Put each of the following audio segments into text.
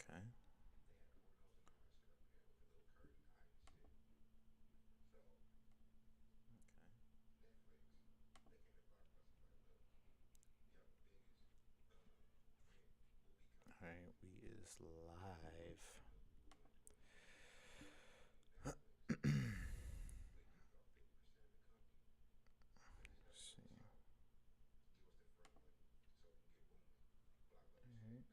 Okay. Okay. All right, we is live. Let's see. Alright.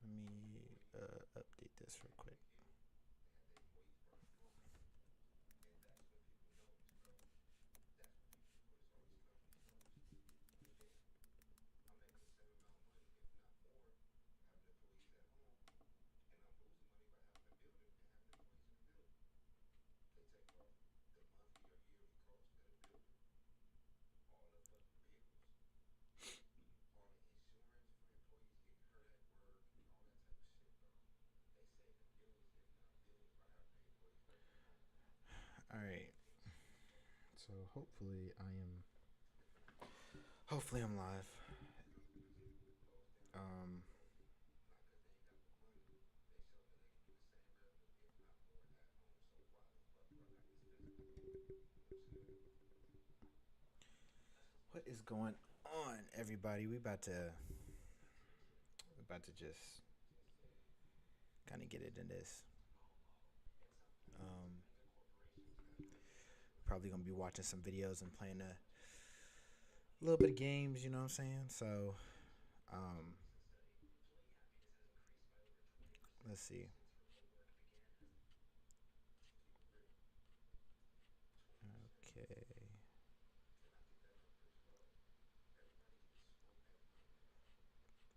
Let me update this real quick. All right. So hopefully I'm live. Um, what is going on, everybody? We about to just kind of get into this. Um, Probably gonna be watching some videos and playing a little bit of games. You know what I'm saying? So, um, let's see. Okay.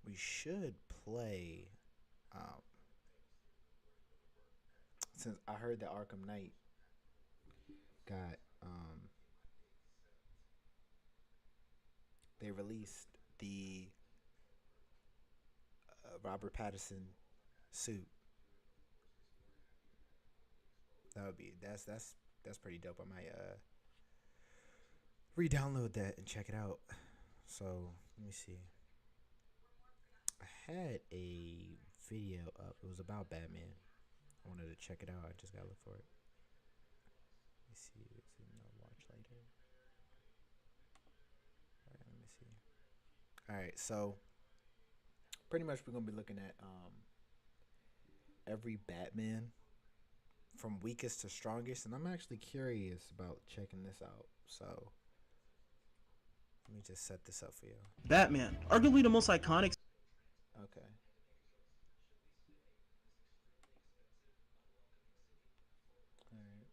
We should play. Um, since I heard that Arkham Knight got they released the Robert Pattinson suit. That's pretty dope. I might re-download that and check it out. So let me see. I had a video up. It was about Batman. I wanted to check it out. I just gotta look for it. Let me see. Is it no watch later? All right, let me see. All right, so pretty much we're gonna be looking at every Batman from weakest to strongest, and I'm actually curious about checking this out. So let me just set this up for you. Batman, arguably the most iconic. Okay. All right.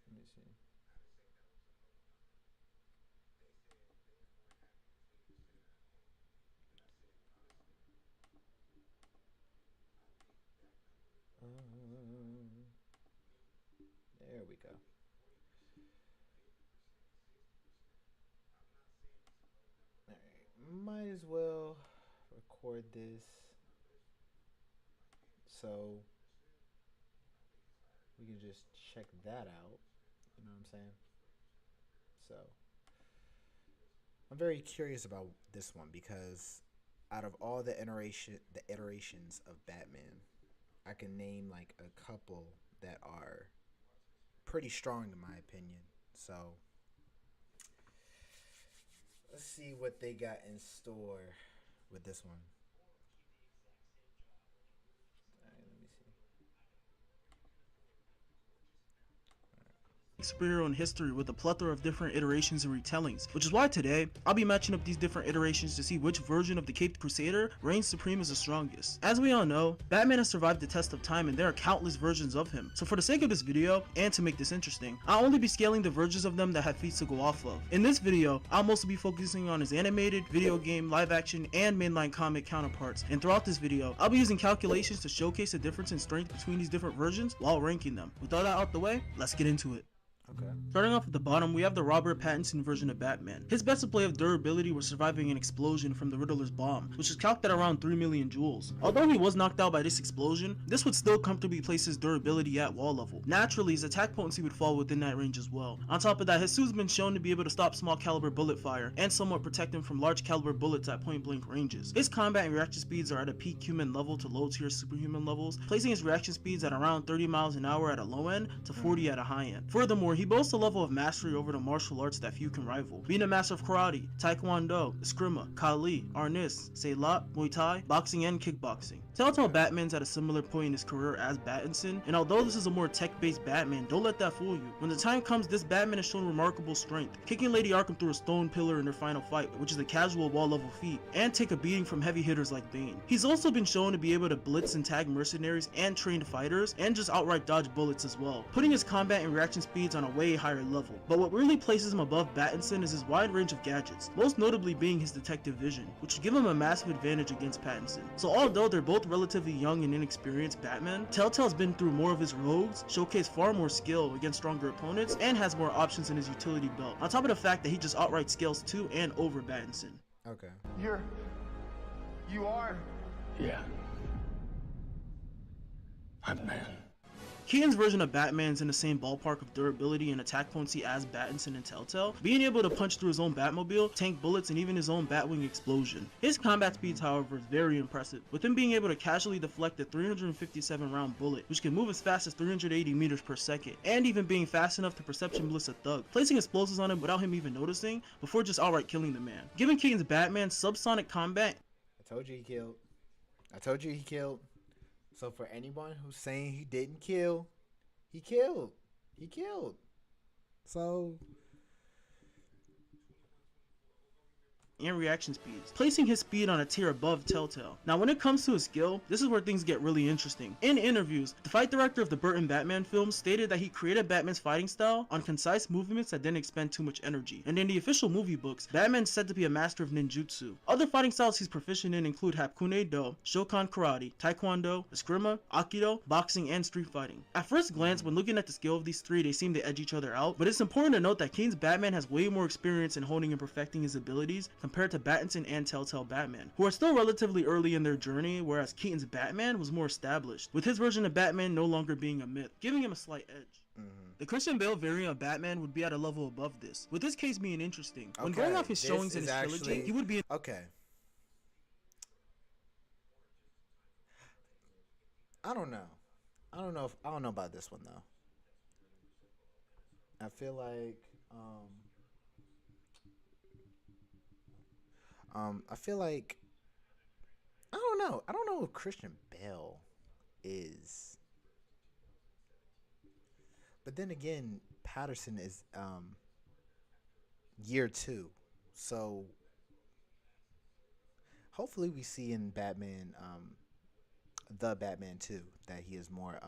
Let me see. Um, there we go. All right. Might as well record this so we can just check that out. You know what I'm saying? So I'm very curious about this one because out of all the iterations of Batman, I can name like a couple that are pretty strong in my opinion. So let's see what they got in store with this one. All right, let me see. superhero in history with a plethora of different iterations and retellings, which is why today I'll be matching up these different iterations to see which version of the Caped Crusader reigns supreme as the strongest. As we all know, Batman has survived the test of time and there are countless versions of him, so for the sake of this video, and to make this interesting, I'll only be scaling the versions of them that have feats to go off of. In this video, I'll mostly be focusing on his animated, video game, live action, and mainline comic counterparts, and throughout this video, I'll be using calculations to showcase the difference in strength between these different versions while ranking them. With all that out the way, let's get into it. Okay. Starting off at the bottom, we have the Robert Pattinson version of Batman. His best display of durability was surviving an explosion from the Riddler's bomb, which is calculated at around 3 million joules. Although he was knocked out by this explosion, this would still comfortably place his durability at wall level. Naturally, his attack potency would fall within that range as well. On top of that, his suit's been shown to be able to stop small caliber bullet fire and somewhat protect him from large caliber bullets at point blank ranges. His combat and reaction speeds are at a peak human level to low tier superhuman levels, placing his reaction speeds at around 30 miles an hour at a low end to 40 at a high end. Furthermore, he boasts a level of mastery over the martial arts that few can rival, being a master of karate, taekwondo, eskrima, kali, arnis, seilat, muay thai, boxing, and kickboxing. Telltale Batman's at a similar point in his career as Pattinson, and although this is a more tech-based Batman, don't let that fool you. When the time comes, this Batman has shown remarkable strength, kicking Lady Arkham through a stone pillar in their final fight, which is a casual wall-level feat, and take a beating from heavy hitters like Bane. He's also been shown to be able to blitz and tag mercenaries and trained fighters, and just outright dodge bullets as well, putting his combat and reaction speeds on a way higher level. But what really places him above Pattinson is his wide range of gadgets, most notably being his detective vision, which would give him a massive advantage against Pattinson. So although they're both relatively young and inexperienced Batman, Telltale's been through more of his rogues, showcased far more skill against stronger opponents, and has more options in his utility belt, on top of the fact that he just outright scales to and over Pattinson. Okay. You are? Yeah. I'm man. Keaton's version of Batman's in the same ballpark of durability and attack potency as Pattinson and Telltale, being able to punch through his own Batmobile, tank bullets, and even his own Batwing explosion. His combat speeds, however, is very impressive, with him being able to casually deflect a 357 round bullet, which can move as fast as 380 meters per second, and even being fast enough to perception bliss a thug, placing explosives on him without him even noticing, before just outright killing the man. Given Keaton's Batman's subsonic combat, I told you he killed. So for anyone who's saying he didn't kill, he killed. So and reaction speeds, placing his speed on a tier above Telltale. Now when it comes to his skill, this is where things get really interesting. In interviews, the fight director of the Burton Batman films stated that he created Batman's fighting style on concise movements that didn't expend too much energy, and in the official movie books, Batman's said to be a master of ninjutsu. Other fighting styles he's proficient in include Hapkune-do, Shokan Karate, Taekwondo, Eskrima, Aikido, boxing, and street fighting. At first glance, when looking at the skill of these three, they seem to edge each other out, but it's important to note that Keaton's Batman has way more experience in honing and perfecting his abilities compared to Pattinson and Telltale Batman, who are still relatively early in their journey, whereas Keaton's Batman was more established, with his version of Batman no longer being a myth, giving him a slight edge. The Christian Bale variant of Batman would be at a level above this, with this case being interesting. When going off his showings in his trilogy, he would be okay. I don't know about this one though. I feel like I don't know if Christian Bale is. But then again, Patterson is year 2. So hopefully we see in Batman the Batman 2 that he is more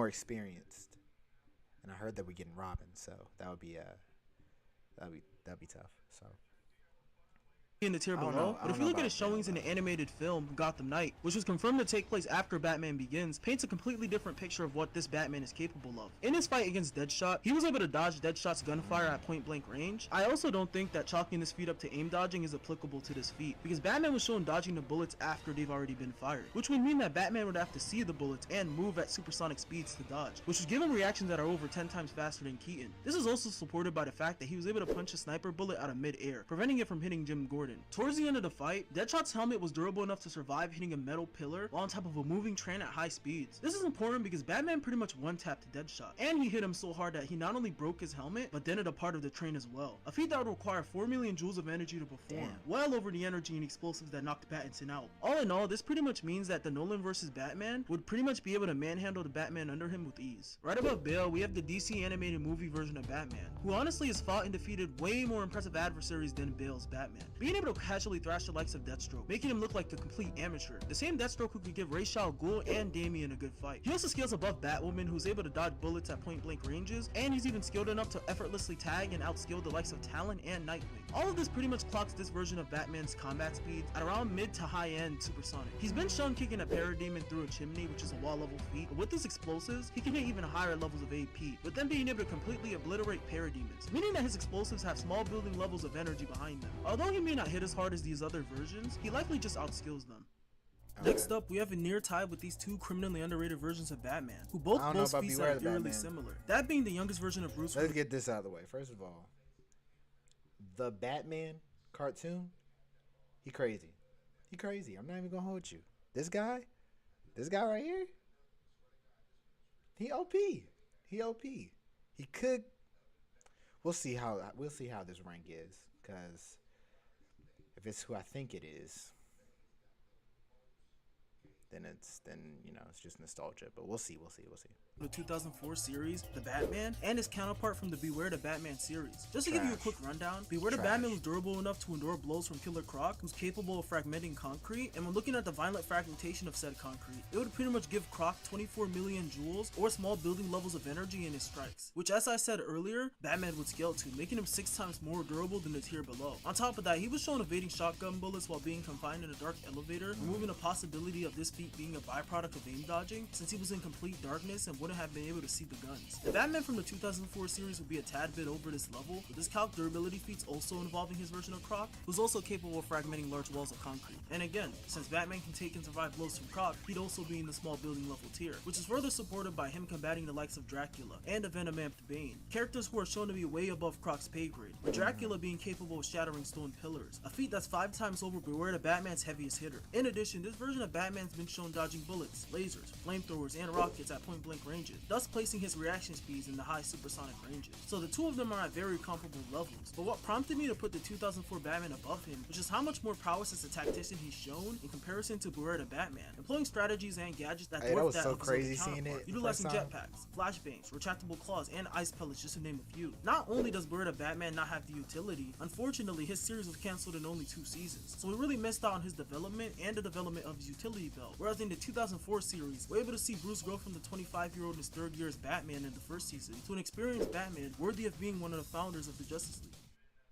experienced. And I heard that we're getting Robin, so that'd be tough. So in the tier below, but if you look at his showings in the animated film Gotham Knight, which was confirmed to take place after Batman Begins, paints a completely different picture of what this Batman is capable of. In his fight against Deadshot, he was able to dodge Deadshot's gunfire at point blank range. I also don't think that chalking this feat up to aim dodging is applicable to this feat, because Batman was shown dodging the bullets after they've already been fired, which would mean that Batman would have to see the bullets and move at supersonic speeds to dodge, which would give him reactions that are over 10 times faster than Keaton. This is also supported by the fact that he was able to punch a sniper bullet out of mid-air, preventing it from hitting Jim Gordon. important. Towards the end of the fight, Deadshot's helmet was durable enough to survive hitting a metal pillar while on top of a moving train at high speeds. This is important because Batman pretty much one-tapped Deadshot, and he hit him so hard that he not only broke his helmet, but dented a part of the train as well. A feat that would require 4 million joules of energy to perform, well over the energy and explosives that knocked Pattinson out. All in all, this pretty much means that the Nolan vs. Batman would pretty much be able to manhandle the Batman under him with ease. Right above Bale, we have the DC animated movie version of Batman, who honestly has fought and defeated way more impressive adversaries than Bale's Batman, being able to casually thrash the likes of Deathstroke, making him look like a complete amateur. The same Deathstroke who could give Ra's al Ghul and Damian a good fight. He also scales above Batwoman, who's able to dodge bullets at point blank ranges, and he's even skilled enough to effortlessly tag and outskill the likes of Talon and Nightwing. All of this pretty much clocks this version of Batman's combat speeds at around mid to high end supersonic. He's been shown kicking a parademon through a chimney, which is a wall level feat, but with his explosives, he can hit even higher levels of AP, with them being able to completely obliterate parademons, meaning that his explosives have small building levels of energy behind them. Although he may not hit as hard as these other versions, he likely just outskills them. Next up, we have a near tie with these two criminally underrated versions of Batman, who both boast feats that are eerily similar. That being the youngest version of Bruce. Let's get this out of the way. First of all, the Batman cartoon, he crazy. He crazy. I'm not even gonna hold you. This guy right here, he OP. He OP. He could. We'll see how this rank is, because if it's who I think it is, then it's just nostalgia. But we'll see. The 2004 series, The Batman, and his counterpart from the Beware the Batman series. Just to give you a quick rundown, Beware the Batman was durable enough to endure blows from Killer Croc, who's capable of fragmenting concrete, and when looking at the violent fragmentation of said concrete, it would pretty much give Croc 24 million joules or small building levels of energy in his strikes, which, as I said earlier, Batman would scale to, making him 6 times more durable than the tier below. On top of that, he was shown evading shotgun bullets while being confined in a dark elevator, removing the possibility of this feat being a byproduct of aim dodging, since he was in complete darkness and wouldn't have been able to see the guns. The Batman from the 2004 series would be a tad bit over this level, with his calc durability feats also involving his version of Croc, who's also capable of fragmenting large walls of concrete. And again, since Batman can take and survive blows from Croc, he'd also be in the small building level tier, which is further supported by him combating the likes of Dracula and the Venom-amped Bane, characters who are shown to be way above Croc's pay grade, with Dracula being capable of shattering stone pillars, a feat that's 5 times over Beware the Batman's heaviest hitter. In addition, this version of Batman's been shown dodging bullets, lasers, flamethrowers, and rockets at point blank ranges, thus placing his reaction speeds in the high supersonic ranges. So the two of them are at very comparable levels, but what prompted me to put the 2004 Batman above him was just how much more prowess as a tactician he's shown in comparison to Beware the Batman, employing strategies and gadgets that dwarf that of his counterpart, utilizing jetpacks, flashbangs, retractable claws, and ice pellets, just to name a few. Not only does Beware the Batman not have the utility, unfortunately his series was cancelled in only 2 seasons, so we really missed out on his development and the development of his utility belt, whereas in the 2004 series, we're able to see Bruce grow from the 25-year-old in his 3rd year as Batman in the first season to an experienced Batman worthy of being one of the founders of the Justice League.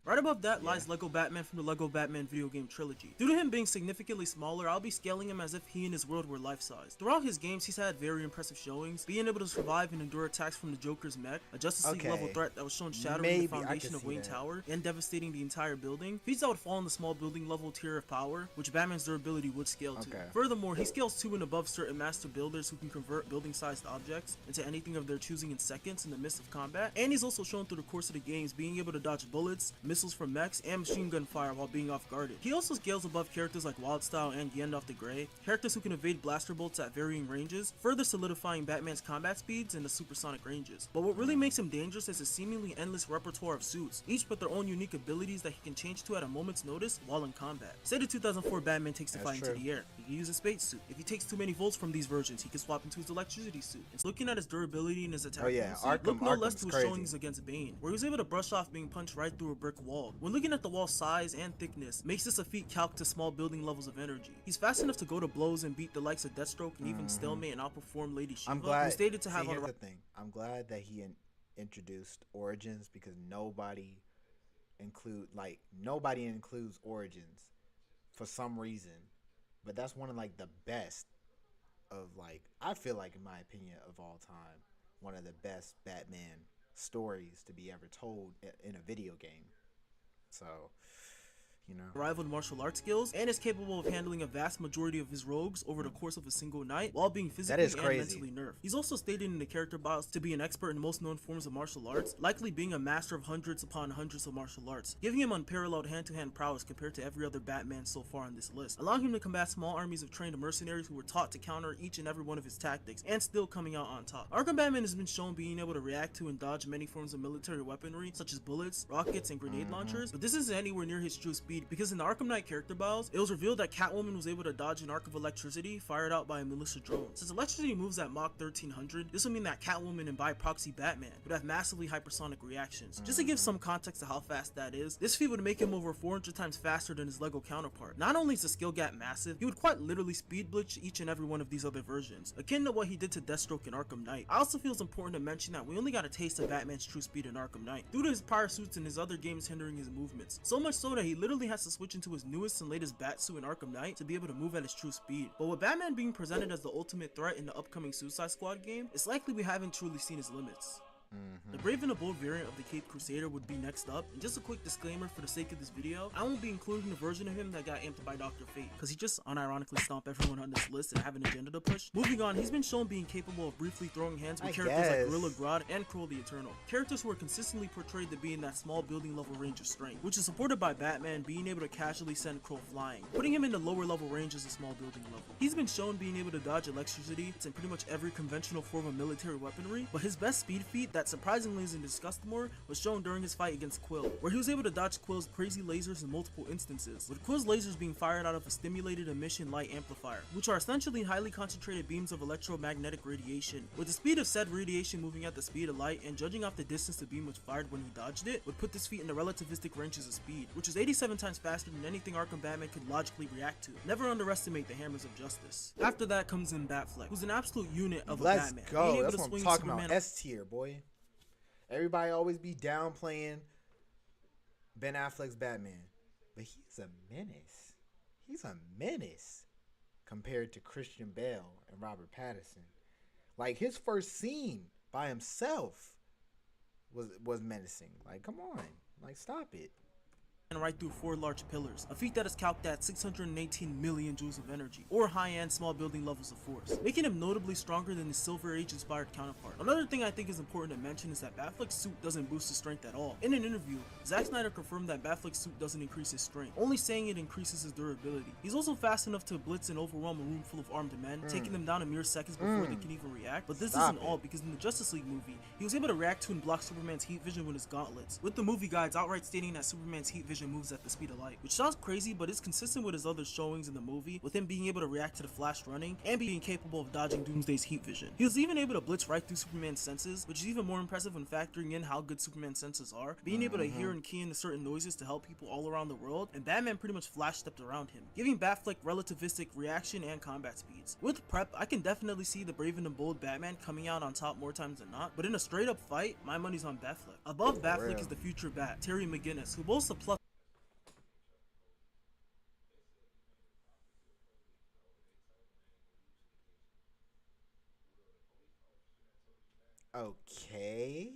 Right above that lies Lego Batman from the Lego Batman video game trilogy. Due to him being significantly smaller, I'll be scaling him as if he and his world were life-size. Throughout his games, he's had very impressive showings, being able to survive and endure attacks from the Joker's mech, a Justice League level threat that was shown shattering the foundation of Wayne Tower and devastating the entire building, feats that would fall in the small building level tier of power, which Batman's durability would scale to. Furthermore, he scales to and above certain master builders who can convert building-sized objects into anything of their choosing in seconds in the midst of combat, and he's also shown through the course of the games being able to dodge bullets, missiles from mechs, and machine gun fire while being off guarded. He also scales above characters like Wildstyle and Gandalf the Grey, characters who can evade blaster bolts at varying ranges, further solidifying Batman's combat speeds in the supersonic ranges. But what really makes him dangerous is his seemingly endless repertoire of suits, each with their own unique abilities that he can change to at a moment's notice while in combat. Say the 2004 Batman takes the fight into the air, he can use a space suit. If he takes too many volts from these versions, he can swap into his electricity suit. And looking at his durability and his attack, look no less to his showings against Bane, where he was able to brush off being punched right through a brick wall. When looking at the wall size and thickness, makes this a feat calc to small building levels of energy. He's fast enough to go to blows and beat the likes of Deathstroke and even stalemate and outperform Lady Shiva, who's stated to have here's the thing. I'm glad that he introduced Origins, because nobody includes Origins for some reason, but that's one of like the best of, like, I feel like, in my opinion, of all time, one of the best Batman stories to be ever told in a video game. So you know. Rivaled martial arts skills, and is capable of handling a vast majority of his rogues over the course of a single night while being physically and mentally nerfed. He's also stated in the character bios to be an expert in most known forms of martial arts, likely being a master of hundreds upon hundreds of martial arts, giving him unparalleled hand-to-hand prowess compared to every other Batman so far on this list, allowing him to combat small armies of trained mercenaries who were taught to counter each and every one of his tactics, and still coming out on top. Arkham Batman has been shown being able to react to and dodge many forms of military weaponry, such as bullets, rockets, and grenade launchers, but this isn't anywhere near his true speed, because in the Arkham Knight character bios, it was revealed that Catwoman was able to dodge an arc of electricity fired out by a militia drone. Since electricity moves at Mach 1300, this would mean that Catwoman and by proxy Batman would have massively hypersonic reactions. Just to give some context to how fast that is, this feat would make him over 400 times faster than his Lego counterpart. Not only is the skill gap massive, he would quite literally speed blitz each and every one of these other versions, akin to what he did to Deathstroke in Arkham Knight. I also feel it's important to mention that we only got a taste of Batman's true speed in Arkham Knight, due to his prior suits and his other games hindering his movements. So much so that he literally has to switch into his newest and latest Batsuit in Arkham Knight to be able to move at his true speed. But with Batman being presented as the ultimate threat in the upcoming Suicide Squad game, it's likely we haven't truly seen his limits. The Brave and the Bold variant of the Caped Crusader would be next up, and just a quick disclaimer for the sake of this video, I won't be including the version of him that got amped by Dr. Fate, because he just unironically stomped everyone on this list and have an agenda to push. Moving on, he's been shown being capable of briefly throwing hands with characters like Gorilla Grodd and Kroll the Eternal, characters who are consistently portrayed to be in that small building level range of strength, which is supported by Batman being able to casually send Kroll flying, putting him in the lower level range as a small building level. He's been shown being able to dodge electricity in pretty much every conventional form of military weaponry, but his best speed feat that surprisingly is discussed more was shown during his fight against Quill, where he was able to dodge Quill's crazy lasers in multiple instances, with Quill's lasers being fired out of a stimulated emission light amplifier, which are essentially highly concentrated beams of electromagnetic radiation, with the speed of said radiation moving at the speed of light, and judging off the distance the beam was fired when he dodged it, would put this feat in the relativistic ranges of speed, which is 87 times faster than anything Arkham Batman could logically react to. Never underestimate the hammers of justice. After that comes in Batfleck, who's an absolute unit of a Batman. Let's go, that's what I'm talking about, S tier, boy. Everybody always be downplaying Ben Affleck's Batman, but he's a menace. He's a menace compared to Christian Bale and Robert Pattinson. Like, his first scene by himself was menacing. Like, come on, like, stop it. And right through 4 large pillars, a feat that is calced at 618 million joules of energy, or high-end small building levels of force, making him notably stronger than his Silver Age inspired counterpart. Another thing I think is important to mention is that Batfleck's suit doesn't boost his strength at all. In an interview, Zack Snyder confirmed that Batfleck's suit doesn't increase his strength, only saying it increases his durability. He's also fast enough to blitz and overwhelm a room full of armed men, taking them down in mere seconds before they can even react. But this isn't all, because in the Justice League movie, he was able to react to and block Superman's heat vision with his gauntlets, with the movie guides outright stating that Superman's heat vision moves at the speed of light, which sounds crazy, but is consistent with his other showings in the movie, with him being able to react to the Flash running and being capable of dodging Doomsday's heat vision. He was even able to blitz right through Superman's senses, which is even more impressive when factoring in how good Superman's senses are, being able to hear and key into certain noises to help people all around the world, and Batman pretty much flash stepped around him, giving Batfleck relativistic reaction and combat speeds. With prep, I can definitely see the Brave and Bold Batman coming out on top more times than not, but in a straight up fight, my money's on Batfleck. Above Batfleck is the future Bat, Terry McGinnis, who boasts a plus Okay.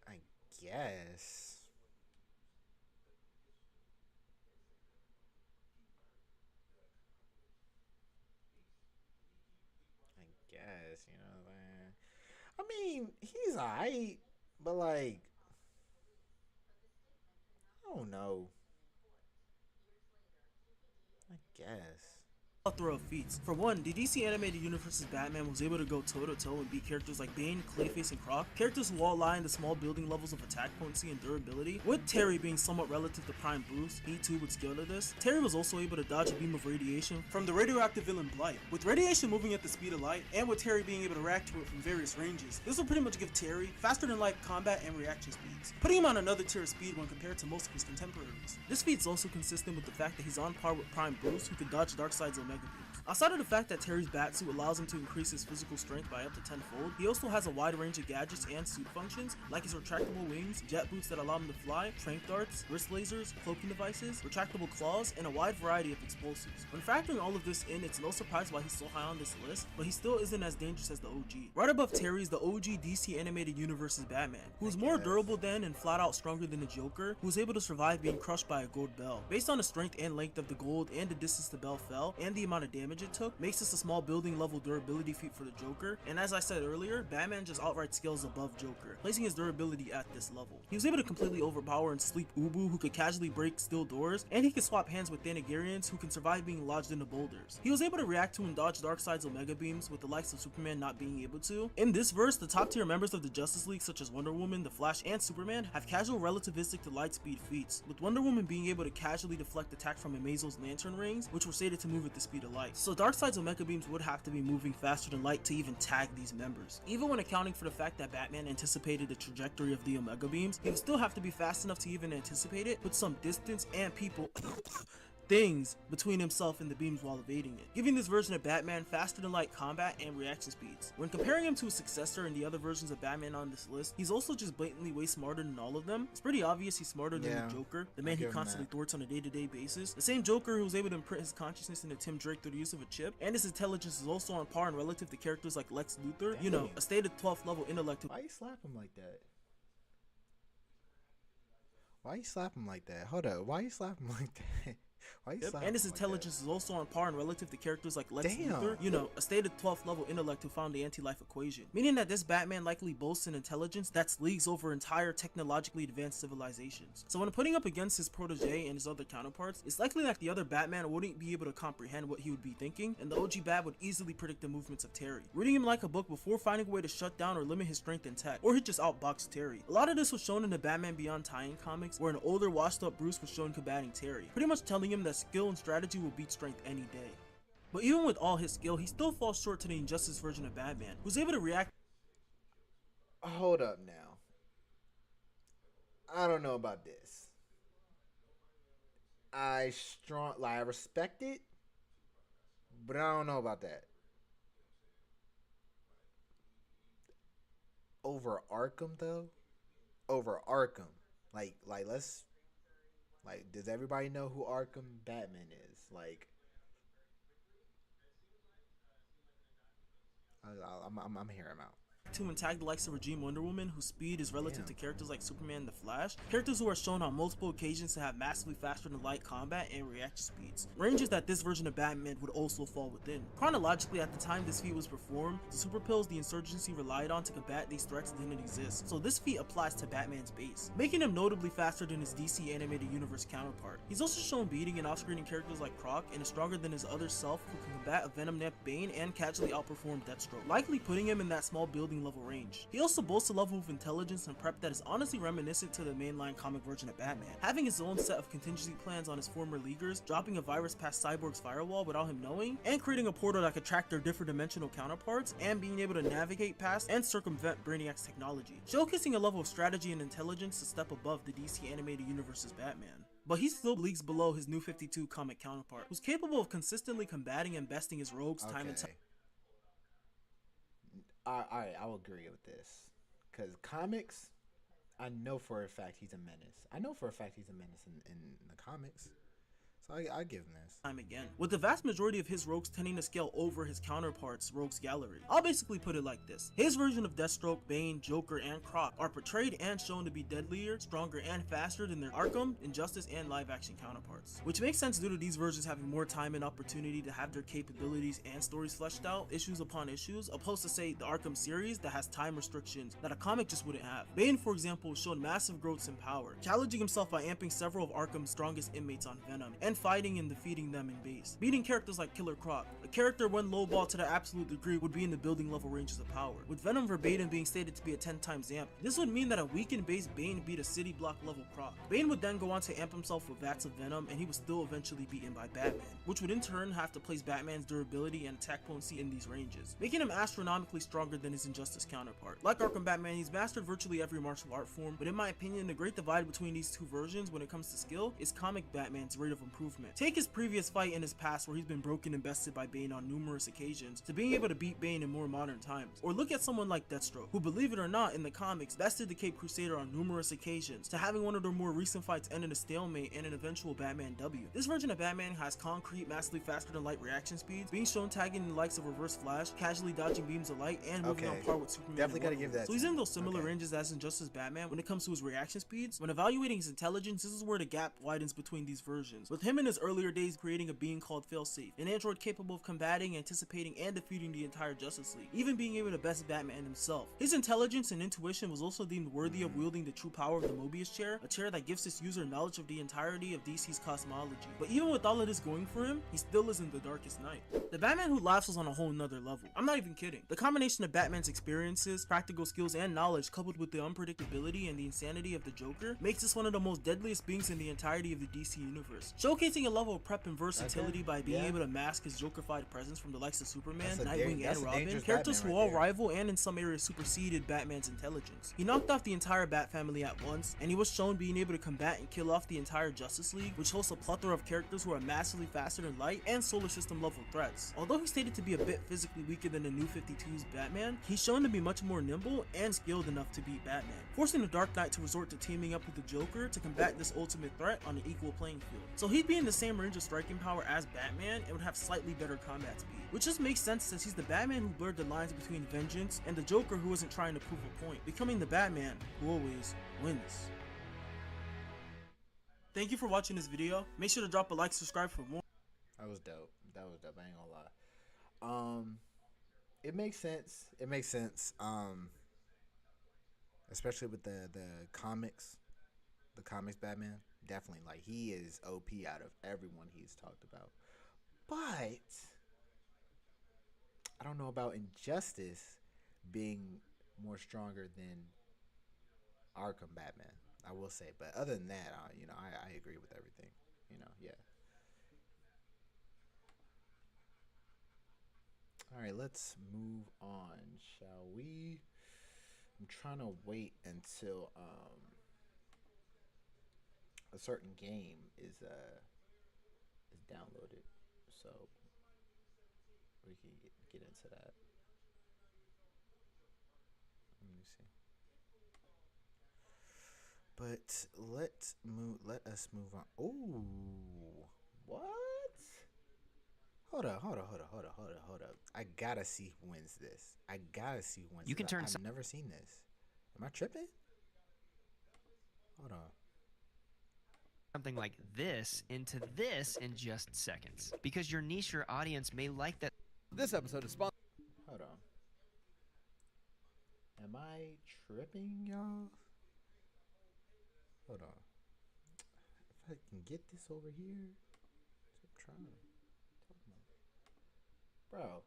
I guess. You know what I'm saying? I mean, he's alright, but like, I don't know. I guess. plethora of feats. For one, the DC Animated Universe's Batman was able to go toe-to-toe and beat characters like Bane, Clayface, and Croc, characters who all lie in the small building levels of attack potency and durability, with Terry being somewhat relative to Prime Bruce. He too would scale to this. Terry was also able to dodge a beam of radiation from the radioactive villain Blight, with radiation moving at the speed of light, and with Terry being able to react to it from various ranges. This will pretty much give Terry faster than light combat and reaction speeds, putting him on another tier of speed when compared to most of his contemporaries. This feat is also consistent with the fact that he's on par with Prime Bruce, who could dodge Darkseid's Omega beams. Outside of the fact that Terry's batsuit allows him to increase his physical strength by up to 10-fold, he also has a wide range of gadgets and suit functions, like his retractable wings, jet boots that allow him to fly, tranq darts, wrist lasers, cloaking devices, retractable claws, and a wide variety of explosives. When factoring all of this in, it's no surprise why he's so high on this list, but he still isn't as dangerous as the OG. Right above Terry is the OG DC animated universe's Batman, who's more durable than and flat out stronger than the Joker, who's able to survive being crushed by a gold bell. Based on the strength and length of the gold and the distance the bell fell, and the amount of damage it took, makes this a small building level durability feat for the Joker, and as I said earlier, Batman just outright scales above Joker, placing his durability at this level. He was able to completely overpower and sleep Ubu, who could casually break steel doors, and he could swap hands with Thanagarians, who can survive being lodged into boulders. He was able to react to and dodge Darkseid's Omega beams, with the likes of Superman not being able to. In this verse, the top tier members of the Justice League such as Wonder Woman, the Flash, and Superman have casual relativistic to light speed feats, with Wonder Woman being able to casually deflect attack from Amazo's lantern rings, which were stated to move at the speed of light. So Darkseid's Omega beams would have to be moving faster than light to even tag these members. Even when accounting for the fact that Batman anticipated the trajectory of the Omega beams, he would still have to be fast enough to even anticipate it, put some distance and people things between himself and the beams while evading it, giving this version of Batman faster than light combat and reaction speeds. When comparing him to his successor and the other versions of Batman on this list, he's also just blatantly way smarter than all of them. It's pretty obvious he's smarter than the Joker, the man he constantly thwarts on a day-to-day basis. The same Joker who was able to imprint his consciousness into Tim Drake through the use of a chip, and his intelligence is also on par and relative to characters like Lex Luthor, you know, a stated 12th level intellect. Why you slap him like that? Why you slap him like that? Hold up, why you slap him like that? And his intelligence is also on par and relative to characters like Lex Luthor, you know, a stated 12th level intellect who found the anti-life equation, meaning that this Batman likely boasts an intelligence that's leagues over entire technologically advanced civilizations. So when putting up against his protege and his other counterparts, it's likely that the other Batman wouldn't be able to comprehend what he would be thinking, and the OG Bat would easily predict the movements of Terry, reading him like a book before finding a way to shut down or limit his strength and tech, or he'd just outbox Terry. A lot of this was shown in the Batman Beyond tie-in comics, where an older washed up Bruce was shown combating Terry, pretty much telling him that skill and strategy will beat strength any day. But even with all his skill, he still falls short to the Injustice version of Batman, who's able to react. Hold up now. I don't know about this. I respect it, but I don't know about that. Over Arkham though? Over Arkham. Does everybody know who Arkham Batman is? I'm hearing him out. To and tag the likes of Regime Wonder Woman, whose speed is relative to characters like Superman and the Flash, characters who are shown on multiple occasions to have massively faster than light combat and reaction speeds, ranges that this version of Batman would also fall within. Chronologically, at the time this feat was performed, the super pills the insurgency relied on to combat these threats didn't exist, so this feat applies to Batman's base, making him notably faster than his DC animated universe counterpart. He's also shown beating and off-screening characters like Croc, and is stronger than his other self who can combat a Venom-named Bane and casually outperform Deathstroke, likely putting him in that small building level range. He also boasts a level of intelligence and prep that is honestly reminiscent to the mainline comic version of Batman, having his own set of contingency plans on his former leaguers, dropping a virus past Cyborg's firewall without him knowing, and creating a portal that could track their different dimensional counterparts, and being able to navigate past and circumvent Brainiac's technology, showcasing a level of strategy and intelligence a step above the DC animated universe's Batman. But he's still leagues below his New 52 comic counterpart, who's capable of consistently combating and besting his rogues time and time. Alright, I'll agree with this. Because comics, I know for a fact he's a menace. I know for a fact he's a menace in the comics. So I give him this. Time again, with the vast majority of his rogues tending to scale over his counterparts' rogues gallery. I'll basically put it like this. His version of Deathstroke, Bane, Joker, and Croc are portrayed and shown to be deadlier, stronger, and faster than their Arkham, Injustice, and live-action counterparts. Which makes sense due to these versions having more time and opportunity to have their capabilities and stories fleshed out, issues upon issues, opposed to say the Arkham series that has time restrictions that a comic just wouldn't have. Bane, for example, showed massive growths in power, challenging himself by amping several of Arkham's strongest inmates on Venom, and fighting and defeating them in base, beating characters like Killer Croc, a character when lowballed to the absolute degree would be in the building level ranges of power, with Venom verbatim being stated to be a 10 times amp. This would mean that a weakened base Bane beat a city block level Croc. Bane would then go on to amp himself with vats of Venom, and he would still eventually beaten by Batman, which would in turn have to place Batman's durability and attack potency in these ranges, making him astronomically stronger than his Injustice counterpart. Like Arkham Batman, he's mastered virtually every martial art form, but in my opinion, the great divide between these two versions when it comes to skill is comic Batman's rate of improvement improvement. Take his previous fight in his past where he's been broken and bested by Bane on numerous occasions, to being able to beat Bane in more modern times. Or look at someone like Deathstroke, who, believe it or not, in the comics bested the Cape Crusader on numerous occasions, to having one of their more recent fights end in a stalemate and an eventual Batman W. This version of Batman has concrete, massively faster than light reaction speeds, being shown tagging the likes of Reverse Flash, casually dodging beams of light, and moving on par with Superman. Definitely gotta give that. So he's in those similar ranges as in Justice Batman when it comes to his reaction speeds. When evaluating his intelligence, this is where the gap widens between these versions, with him in his earlier days creating a being called Failsafe, an android capable of combating, anticipating, and defeating the entire Justice League, even being able to best Batman himself. His intelligence and intuition was also deemed worthy of wielding the true power of the Mobius chair, a chair that gives its user knowledge of the entirety of DC's cosmology. But even with all of this going for him, he still isn't the Darkest Knight. The Batman Who Laughs was on a whole nother level. I'm not even kidding. The combination of Batman's experiences, practical skills, and knowledge, coupled with the unpredictability and the insanity of the Joker, makes this one of the most deadliest beings in the entirety of the DC universe, showcasing a level of prep and versatility by being able to mask his Joker-fied presence from the likes of Superman, Nightwing, and Robin, characters who all rival and in some areas superseded Batman's intelligence. He knocked off the entire Bat family at once, and he was shown being able to combat and kill off the entire Justice League, which hosts a plethora of characters who are massively faster than light and solar system level threats. Although he's stated to be a bit physically weaker than the New 52's Batman, he's shown to be much more nimble and skilled enough to beat Batman, forcing the Dark Knight to resort to teaming up with the Joker to combat this ultimate threat on an equal playing field. So he'd be in the same range of striking power as Batman and would have slightly better combat speed, which just makes sense since he's the Batman who blurred the lines between vengeance and the Joker who isn't trying to prove a point, becoming the Batman who always wins. Thank you for watching this video. Make sure to drop a like, subscribe for more. That was dope. That was dope. I ain't gonna lie. It makes sense. It makes sense. Especially with the comics, Batman. Definitely, like, he is OP out of everyone he's talked about. But I don't know about Injustice being more stronger than Arkham Batman. I will say, but other than that, I agree with everything. Yeah. All right, let's move on, shall we? I'm trying to wait until a certain game is downloaded, so we can get into that. Let me see. But let us move on. Oh, what? Hold up. I gotta see who wins this. You can turn. I've never seen this. Am I tripping? Hold on. Something like this into this in just seconds, because your niche or audience may like that. This episode is sponsored. Hold on. Am I tripping, y'all? Hold on. If I can get this over here. I'm trying. Bro.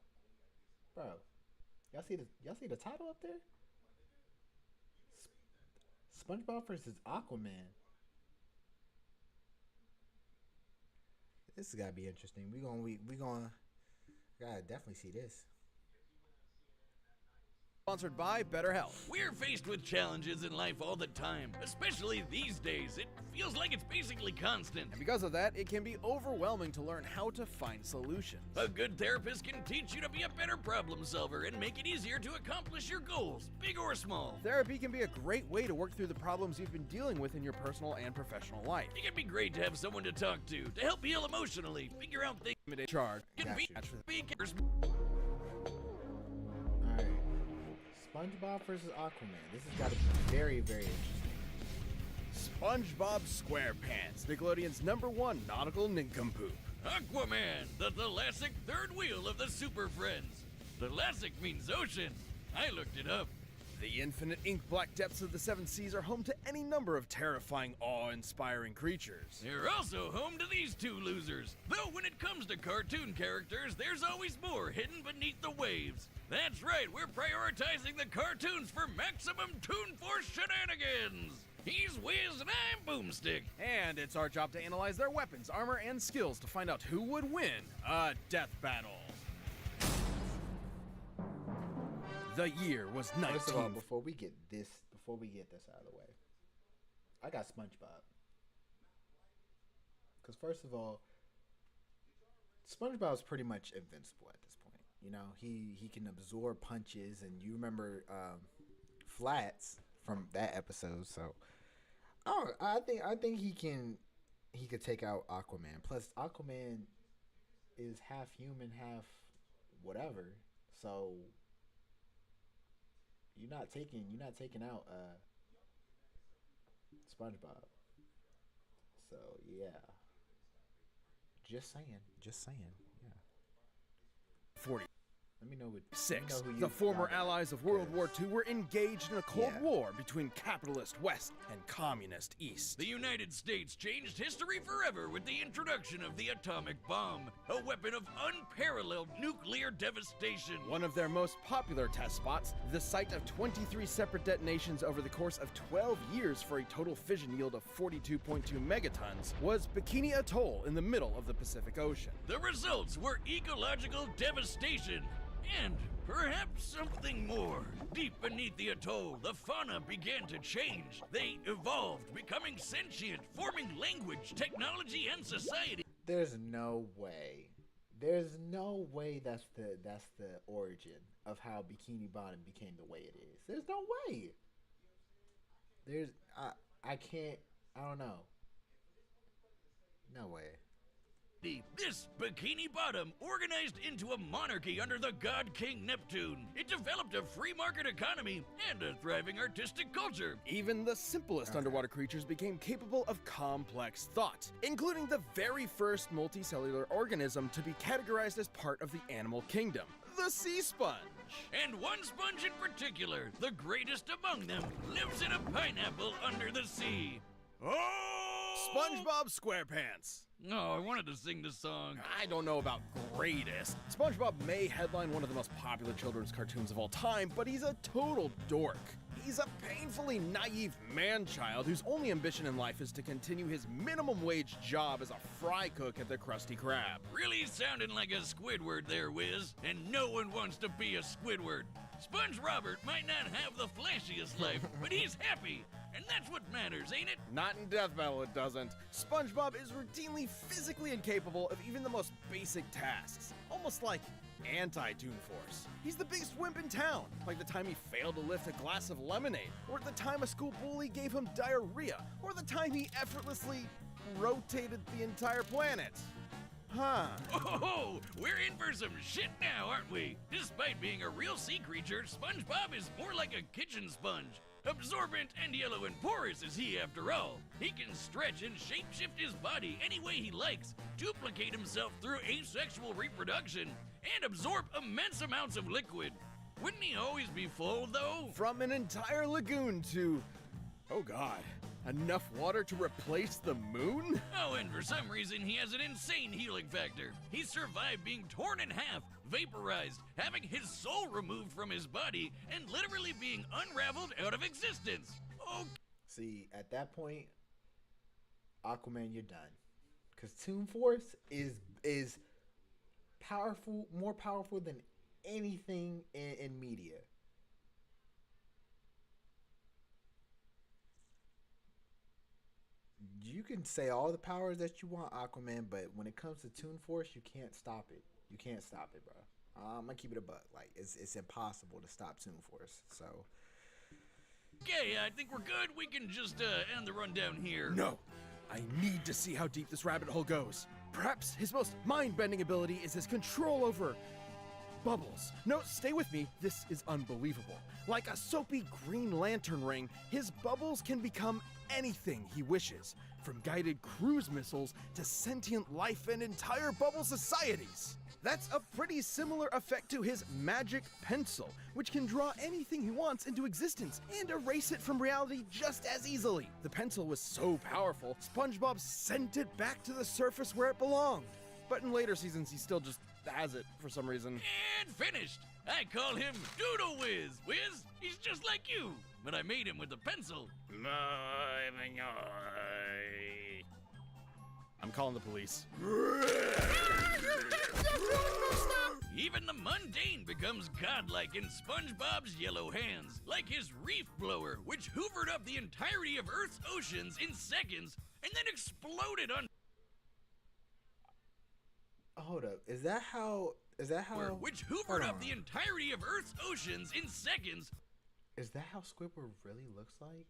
Y'all see the title up there? SpongeBob versus Aquaman. This has gotta be interesting. We gonna gotta definitely see this. Sponsored by BetterHelp. We're faced with challenges in life all the time, especially these days. It feels like it's basically constant. And because of that, it can be overwhelming to learn how to find solutions. A good therapist can teach you to be a better problem solver and make it easier to accomplish your goals, big or small. Therapy can be a great way to work through the problems you've been dealing with in your personal and professional life. It can be great to have someone to talk to help heal emotionally, figure out things. Charge. Can be Alright. SpongeBob versus Aquaman. This has got to be very, very interesting. SpongeBob SquarePants, Nickelodeon's #1 nautical nincompoop. Aquaman, the thalassic third wheel of the Super Friends. Thalassic means ocean. I looked it up. The infinite ink black depths of the seven seas are home to any number of terrifying, awe-inspiring creatures. They're also home to these two losers. Though when it comes to cartoon characters, there's always more hidden beneath the waves. That's right, we're prioritizing the cartoons for maximum Toon Force shenanigans. He's Wiz and I'm Boomstick. And it's our job to analyze their weapons, armor, and skills to find out who would win a death battle. The year was 19... First of all, before we get this out of the way, I got SpongeBob. Because first of all, SpongeBob's pretty much invincible at this point. You know, he can absorb punches, and you remember Flats from that episode. So, I think he could take out Aquaman. Plus, Aquaman is half human, half whatever. So you're not taking out SpongeBob. So yeah. Just saying. Yeah. 40. Let me know what. Six, who you the former got. allies of World War II were engaged in a Cold Yeah. War between capitalist West and communist East. The United States changed history forever with the introduction of the atomic bomb, a weapon of unparalleled nuclear devastation. One of their most popular test spots, the site of 23 separate detonations over the course of 12 years for a total fission yield of 42.2 megatons, was Bikini Atoll in the middle of the Pacific Ocean. The results were ecological devastation. And perhaps something more. Deep beneath the atoll, the fauna began to change. They evolved, becoming sentient, forming language, technology, and society. There's no way. There's no way that's the origin of how Bikini Bottom became the way it is. There's no way. I can't. I don't know. No way. This Bikini Bottom organized into a monarchy under the god King Neptune. It developed a free market economy and a thriving artistic culture. Even the simplest underwater creatures became capable of complex thought, including the very first multicellular organism to be categorized as part of the animal kingdom, the sea sponge. And one sponge in particular, the greatest among them, lives in a pineapple under the sea. Oh! SpongeBob SquarePants. Oh, I wanted to sing the song. I don't know about greatest. SpongeBob may headline one of the most popular children's cartoons of all time, but he's a total dork. He's a painfully naive man-child whose only ambition in life is to continue his minimum wage job as a fry cook at the Krusty Krab. Really sounding like a Squidward there, Wiz. And no one wants to be a Squidward. Sponge Robert might not have the flashiest life, but he's happy. And that's what matters, ain't it? Not in Death Battle, it doesn't. SpongeBob is routinely physically incapable of even the most basic tasks. Almost like anti-Toon Force. He's the biggest wimp in town, like the time he failed to lift a glass of lemonade, or the time a school bully gave him diarrhea, or the time he effortlessly rotated the entire planet. Huh. Oh, we're in for some shit now, aren't we? Despite being a real sea creature, SpongeBob is more like a kitchen sponge. Absorbent and yellow and porous is he after all. He can stretch and shapeshift his body any way he likes, duplicate himself through asexual reproduction, and absorb immense amounts of liquid. Wouldn't he always be full, though? From an entire lagoon to, oh god, enough water to replace the moon? Oh, and for some reason he has an insane healing factor. He survived being torn in half, vaporized, having his soul removed from his body, and literally being unraveled out of existence. Oh. See, at that point, Aquaman, you're done. Cause Toon Force is powerful, more powerful than anything in media. You can say all the powers that you want, Aquaman, but when it comes to Toon Force, you can't stop it. You can't stop it, bro. I'm gonna keep it a buck. Like it's impossible to stop Toon Force. So. Okay, I think we're good. We can just end the rundown here. No, I need to see how deep this rabbit hole goes. Perhaps his most mind-bending ability is his control over bubbles. No, stay with me. This is unbelievable. Like a soapy Green Lantern ring, his bubbles can become anything he wishes, from guided cruise missiles to sentient life and entire bubble societies. That's a pretty similar effect to his magic pencil, which can draw anything he wants into existence and erase it from reality just as easily. The pencil was so powerful, SpongeBob sent it back to the surface where it belonged. But in later seasons, he still just has it for some reason. And finished. I call him Doodle Whiz. Whiz, he's just like you, but I made him with a pencil. I'm calling the police. Even the mundane becomes godlike in SpongeBob's yellow hands, like his reef blower, which hoovered up the entirety of Earth's oceans in seconds and then exploded on. hold up. Is that how? Which Hold hoovered up on. the entirety of Earth's oceans in seconds. Is that how Squidward really looks like?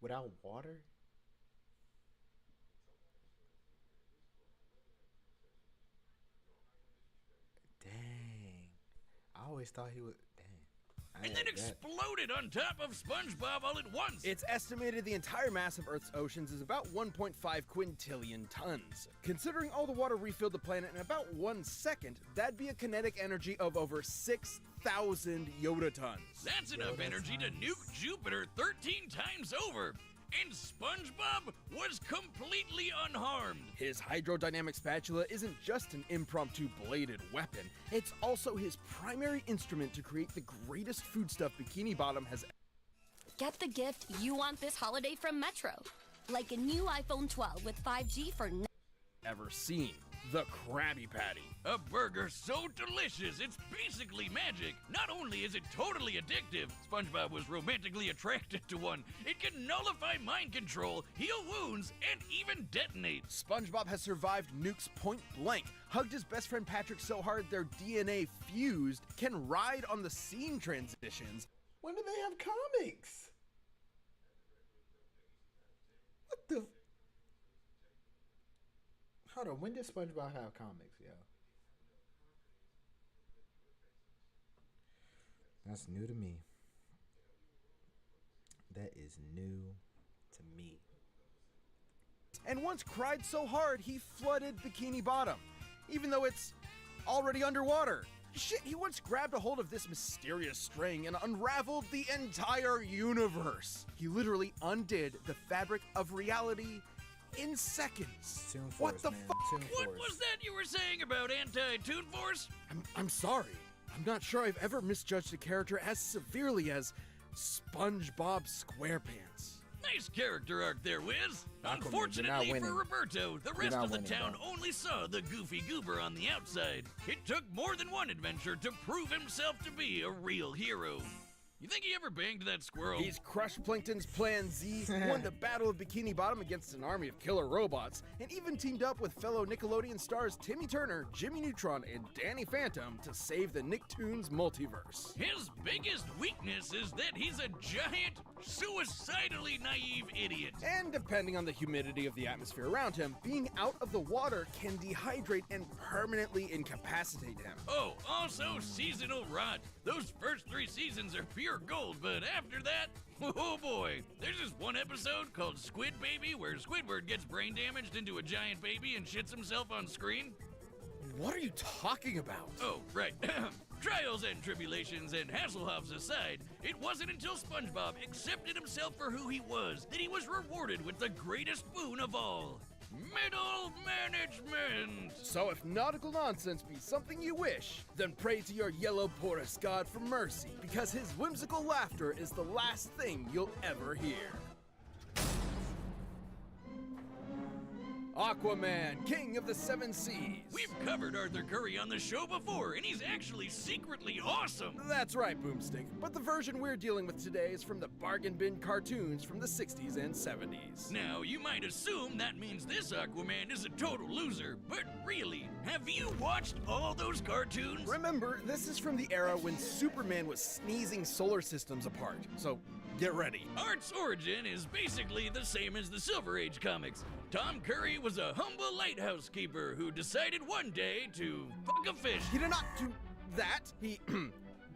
Without water? Dang. I always thought he would. Dang. And then exploded on top of SpongeBob all at once. It's estimated the entire mass of Earth's oceans is about 1.5 quintillion tons. Considering all the water refilled the planet in about 1 second, that'd be a kinetic energy of over 6,000 yotatons. That's enough energy to nuke Jupiter 13 times over. And SpongeBob was completely unharmed. His hydrodynamic spatula isn't just an impromptu bladed weapon, it's also his primary instrument to create the greatest foodstuff Bikini Bottom has Get the gift you want this holiday from Metro. Like a new iPhone 12 with 5G for ever seen. The Krabby Patty. A burger so delicious, it's basically magic. Not only is it totally addictive, SpongeBob was romantically attracted to one. It can nullify mind control, heal wounds, and even detonate. SpongeBob has survived nukes point blank, hugged his best friend Patrick so hard their DNA fused, can ride on the scene transitions. When do they have comics? What the? Hold on. When did SpongeBob have comics, yo? That's new to me. That is new to me. And once cried so hard he flooded Bikini Bottom, even though it's already underwater. Shit, he once grabbed a hold of this mysterious string and unraveled the entire universe. He literally undid the fabric of reality in seconds. Toon What Force, the man. fuck? Toon What Force. was that you were saying about anti-Toon Force? I'm sorry. I'm not sure I've ever misjudged a character as severely as SpongeBob SquarePants. Nice character arc there, Wiz. Aquaman, you're not Unfortunately for winning. Roberto, the rest not of the winning, town bro. only saw the goofy goober on the outside. It took more than one adventure to prove himself to be a real hero. You think he ever banged that squirrel? He's crushed Plankton's Plan Z, won the Battle of Bikini Bottom against an army of killer robots, and even teamed up with fellow Nickelodeon stars Timmy Turner, Jimmy Neutron, and Danny Phantom to save the Nicktoons multiverse. His biggest weakness is that he's a giant, suicidally naive idiot. And depending on the humidity of the atmosphere around him, being out of the water can dehydrate and permanently incapacitate him. Oh, also seasonal rot. Those first 3 seasons are pure gold, but after that, oh boy. There's this one episode called Squid Baby where Squidward gets brain damaged into a giant baby and shits himself on screen. What are you talking about? Oh, right. Trials and tribulations and Hasselhoffs aside, it wasn't until SpongeBob accepted himself for who he was that he was rewarded with the greatest boon of all. Middle management! So if nautical nonsense be something you wish, then pray to your yellow porous god for mercy, because his whimsical laughter is the last thing you'll ever hear. Aquaman, King of the Seven Seas. We've covered Arthur Curry on the show before, and he's actually secretly awesome. That's right, Boomstick. But the version we're dealing with today is from the bargain bin cartoons from the 60s and 70s. Now, you might assume that means this Aquaman is a total loser, but really, have you watched all those cartoons? Remember, this is from the era when Superman was sneezing solar systems apart, so get ready. Art's origin is basically the same as the Silver Age comics. Tom Curry was a humble lighthouse keeper who decided one day to fuck a fish. He did not do that. He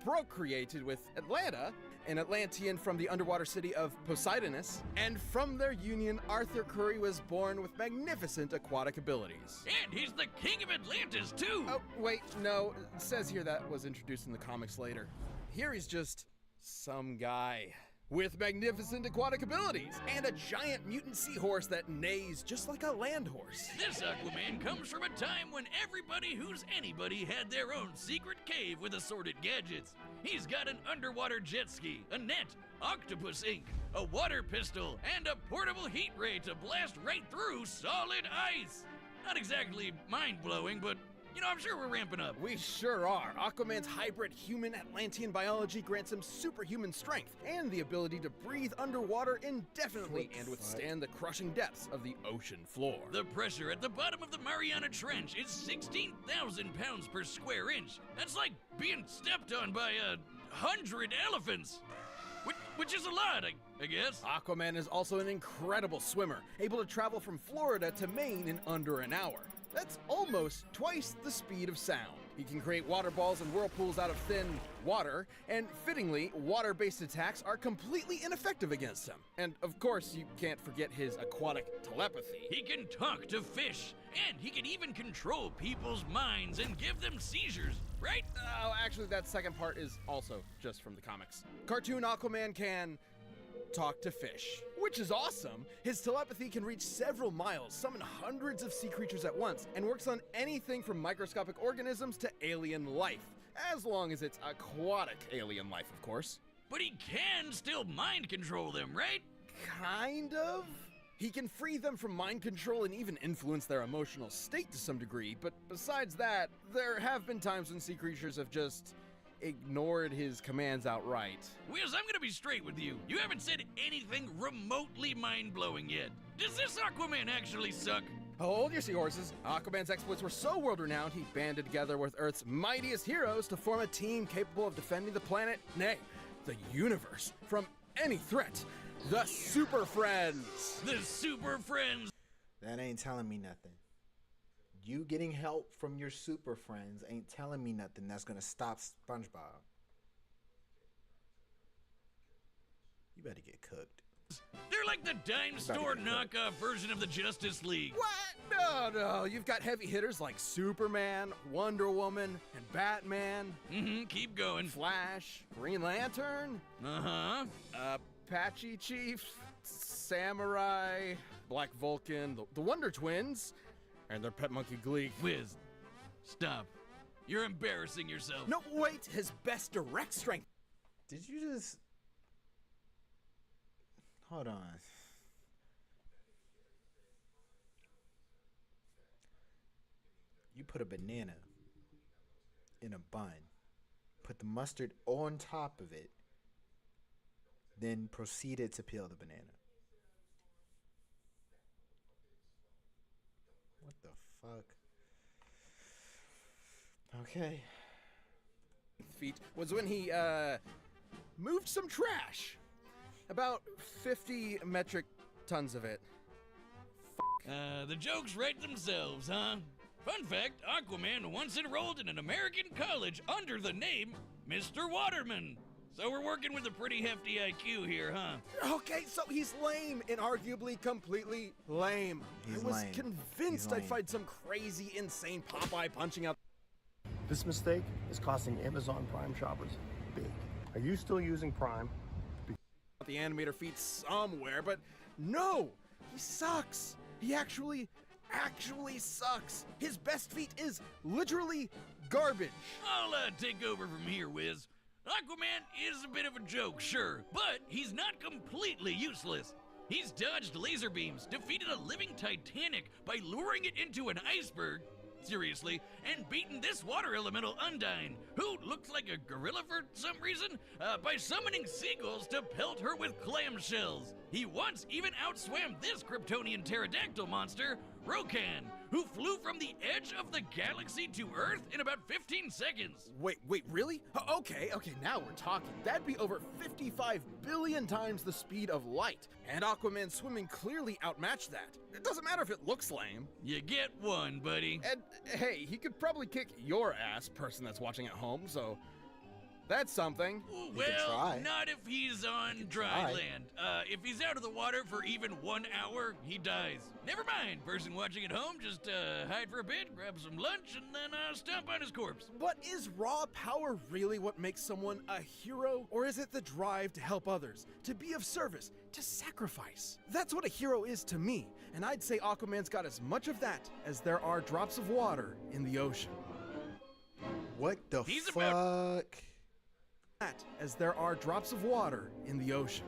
procreated with Atlanta, an Atlantean from the underwater city of Poseidonus, and from their union, Arthur Curry was born with magnificent aquatic abilities. And he's the king of Atlantis, too! Oh, wait, no, it says here that was introduced in the comics later. Here he's just some guy with magnificent aquatic abilities and a giant mutant seahorse that neighs just like a land horse. This Aquaman comes from a time when everybody who's anybody had their own secret cave with assorted gadgets. He's got an underwater jet ski, a net, octopus ink, a water pistol, and a portable heat ray to blast right through solid ice. Not exactly mind-blowing, but I'm sure we're ramping up. We sure are. Aquaman's hybrid human Atlantean biology grants him superhuman strength and the ability to breathe underwater indefinitely and withstand the crushing depths of the ocean floor. The pressure at the bottom of the Mariana Trench is 16,000 pounds per square inch. That's like being stepped on by 100 elephants. Which is a lot, I guess. Aquaman is also an incredible swimmer, able to travel from Florida to Maine in under an hour. That's almost twice the speed of sound. He can create water balls and whirlpools out of thin water, and fittingly, water-based attacks are completely ineffective against him. And of course, you can't forget his aquatic telepathy. He can talk to fish, and he can even control people's minds and give them seizures, right? Oh, actually, that second part is also just from the comics. Cartoon Aquaman can talk to fish, which is awesome. His telepathy can reach several miles, summon hundreds of sea creatures at once, and works on anything from microscopic organisms to alien life, as long as it's aquatic alien life, of course. But he can still mind control them, right? Kind of. He can free them from mind control and even influence their emotional state to some degree, but besides that, there have been times when sea creatures have just ignored his commands outright. Wiz, I'm gonna be straight with you. You haven't said anything remotely mind-blowing yet. Does this Aquaman actually suck? Hold your seahorses. Aquaman's exploits were so world-renowned, he banded together with Earth's mightiest heroes to form a team capable of defending the planet, nay, the universe, from any threat. The Super Friends! The Super Friends! That ain't telling me nothing. You getting help from your super friends ain't telling me nothing that's gonna stop SpongeBob. You better get cooked. They're like the dime store knockoff version of the Justice League. What? No. You've got heavy hitters like Superman, Wonder Woman, and Batman. Keep going. Flash, Green Lantern. Uh-huh. Apache Chief, Samurai, Black Vulcan, the Wonder Twins, and their pet monkey Gleek. Wiz, stop. You're embarrassing yourself. No, wait, his best direct strength. Did you just... Hold on. You put a banana in a bun, put the mustard on top of it, then proceeded to peel the banana. What the fuck? Okay. Feat was when he moved some trash. About 50 metric tons of it. The jokes write themselves, huh? Fun fact, Aquaman once enrolled in an American college under the name Mr. Waterman. So we're working with a pretty hefty IQ here, huh? Okay, so he's lame, inarguably completely lame. I was convinced I'd find some crazy, insane Popeye punching out. This mistake is costing Amazon Prime shoppers big. Are you still using Prime? The animator feat somewhere, but no, he sucks. He actually sucks. His best feat is literally garbage. I'll take over from here, Wiz. Aquaman is a bit of a joke, sure, but he's not completely useless. He's dodged laser beams, defeated a living Titanic by luring it into an iceberg, seriously, and beaten this water elemental Undyne, who looks like a gorilla for some reason, by summoning seagulls to pelt her with clamshells. He once even outswam this Kryptonian pterodactyl monster, Rokan, who flew from the edge of the galaxy to Earth in about 15 seconds. Wait, really? Okay, now we're talking. That'd be over 55 billion times the speed of light. And Aquaman's swimming clearly outmatched that. It doesn't matter if it looks lame. You get one, buddy. And hey, he could probably kick your ass, person that's watching at home, so that's something. Well, not if he's on dry land. If he's out of the water for even 1 hour, he dies. Never mind, person watching at home, just hide for a bit, grab some lunch, and then stomp on his corpse. But is raw power really what makes someone a hero? Or is it the drive to help others, to be of service, to sacrifice? That's what a hero is to me, and I'd say Aquaman's got as much of that as there are drops of water in the ocean. What the fuck? As there are drops of water in the ocean.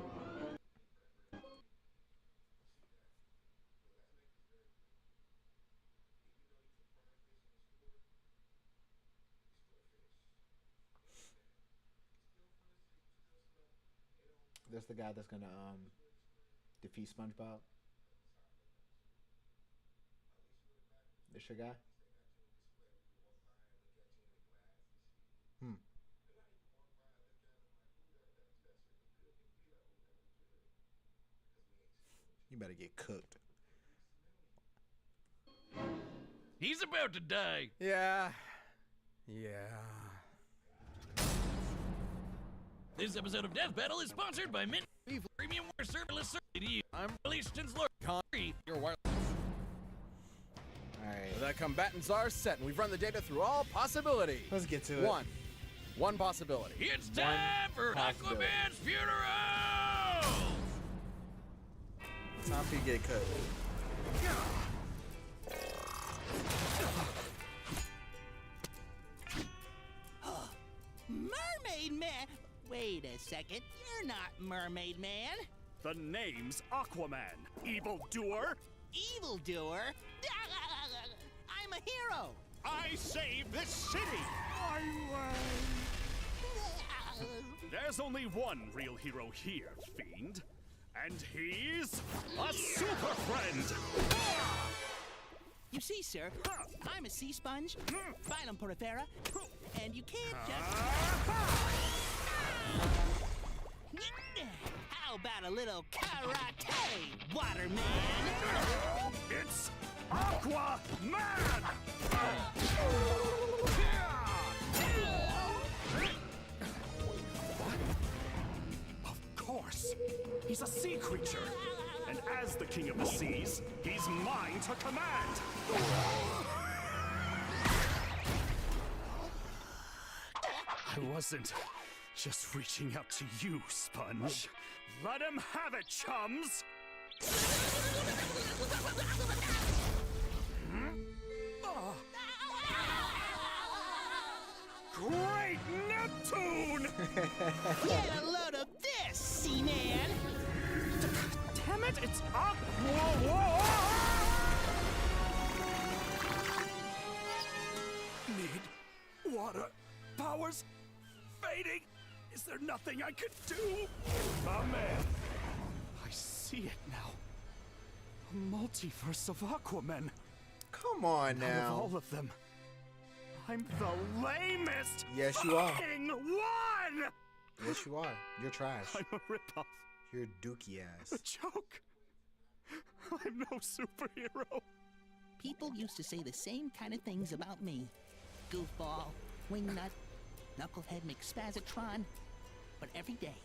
That's the guy that's gonna defeat SpongeBob. This your guy? Hmm. You better get cooked. He's about to die. Yeah. This episode of Death Battle is sponsored by Mint Premium, where serverless server to you. I'm released since Lord Connery. Your wireless. Alright. The combatants are set, and we've run the data through all possibilities. Let's get to it. One possibility. It's time for possibility. Aquaman's funeral! Time for you to get cooked. Mermaid Man? Wait a second, you're not Mermaid Man. The name's Aquaman, evildoer. Evildoer? I'm a hero. I saved this city. There's only one real hero here, fiend. And he's a super friend. You see, sir, I'm a sea sponge, phylum porifera, and you can't just... How about a little karate, Waterman? It's Aquaman! Of course, he's a sea creature. And as the king of the seas, he's mine to command. I wasn't just reaching out to you, Sponge. Let him have it, chums! Great Neptune! Get a load of this, Seaman! Damn it, it's Aqua! Need water. Powers fading. Is there nothing I could do? My man. I see it now. A multiverse of Aquaman. Come on Out of now. all of them, I'm the lamest. Yes, you are. fucking one. Yes, you are. You're trash. I'm a ripoff. You're dookie ass. A joke. I'm no superhero. People used to say the same kind of things about me. Goofball, wingnut, knucklehead McSpazatron. But every day,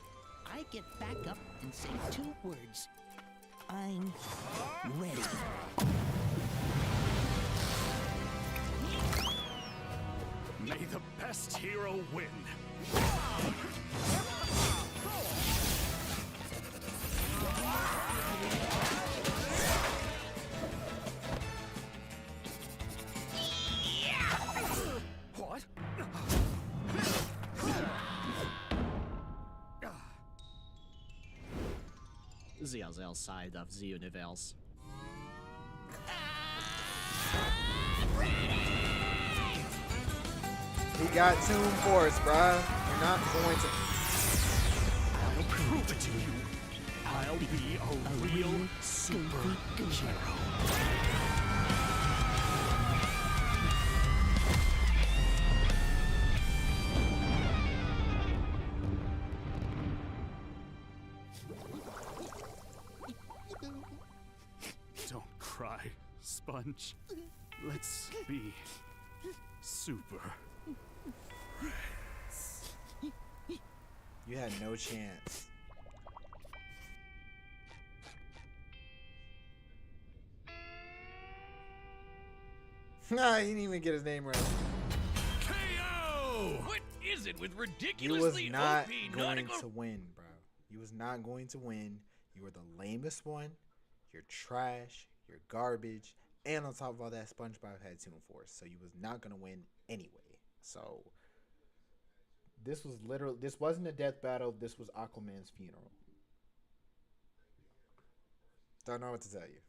I get back up and say 2 words. I'm ready. May the best hero win. What? The other side of the universe. He got Toon Force, bruh. We're not going to. I'll prove it to you. I'll be a real superhero. Don't cry, Sponge. Let's be super. You had no chance. Nah, he didn't even get his name right. KO! What is it with You was ridiculously not OP going nautical... to win, bro. You was not going to win. You were the lamest one. You're trash. You're garbage. And on top of all that, SpongeBob had Toon Force, so you was not gonna win anyway. So this was literally, this wasn't a death battle. This was Aquaman's funeral. Don't know what to tell you.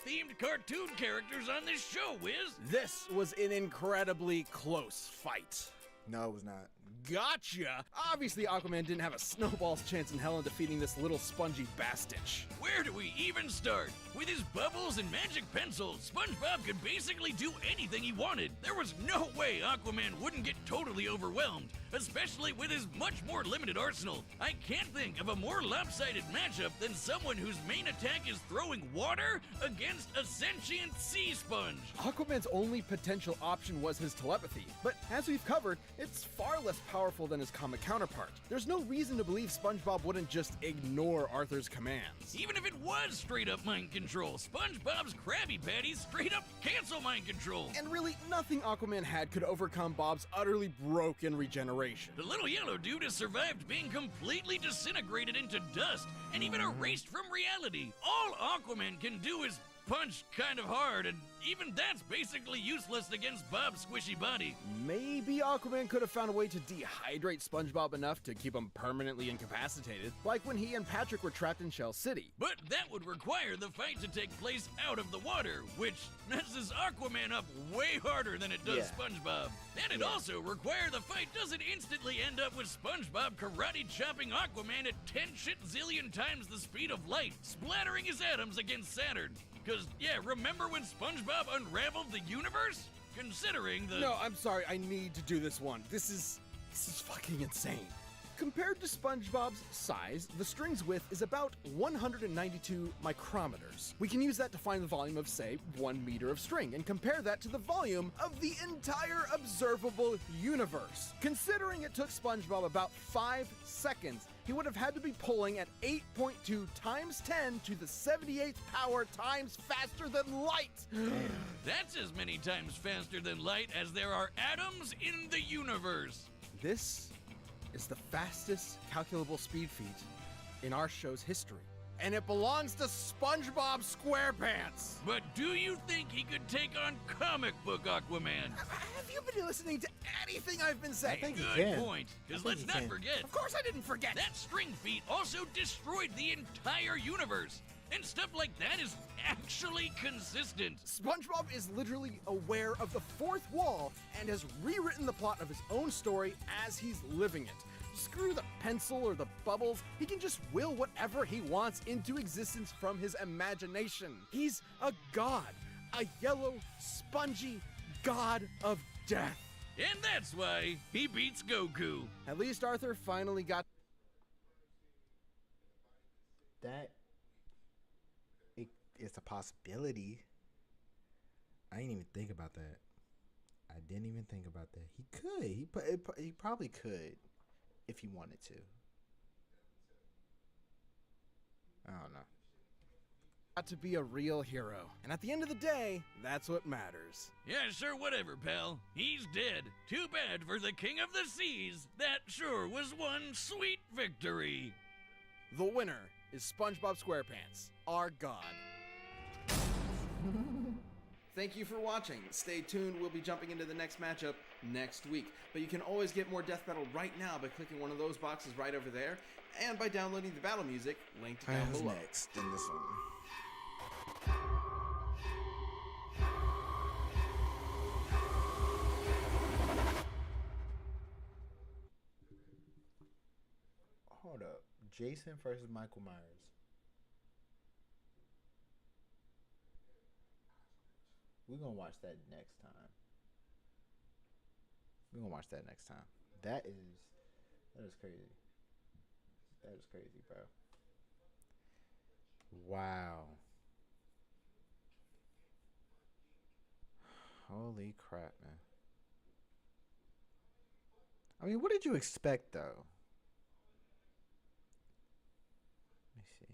themed cartoon characters on this show, Wiz. This was an incredibly close fight. No, it was not. Gotcha! Obviously, Aquaman didn't have a snowball's chance in hell in defeating this little spongy bastich. Where do we even start? With his bubbles and magic pencils, SpongeBob could basically do anything he wanted. There was no way Aquaman wouldn't get totally overwhelmed, especially with his much more limited arsenal. I can't think of a more lopsided matchup than someone whose main attack is throwing water against a sentient sea sponge. Aquaman's only potential option was his telepathy, but as we've covered, it's far less powerful than his comic counterpart. There's no reason to believe SpongeBob wouldn't just ignore Arthur's commands. Even if it was straight up mind control, SpongeBob's Krabby Patties straight up cancel mind control. And really, nothing Aquaman had could overcome Bob's utterly broken regeneration. The little yellow dude has survived being completely disintegrated into dust and even erased from reality. All Aquaman can do is punch kind of hard, and even that's basically useless against Bob's squishy body. Maybe Aquaman could have found a way to dehydrate SpongeBob enough to keep him permanently incapacitated, like when he and Patrick were trapped in Shell City. But that would require the fight to take place out of the water, which messes Aquaman up way harder than it does SpongeBob. And it also require the fight doesn't instantly end up with SpongeBob karate chopping Aquaman at 10 zillion times the speed of light, splattering his atoms against Saturn. Cause, yeah, remember when SpongeBob unraveled the universe? Considering the— No, I'm sorry, I need to do this one. This is fucking insane. Compared to SpongeBob's size, the string's width is about 192 micrometers. We can use that to find the volume of, say, 1 meter of string, and compare that to the volume of the entire observable universe. Considering it took SpongeBob about 5 seconds, he would have had to be pulling at 8.2 times 10 to the 78th power times faster than light. That's as many times faster than light as there are atoms in the universe. This is the fastest calculable speed feat in our show's history. And it belongs to SpongeBob SquarePants. But do you think he could take on comic book Aquaman? Have you been listening to anything I've been saying? Good point. Because let's not forget. Of course I didn't forget. That string feat also destroyed the entire universe. And stuff like that is actually consistent. SpongeBob is literally aware of the fourth wall and has rewritten the plot of his own story as he's living it. Screw the pencil or the bubbles, he can just will whatever he wants into existence from his imagination. He's a god, a yellow, spongy god of death. And that's why he beats Goku. At least Arthur finally got that. It's a possibility. I didn't even think about that. I didn't even think about that. He could. He probably could if he wanted to. I don't know. Got to be a real hero. And at the end of the day, that's what matters. Yeah, sure, whatever, pal. He's dead. Too bad for the King of the Seas. That sure was one sweet victory. The winner is SpongeBob SquarePants, our god. Thank you for watching. Stay tuned, we'll be jumping into the next matchup next week. But you can always get more Death Battle right now by clicking one of those boxes right over there, and by downloading the battle music linked down below. Next in this one. Hold up. Jason versus Michael Myers. We're going to watch that next time. That is crazy. That is crazy, bro. Wow. Holy crap, man. I mean, what did you expect, though? Let me see.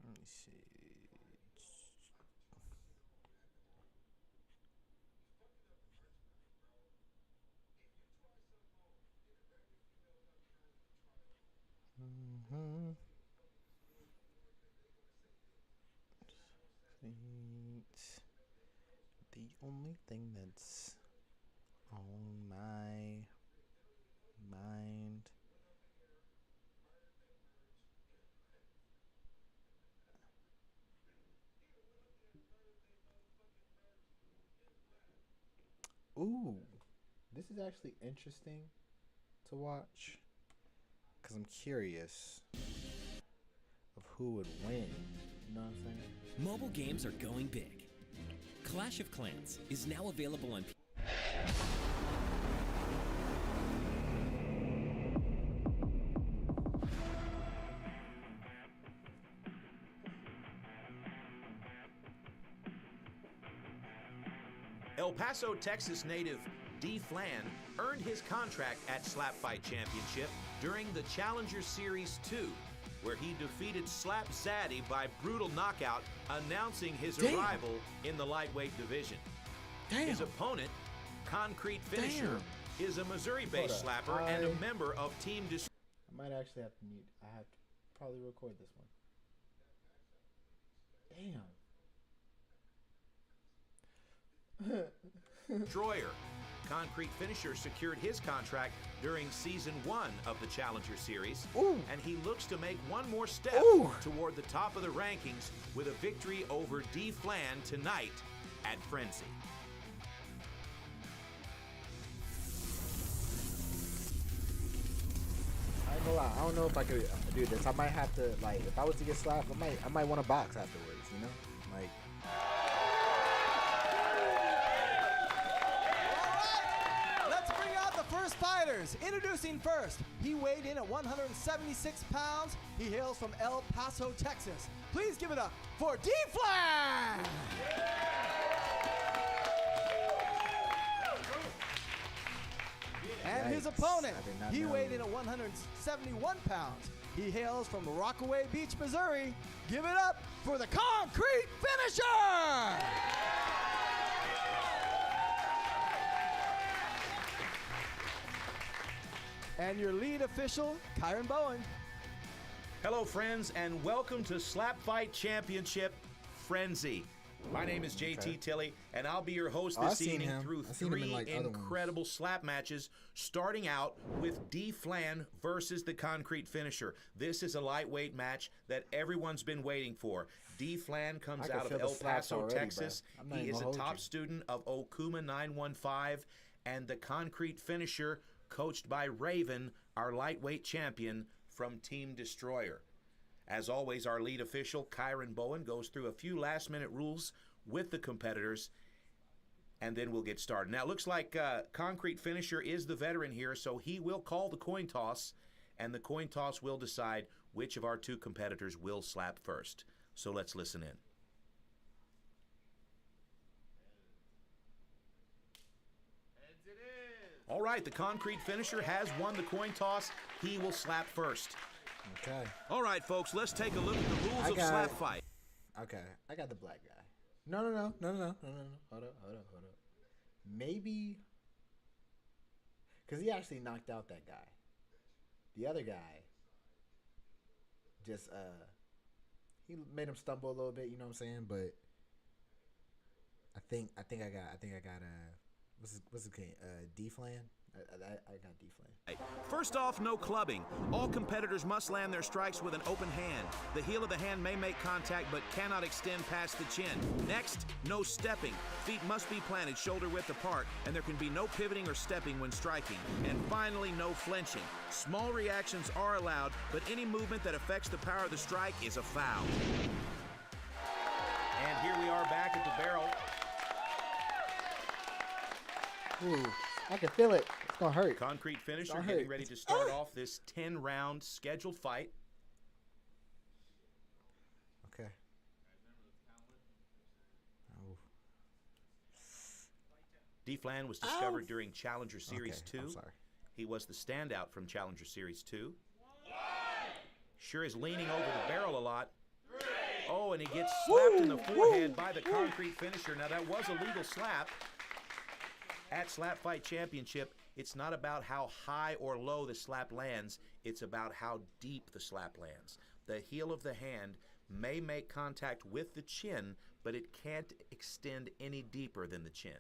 Let me see. only thing that's on my mind. Ooh, this is actually interesting to watch because I'm curious of who would win. You know what I'm saying? Mobile games are going big. Clash of Clans is now available on El Paso, Texas native D. Flan earned his contract at Slap Fight Championship during the Challenger Series 2, where he defeated Slap Zaddy by brutal knockout, announcing his arrival in the lightweight division. His opponent, Concrete Finisher, is a Missouri-based slapper and a member of Team Destroyer. I might actually have to mute. I have to probably record this one. Destroyer. Concrete Finisher secured his contract during Season 1 of the Challenger Series, and he looks to make one more step toward the top of the rankings with a victory over D. Flan tonight at Frenzy. I ain't gonna lie, I don't know if I could do this. I might have to, like, if I was to get slapped, I might want to box afterwards, you know? Like, let's bring out the first fighters. Introducing first, he weighed in at 176 pounds. He hails from El Paso, Texas. Please give it up for D. Flan! And his opponent, he weighed in at 171 pounds. He hails from Rockaway Beach, Missouri. Give it up for the Concrete Finisher! And your lead official, Kyron Bowen. Hello, friends, and welcome to Slap Fight Championship Frenzy. My name is JT Tilley, and I'll be your host this evening through three incredible slap matches, starting out with D. Flan versus the Concrete Finisher. This is a lightweight match that everyone's been waiting for. D. Flan comes out of El Paso, Texas. He is a top student of Okuma 915, and the Concrete Finisher, coached by Raven, our lightweight champion from Team Destroyer. As always, our lead official, Kyron Bowen, goes through a few last-minute rules with the competitors, and then we'll get started. Now, it looks like Concrete Finisher is the veteran here, so he will call the coin toss, and the coin toss will decide which of our two competitors will slap first. So let's listen in. All right, the Concrete Finisher has won the coin toss. He will slap first. okay. All right, folks, let's take a look at the rules of Slap Fight. Okay, I got the black guy. No. Hold up. Maybe, because he actually knocked out that guy. The other guy just, he made him stumble a little bit, you know what I'm saying? But I think I got what's his name? D. Flan? I got D. Flan. First off, no clubbing. All competitors must land their strikes with an open hand. The heel of the hand may make contact but cannot extend past the chin. Next, no stepping. Feet must be planted shoulder width apart, and there can be no pivoting or stepping when striking. And finally, no flinching. Small reactions are allowed, but any movement that affects the power of the strike is a foul. And here we are back at the barrel. Ooh, I can feel it. It's gonna hurt. Concrete Finisher getting ready to start off this 10-round scheduled fight. Okay. D. Flan was discovered during Challenger Series 2. I'm sorry. He was the standout from Challenger Series 2. Sure is leaning over the barrel a lot. Oh, and he gets slapped in the forehead by the Concrete Finisher. Now, that was a legal slap. At Slap Fight Championship, it's not about how high or low the slap lands, it's about how deep the slap lands. The heel of the hand may make contact with the chin, but it can't extend any deeper than the chin.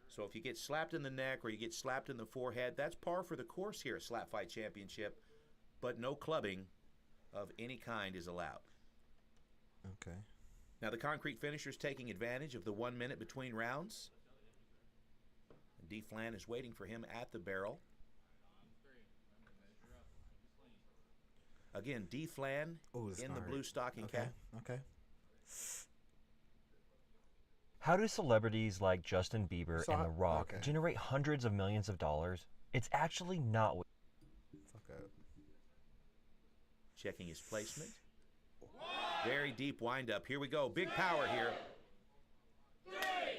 So if you get slapped in the neck or you get slapped in the forehead, that's par for the course here at Slap Fight Championship, but no clubbing of any kind is allowed. Okay. Now the concrete finisher's taking advantage of the 1 minute between rounds. And D. Flan is waiting for him at the barrel. Again, D. Flan in the blue stocking cap. Okay. How do celebrities like Justin Bieber and The Rock generate hundreds of millions of dollars? It's actually not. Fuck up. Checking his placement. Very deep windup. Here we go. Big power here.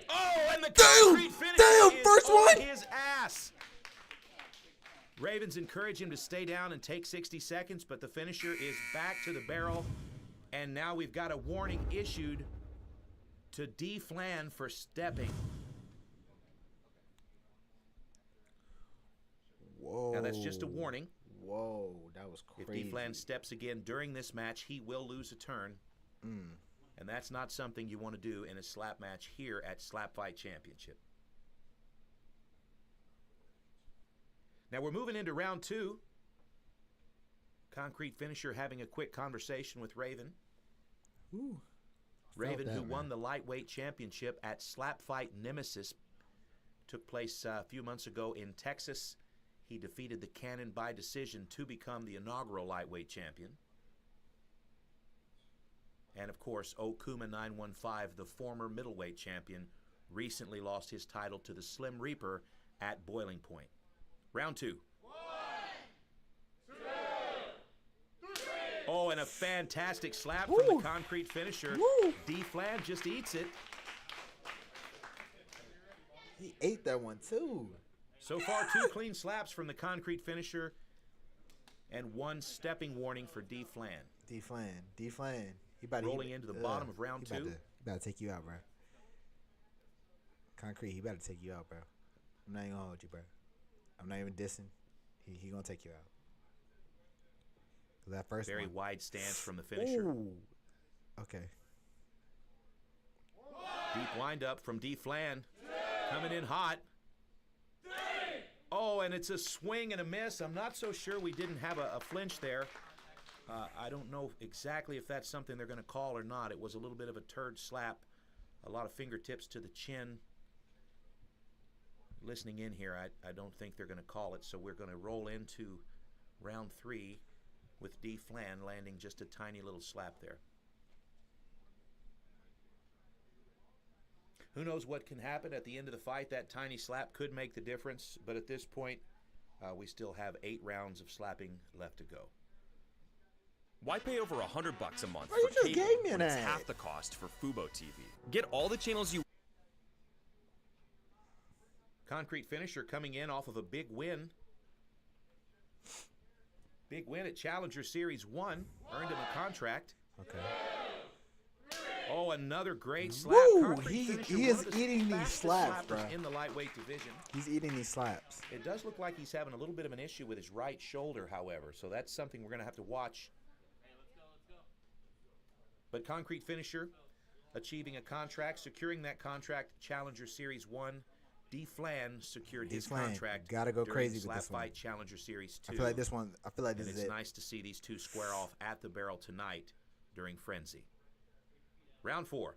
Oh, and the concrete finish is first on one. his ass. Ravens encourage him to stay down and take 60 seconds, but the finisher is back to the barrel. And now we've got a warning issued to D. Flan for stepping. Whoa. Now that's just a warning. Whoa, that was crazy. If D. Flan steps again during this match, he will lose a turn. And that's not something you want to do in a slap match here at Slap Fight Championship. Now we're moving into round 2. Concrete finisher having a quick conversation with Raven. Ooh. Raven, who won the lightweight championship at Slap Fight Nemesis, took place a few months ago in Texas. He defeated the Cannon by decision to become the inaugural lightweight champion. And of course, Okuma 915, the former middleweight champion, recently lost his title to the Slim Reaper at Boiling Point. Round 2. 1, 2, 3. Oh, and a fantastic slap from the concrete finisher. D. Flan just eats it. He ate that one too. So far, 2 clean slaps from the concrete finisher and 1 stepping warning for D. Flan. D. Flan. He about rolling into the bottom of round 2. He about to take you out, bro. Concrete, he better take you out, bro. I'm not even gonna hold you, bro. I'm not even dissing. He gonna take you out. That first very one. Wide stance from the finisher. Ooh. Okay. Deep wind up from D. Flan. Coming in hot. Oh, and it's a swing and a miss. I'm not so sure we didn't have a flinch there. I don't know exactly if that's something they're going to call or not. It was a little bit of a turd slap. A lot of fingertips to the chin. Listening in here, I don't think they're going to call it, so we're going to roll into round 3 with D. Flan landing just a tiny little slap there. Who knows what can happen at the end of the fight? That tiny slap could make the difference, but at this point, we still have 8 rounds of slapping left to go. Why pay over $100 a month you for just cable gave me when an it's ad. half the cost for Fubo TV? Get all the channels you... Concrete finisher coming in off of a big win. Big win at Challenger Series 1. Earned him a contract. Okay. Oh, another great slap. Woo! He is eating these slaps, bro. In the lightweight division. He's eating these slaps. It does look like he's having a little bit of an issue with his right shoulder, however, so that's something we're going to have to watch. But concrete finisher achieving a contract, securing that contract, Challenger Series 1. D. Flan secured his contract. Gotta go crazy with Slap this one. Fight Challenger Series 2. I feel like this one. I feel like this and is it's it. nice to see these two square off at the barrel tonight during Frenzy. Round 4.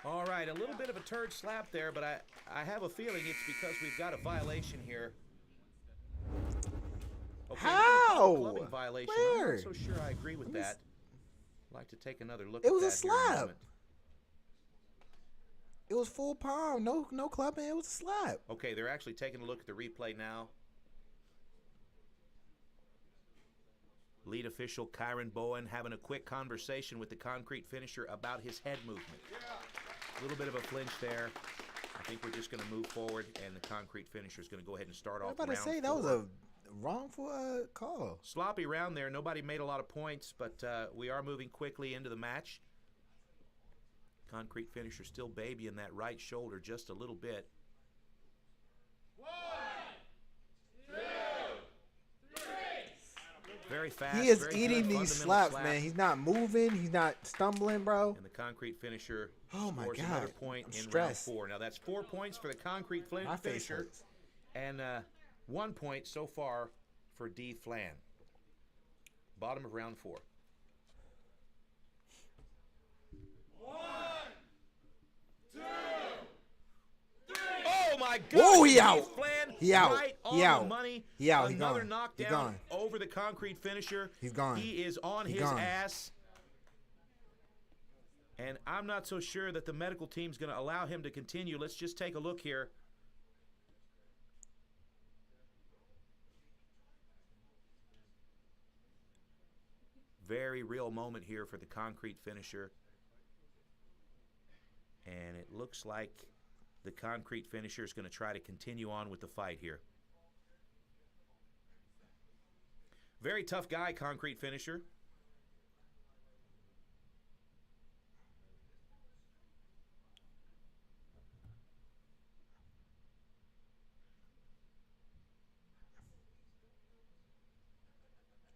All right, a little bit of a turd slap there, but I have a feeling it's because we've got a violation here. Okay, How? Clubbing violation. Where? I'm not so sure I agree with that. I'd like to take another look It at was that a here in slap. moment. It was full palm. No clubbing. It was a slap. Okay, they're actually taking a look at the replay now. Lead official Kyron Bowen having a quick conversation with the concrete finisher about his head movement. A little bit of a flinch there. I think we're just going to move forward, and the concrete finisher is going to go ahead and start I was off about to round say 4. that was a wrongful call. Sloppy round there. Nobody made a lot of points, but we are moving quickly into the match. Concrete finisher still babying that right shoulder just a little bit. 1, 2, 3. Very fast. He is very eating good, these fundamental slaps, man. He's not moving. He's not stumbling, bro. And the concrete finisher Oh my scores God. another point I'm in stressed. round 4. Now that's 4 points for the concrete My face finisher, hurts. and 1 point so far for D. Flan. Bottom of round 4. 1, 2, 3. Oh my God! Whoa, he D. out. Flan, He out. Right He on out. the money. He out. He Another gone. knockdown He gone. over the concrete finisher. He's gone. He is on He his gone. ass. And I'm not so sure that the medical team's going to allow him to continue. Let's just take a look here. Very real moment here for the concrete finisher. And it looks like the concrete finisher is going to try to continue on with the fight here. Very tough guy, concrete finisher.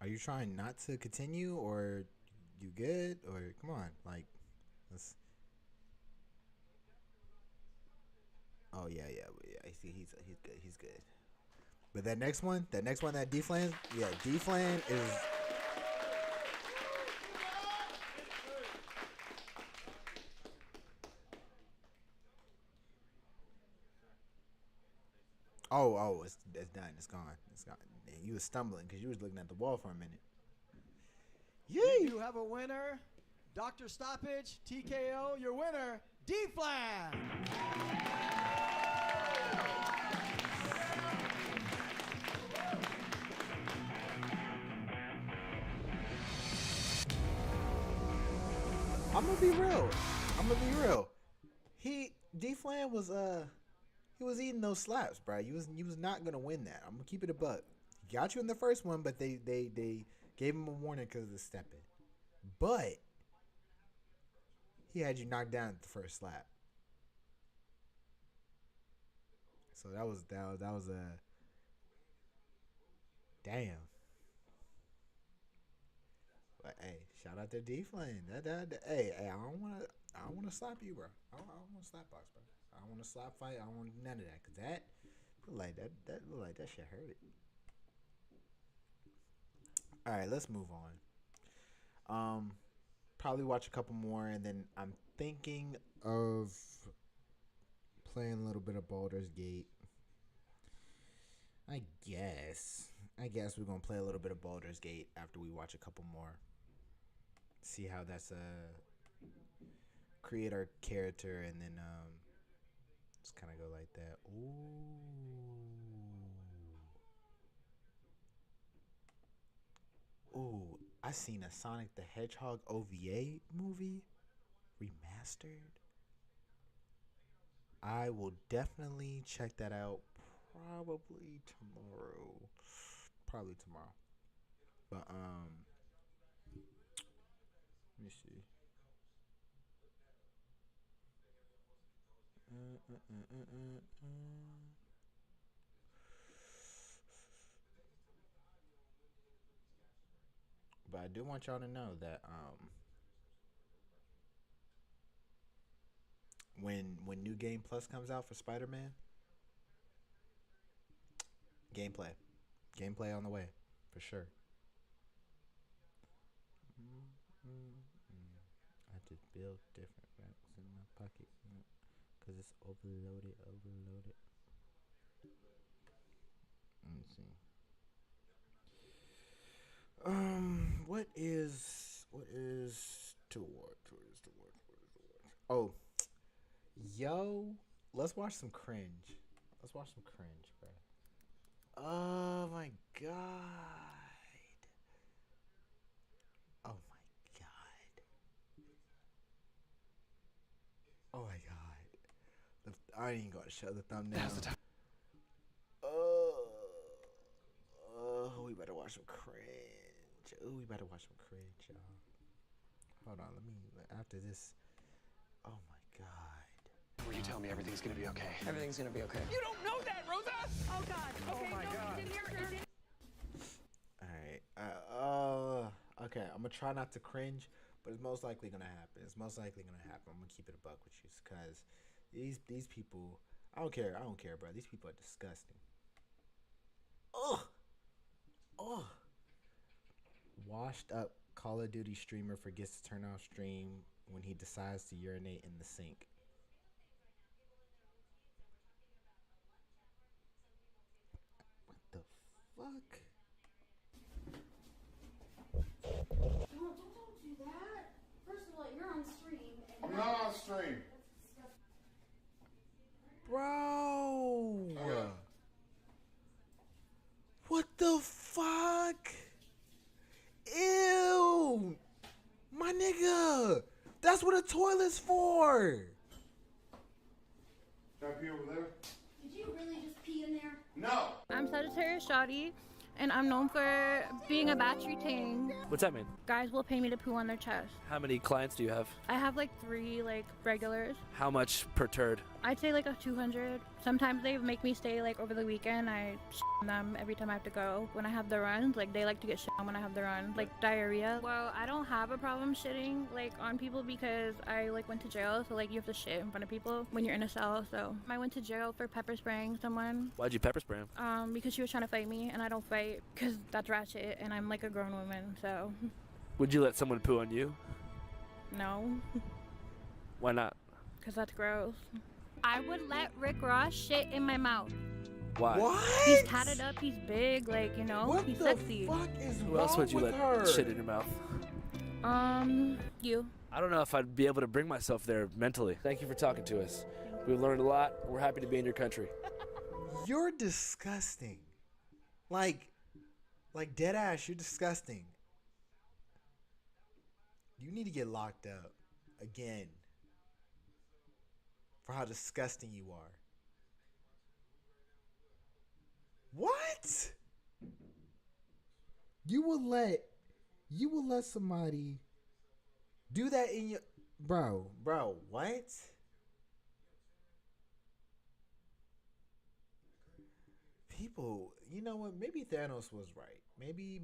Are you trying not to continue, or you good, or come on, like, let's. Oh yeah. I see. He's good. He's good. But that next one, that D-Flan, yeah, D-Flan is. Oh, it's done. It's gone. It's gone. You was stumbling because you was looking at the wall for a minute. We do have a winner. Doctor Stoppage, TKO, your winner, D-Flan. I'm gonna be real. D-Flan was he was eating those slaps, bro. You was not gonna win that. I'm gonna keep it a buck. He got you in the first one, but they gave him a warning because of the stepping. But he had you knocked down at the first slap. So that was a damn. But hey, shout out to D-Flame. Hey, I don't wanna slap you, bro. I don't want to slap box, bro. I don't want to slap fight. I don't want none of that, cause that look like that shit hurt. All right, let's move on. Probably watch a couple more, and then I'm thinking of playing a little bit of Baldur's Gate. I guess we're gonna play a little bit of Baldur's Gate after we watch a couple more. See how that's create our character, and then just kind of go like that. Ooh, I seen a Sonic the Hedgehog OVA movie remastered. I will definitely check that out probably tomorrow. But let me see. But I do want y'all to know that when New Game Plus comes out for Spider-Man, gameplay on the way for sure. I have to build different racks in my pocket because it's overloaded. Let me see. What is to watch? Oh, yo, let's watch some cringe. Bro. Oh my god. Oh my god. I ain't gonna show the thumbnail. We better watch some cringe. Y'all. Hold on, after this. Oh my god. Will you tell me everything's gonna be okay? Everything's gonna be okay. You don't know that, Rosa! Oh God. Okay, Oh my God. It's in your turn. Alright. Okay, I'm gonna try not to cringe, but it's most likely gonna happen. It's most likely gonna happen. I'm gonna keep it a buck with you, because these people, I don't care, bro. These people are disgusting. Ugh. Ugh. Washed up Call of Duty streamer forgets to turn off stream when he decides to urinate in the sink. What the fuck? Don't do that. First of all, you're on stream. I'm not on stream. Bro. What the fuck? Ew. My nigga. That's what a toilet's for. Can I pee over there? Did you really just pee in there? No. I'm Sagittarius Shoddy, and I'm known for being a battery ting. What's that mean? Guys will pay me to poo on their chest. How many clients do you have? I have like 3 like regulars. How much per turd? I'd say like a 200. Sometimes they make me stay like over the weekend. I on them every time I have to go. When I have the runs, like they like to get shit on when I have the run, like diarrhea. Well, I don't have a problem shitting like on people because I like went to jail, so like you have to shit in front of people when you're in a cell. So I went to jail for pepper spraying someone. Why'd you pepper spray him? Because she was trying to fight me, and I don't fight because that's ratchet, and I'm like a grown woman, so. Would you let someone poo on you? No. Why not? Because that's gross. I would let Rick Ross shit in my mouth. Why? What? He's tatted up, he's big, like, you know, What he's the sexy. fuck is Who else wrong would you with let her? shit in your mouth? You. I don't know if I'd be able to bring myself there mentally. Thank you for talking to us. We've learned a lot. We're happy to be in your country. You're disgusting. Like dead ass, you're disgusting. You need to get locked up again for how disgusting you are. What? You will let somebody do that in your bro, what? People, you know what? Maybe Thanos was right. Maybe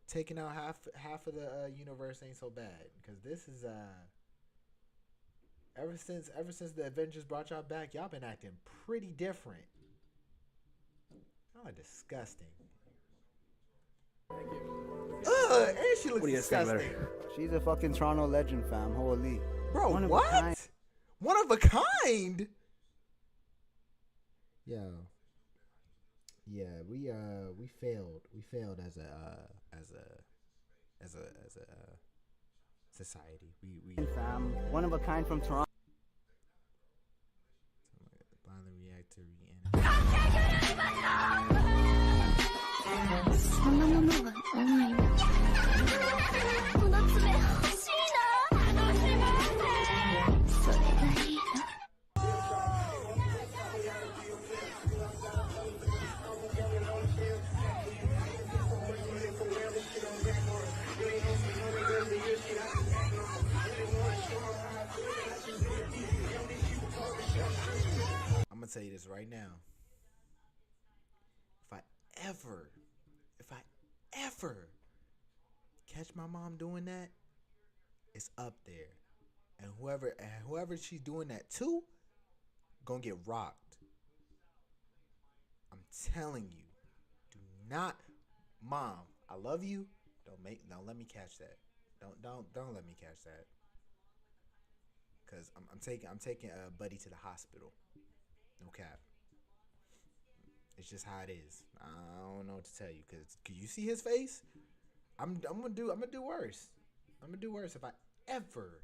taking out half of the universe ain't so bad, because this is ever since the Avengers brought y'all back, y'all been acting pretty different. Y'all are disgusting. Thank you. And she looks What do you guys think about disgusting. her? She's a fucking Toronto legend, fam. Holy. Bro, One of a what? kind. One of a kind? Yeah, we failed. We failed as a society. We Fam. One of a kind from Toronto. blindly react to I'm gonna tell you this right now. If I ever catch my mom doing that, it's up there. And whoever she's doing that to, gonna get rocked. I'm telling you. Do not, Mom, I love you. Don't let me catch that. Don't let me catch that. Cause I'm taking Buddy to the hospital. No cap. It's just how it is. I don't know what to tell you. Cause can you see his face? I'm gonna do worse. I'm gonna do worse if I ever.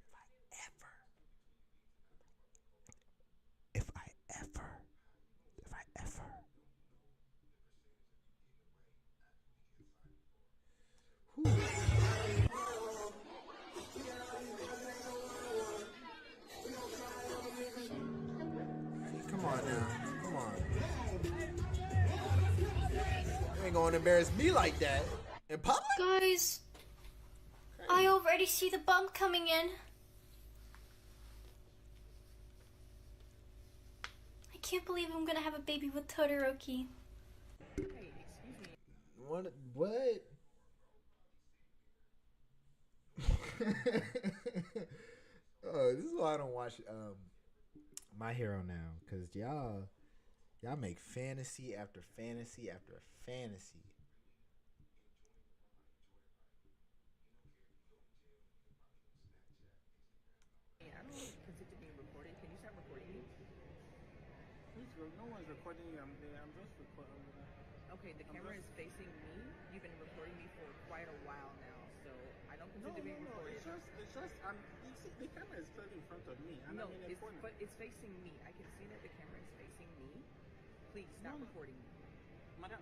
Whew. Come on now. Come on. You ain't gonna embarrass me like that in public? Guys, I already see the bump coming in. can't believe I'm gonna have a baby with Todoroki. Hey, excuse me. What? Oh, this is why I don't watch My Hero now, cause y'all make fantasy after fantasy after fantasy. Hey, I don't consent to being recorded. Can you stop recording me? Please, no one's recording you. I'm just recording. Okay, the camera is facing me. You've been recording me for quite a while now, so I don't consent to being recorded. It's just, the camera is clearly in front of me. And I'm in a corner. But it's facing me. I can see that the camera is facing me. Please stop recording me. Madam,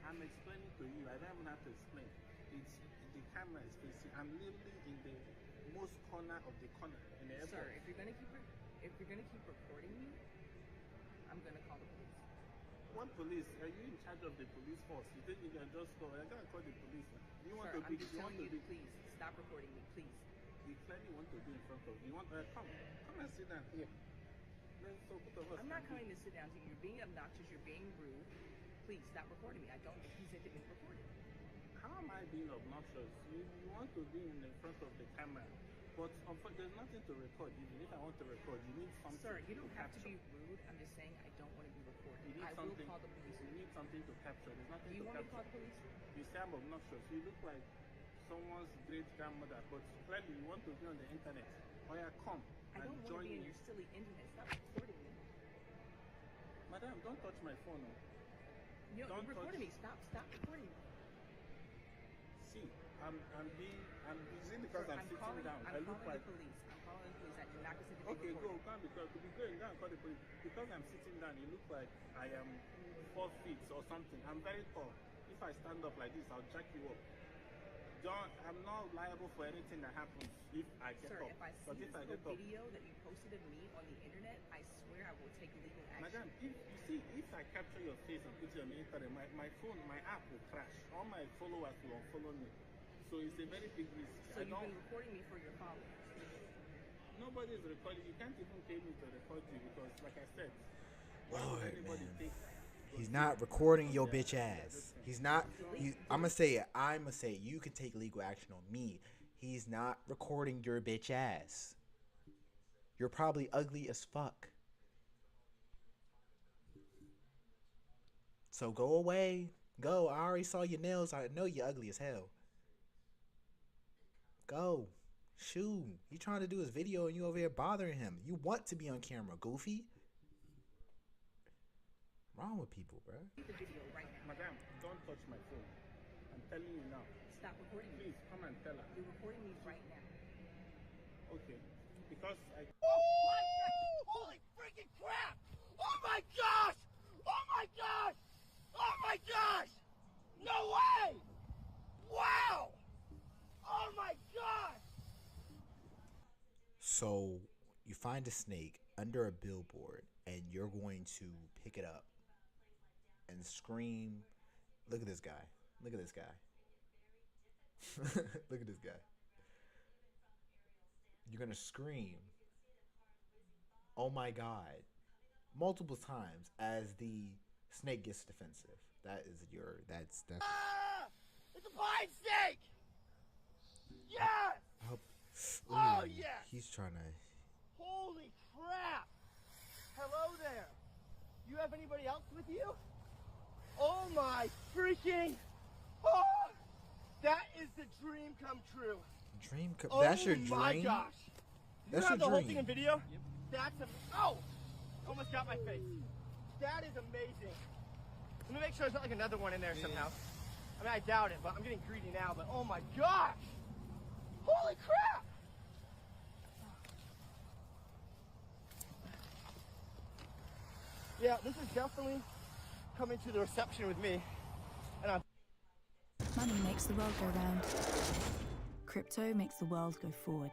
I'm explaining to you. I don't even have to explain. It's the camera is facing. I'm literally in the most corner of the corner in the airport. Sir, if you're gonna keep recording me, I'm gonna call the police. What police? Are you in charge of the police force? You think you can just go? I can't call the police. You want Sir, to be? I'm just telling you to please stop recording me, please. You clearly want to be in front of. You want to come and sit down here. So both of us. I'm not coming to sit down to you. You're being obnoxious. You're being rude. Please stop recording me. I don't consent to being recorded. How am I being obnoxious? You want to be in the front of the camera, but there's nothing to record. Even if I want to record, you need something. Sir, you don't have to capture. be rude. I'm just saying I don't want to be recorded. You need I will something. call the police. You need something to capture. There's nothing Do you to want me to capture. call the police? You say I'm obnoxious. You look like someone's great grandmother, but clearly you want to be on the internet. Oh yeah, come. I don't want to be in your silly internet. Stop recording me. Madam, don't touch my phone. You're recording me. Stop recording me. See, I'm busy because Sir, I'm sitting down. I'm I look calling like. the police. I'm calling the police. I do not consent to being Okay, recorded. go and call the police. Because I'm sitting down, you look like I am 4 feet or something. I'm very tall. If I stand up like this, I'll jack you up. I'm not liable for anything that happens if I get Sir, up. if I But see if this I get up, video that you posted of me on the internet, I swear I will take legal action. Madam, if I capture your face and put you on the internet, my phone, my app will crash. All my followers will unfollow me. So it's a very big risk. So you've been recording me for your followers? Nobody is recording. You can't even pay me to record you because, like I said, Lord, man. He's not recording your bitch ass. He's not. I'ma say it. You can take legal action on me. He's not recording your bitch ass. You're probably ugly as fuck. So go away. Go. I already saw your nails. I know you're ugly as hell. Go. Shoo. He trying to do his video and you over here bothering him. You want to be on camera, goofy. Wrong with people, bro. The video right now. Madam, don't touch my phone. I'm telling you now. Stop recording me. Please, come and tell her. You're recording me right now. Okay. Because I... Holy freaking crap! Oh my gosh! Oh my gosh! Oh my gosh! No way! Wow! Oh my gosh! So you find a snake under a billboard and you're going to pick it up and scream. Look at this guy. Look at this guy. Look at this guy. You're going to scream, "Oh my God," multiple times as the snake gets defensive. That's Ah! It's a pine snake! Yes! I hope, Oh, yes! He's trying to. Holy crap! Hello there. You have anybody else with you? Oh my freaking! Oh! That is the dream come true. That's your dream? Oh my gosh! That's you have your the whole dream. thing in video? Yep. That's oh! Almost got my face. That is amazing. Let me make sure there's not like another one in there somehow. I mean, I doubt it, but I'm getting greedy now. But oh my gosh! Holy crap! Yeah, this is definitely coming to the reception with me. And I'm Money makes the world go round. Crypto makes the world go forward.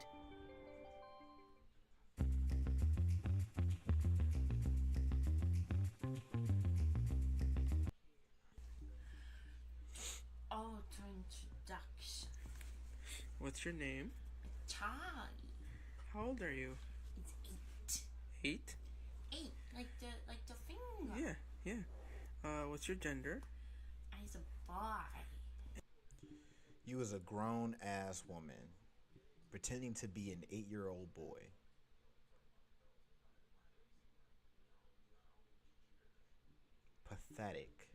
Auto introduction. What's your name? Charlie. How old are you? It's 8. 8? 8. Like the finger. Yeah. What's your gender? I's a boy. You was a grown ass woman pretending to be an 8-year-old boy. Pathetic.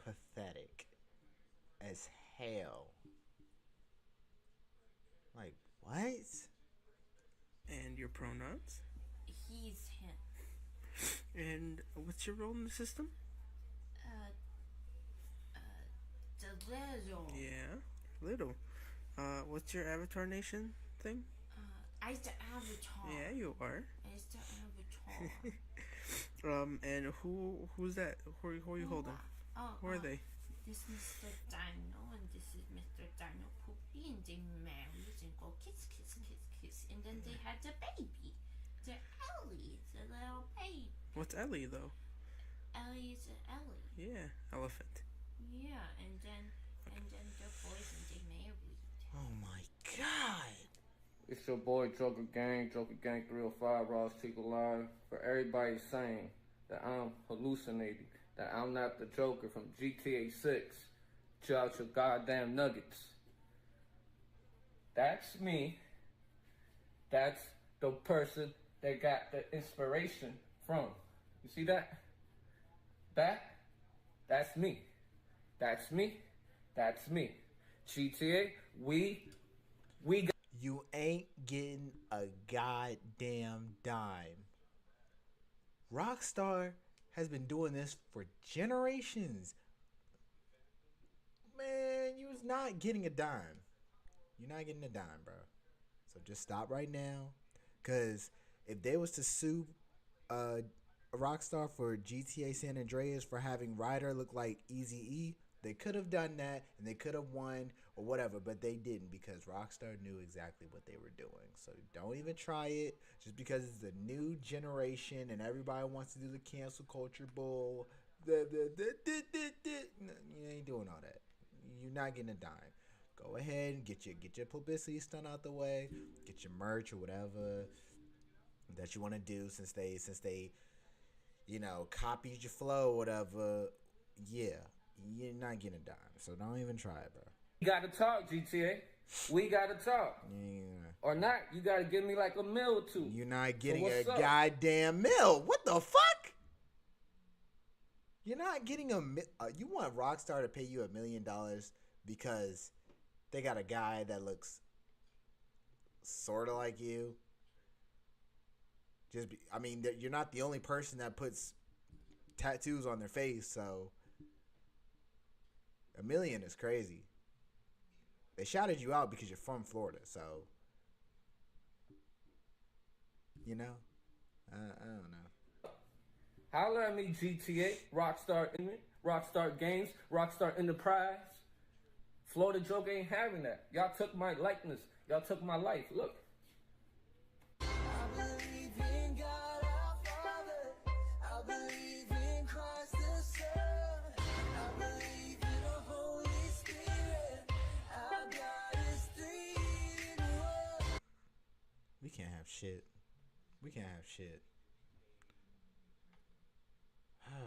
Pathetic as hell. Like, what? And your pronouns? He's him. And what's your role in the system? The little. Yeah, little. What's your Avatar Nation thing? I's the Avatar. Yeah, you are. I's the Avatar. And who's that? Who are you holding? Who are they? This is Mr. Dino and this is Mr. Dino Poopy, and they married and go kiss, and then they had the baby. The Ellie, the little baby. What's Ellie though? Ellie is an Ellie. Yeah, elephant. Yeah, and then the boys and they married. Oh my god. It's your boy Joker Gang 305, Ross Chico Live. For everybody saying that I'm hallucinating, that I'm not the Joker from GTA 6, chill out your goddamn nuggets. That's me. That's the person that got the inspiration from. You see that? That's me. That's me. That's me. GTA, we got. You ain't getting a goddamn dime. Rockstar has been doing this for generations. Man, you was not getting a dime. You're not getting a dime, bro. So just stop right now. Because if they was to sue Rockstar for GTA San Andreas for having Ryder look like Eazy-E, they could have done that and they could have won or whatever, but they didn't because Rockstar knew exactly what they were doing. So don't even try it just because it's a new generation and everybody wants to do the cancel culture bull. You ain't doing all that. You're not getting a dime. Go ahead and get your publicity stunt out the way, get your merch or whatever that you want to do since they copied your flow or whatever. Yeah. You're not getting a dime, so don't even try it, bro. We gotta talk, GTA. We gotta talk. Yeah. Or not, you gotta give me like a meal or two. You're not getting so a up? goddamn meal. What the fuck? You're not getting you want Rockstar to pay you $1 million because they got a guy that looks sort of like you? You're not the only person that puts tattoos on their face, so $1 million is crazy. They shouted you out because you're from Florida, so I don't know. Holler at me, GTA, Rockstar Games, Rockstar Enterprise. Florida Joker ain't having that. Y'all took my likeness. Y'all took my life. Look. I believe in God our Father. I believe in Christ the Son. I believe in the Holy Spirit. Our God is 3 in 1. We can't have shit. We can't have shit. Man.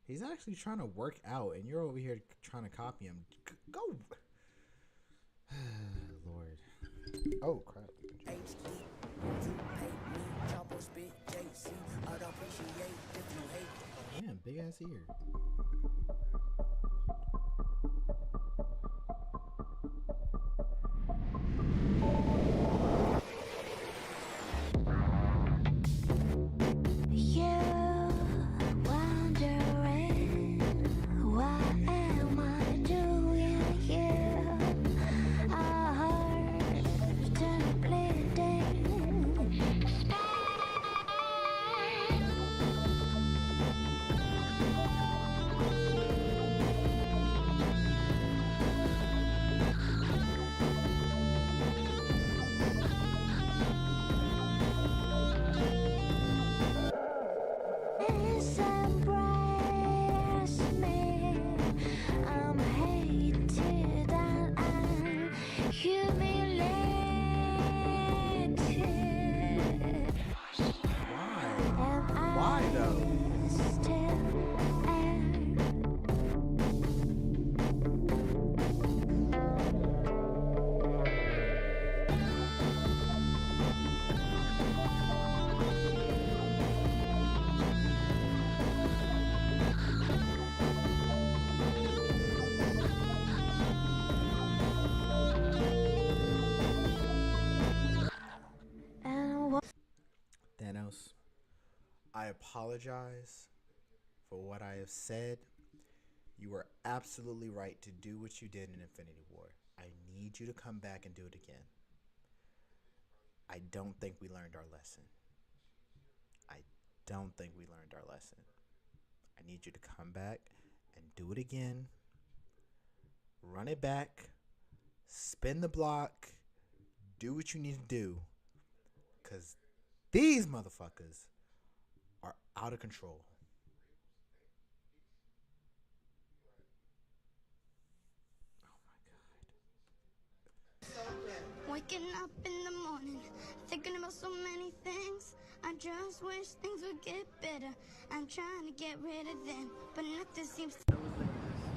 He's actually trying to work out, and you're over here trying to copy him. Go. Lord. Oh, crap. Damn, big ass ear. I apologize for what I have said. You were absolutely right to do what you did in Infinity War. I need you to come back and do it again. I don't think we learned our lesson. I don't think we learned our lesson. I need you to come back and do it again. Run it back. Spin the block. Do what you need to do. Because these motherfuckers are out of control. Waking up in the morning, thinking about so many things. I just wish things would get better. I'm trying to get rid of them, but nothing seems to.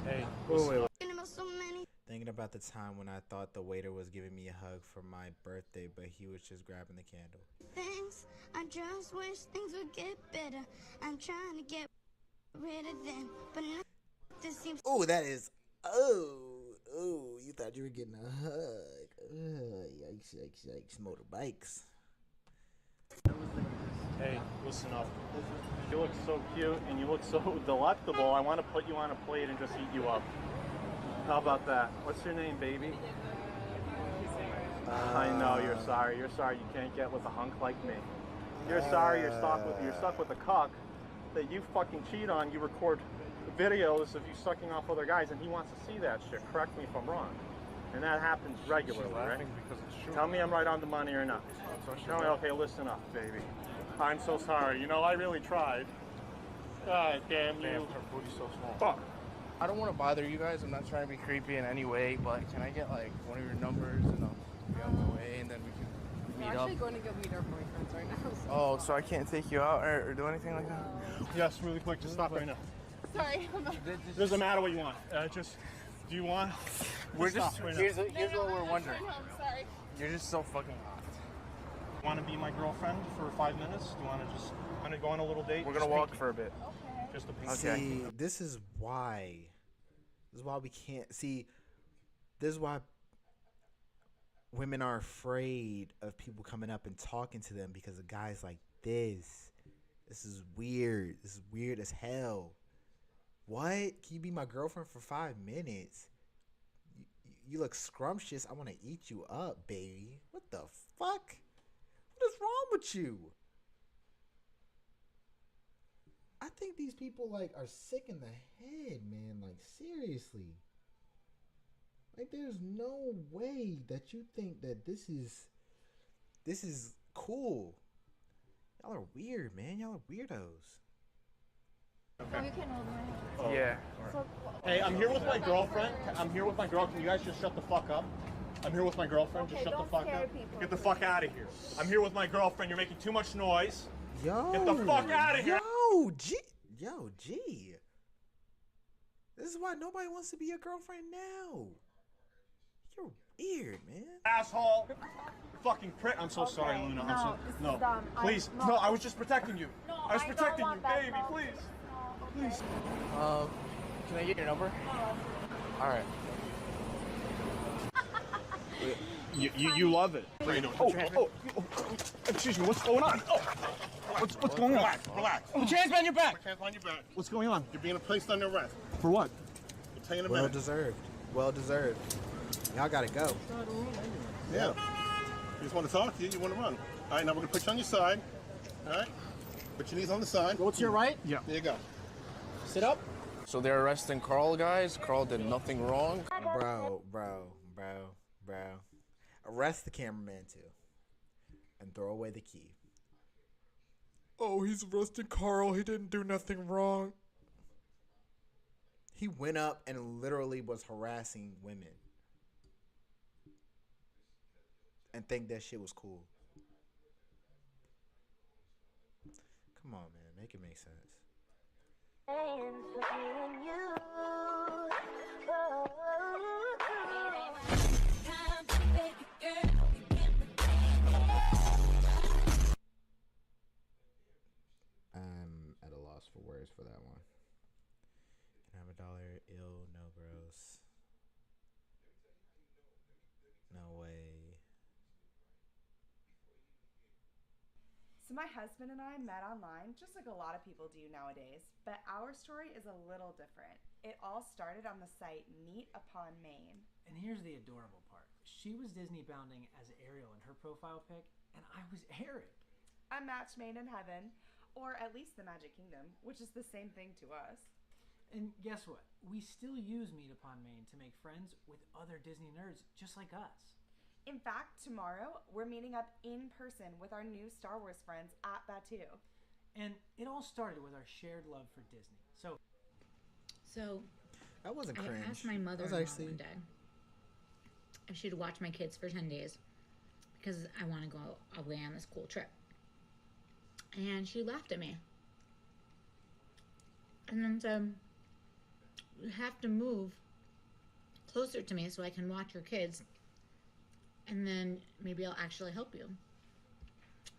Hey, Thinking about so many Thinking about the time when I thought the waiter was giving me a hug for my birthday, but he was just grabbing the candle. things. I just wish things would get better. I'm trying to get rid of them, but nothing seems. Oh, that is. Oh, you thought you were getting a hug. Yikes, yikes, yikes. Motorbikes. Hey, listen up. You look so cute and you look so delectable. I want to put you on a plate and just eat you up. How about that? What's your name, baby? I know you're sorry. You're sorry you can't get with a hunk like me. You're sorry you're stuck with a cuck that you fucking cheat on. You record videos of you sucking off other guys and he wants to see that shit. Correct me if I'm wrong. And that happens regularly, right? Because it's true. Tell me I'm right on the money or not. Tell me, okay, listen up, baby. I'm so sorry. You know, I really tried. God damn you. Damn, her booty's so small. Fuck. I don't want to bother you guys. I'm not trying to be creepy in any way, but can I get like one of your numbers and I'll be on my way and then we can We're meet up? actually going to go meet our boyfriends right now. So. Oh, so I can't take you out or do anything like that? Yes, really quick. Just stop right now. Sorry. I'm not... Doesn't matter what you want. Do you want? We're just, stop right here's now. what we're wondering. I'm sorry. You're just so fucking hot. Want to be my girlfriend for 5 minutes? Do you want to just kind of go on a little date? We're gonna walk for a bit. Okay. Just a pinky. Okay. See, this is why we can't see. This is why women are afraid of people coming up and talking to them because of guys like this. This is weird. This is weird as hell. What? Can you be my girlfriend for 5 minutes? You look scrumptious. I want to eat you up, baby. What the fuck? What is wrong with you? I think these people like are sick in the head, man. Like seriously. Like there's no way that you think that this is cool. Y'all are weird, man. Y'all are weirdos. Okay. You can hold my hand. Oh. Yeah. So, Hey, I'm here with my girlfriend. I'm here with my girl. Can you guys just shut the fuck up? I'm here with my girlfriend. Okay, just shut the don't fuck scare up. people. Get the fuck out of here. I'm here with my girlfriend. You're making too much noise. Yo. Get the fuck out of here. Yo, G. This is why nobody wants to be your girlfriend now. You're weird, man. Asshole. Fucking prick. I'm so sorry, Luna. No, No, please. No, I was just protecting you. No, I was I don't protecting you, want that, baby. no. Please. No, okay. Please. Can I get your number? No. All right. You love it. Excuse me. What's going on? What's going on? Relax. Put your hands behind your back. Hands on your back. What's going on? You're being placed under arrest. For what? We'll tell you in a Well minute. deserved. Well deserved. Y'all gotta go. Yeah. You just want to talk to you. You want to run. All right. Now we're gonna put you on your side. All right. Put your knees on the side. Go to your right. Yeah. There you go. Sit up. So they're arresting Carl, guys. Carl did nothing wrong. Bro. Arrest the cameraman too. And throw away the key. Oh, he's arresting Carl. He didn't do nothing wrong. He went up and literally was harassing women. And think that shit was cool. Come on, man. Make it make sense. I'm at a loss for words for that one. Can I have $1? Ill, no gross. No way. So my husband and I met online, just like a lot of people do nowadays, but our story is a little different. It all started on the site Meet Upon Maine. And here's the adorable part. She was Disney bounding as Ariel in her profile pic, and I was Eric. A match made in heaven, or at least the Magic Kingdom, which is the same thing to us. And guess what? We still use Meet Upon Maine to make friends with other Disney nerds just like us. In fact, tomorrow, we're meeting up in person with our new Star Wars friends at Batuu. And it all started with our shared love for Disney. So that wasn't I cringe. asked my mother-in-law one day if she'd watch my kids for 10 days because I want to go away on this cool trip. And she laughed at me. And then said, you have to move closer to me so I can watch your kids, and then maybe I'll actually help you.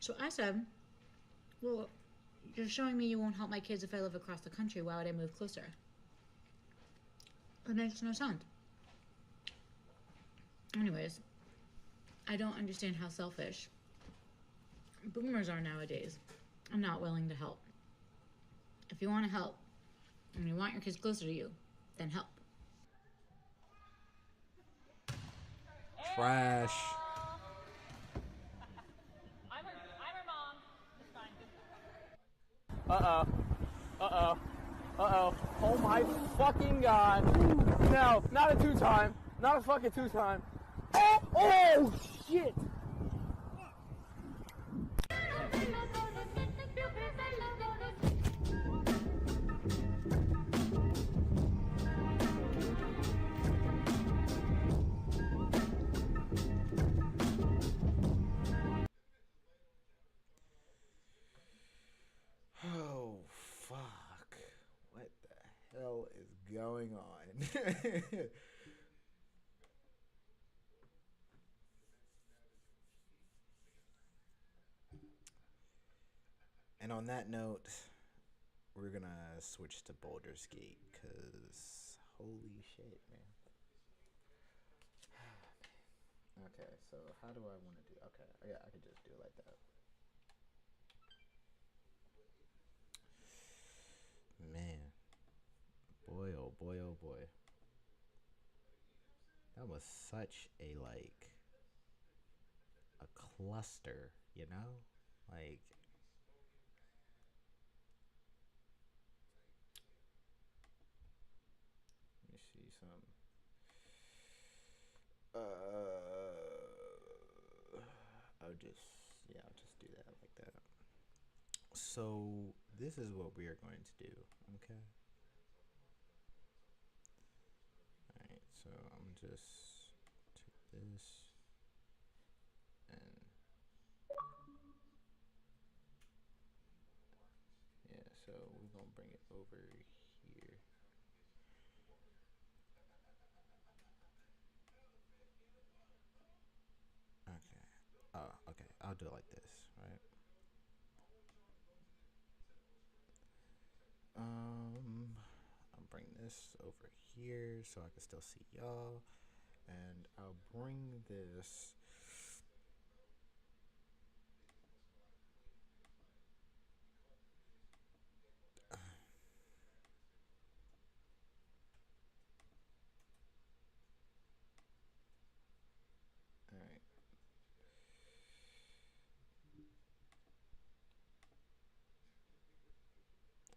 So I said, well, you're showing me you won't help my kids if I live across the country. Why would I move closer? It makes no sense. Anyways, I don't understand how selfish boomers are nowadays. I'm not willing to help. If you want to help and you want your kids closer to you, then help. Trash. I'm her mom. It's fine. Uh-oh. Oh my fucking god. No, not a two-time. Not a fucking two-time. Oh shit! Oh, fuck. What the hell is going on? And on that note, we're gonna switch to Baldur's Gate, because holy shit, man. Okay, so how do I want to do? Okay, yeah, I could just do it like that. Man, boy, oh boy, oh boy. That was such a, like, a cluster, you know? Like, let me see some. I'll just do that like that. So this is what we are going to do, okay? Alright, so I'm just take this and yeah, so we're gonna bring it over here. Okay. Okay, I'll do it like this, right? I'll bring this over here so I can still see y'all, and I'll bring this all right.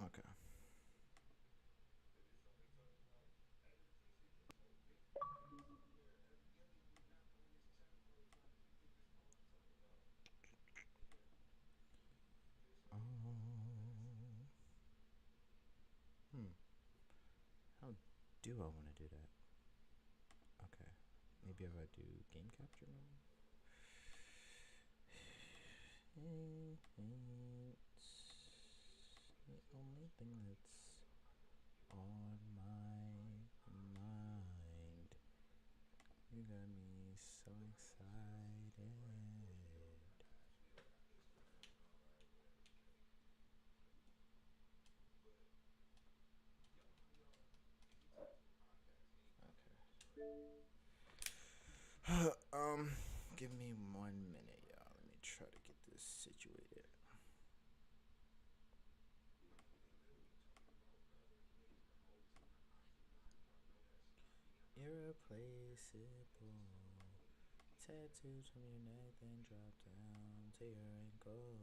Okay. How do I want to do that? Okay. Maybe if I do game capture mode. It's the only thing that's on my mind. You got me so excited. Okay. Give me 1 minute, y'all. Let me try to get this situated. irreplaceable. Tattoos from your neck, then drop down to your ankles.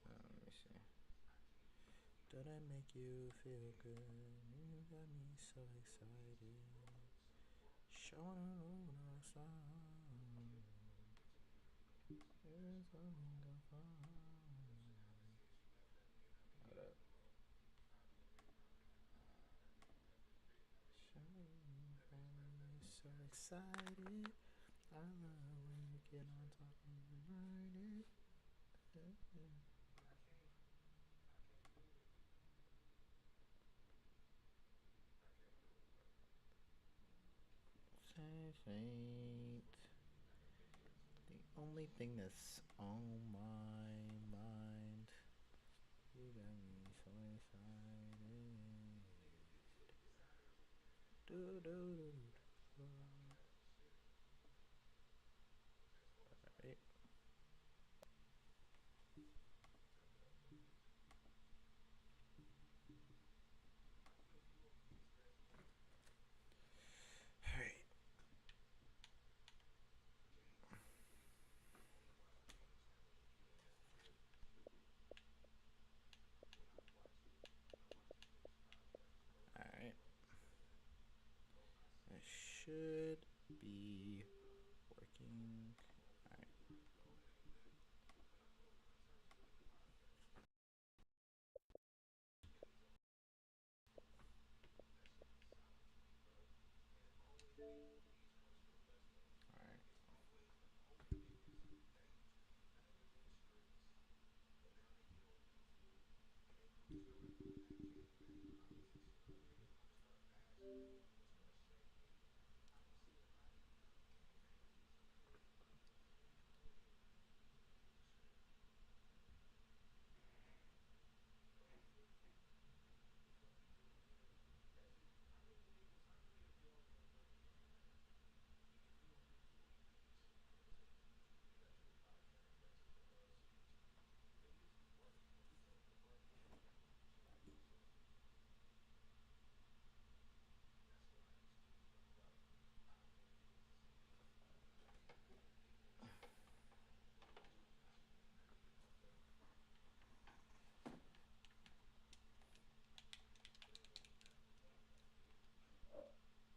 Let me see. Does that make you feel good? You got me so excited. Showing on our song. Here's something to find. Hold up. So excited. I love when you get on top and you ride it. Safe ain't the only thing that's on my mind. You got me so excited. Do do do do. Alright. Alright. Alright. That should be working. Alright.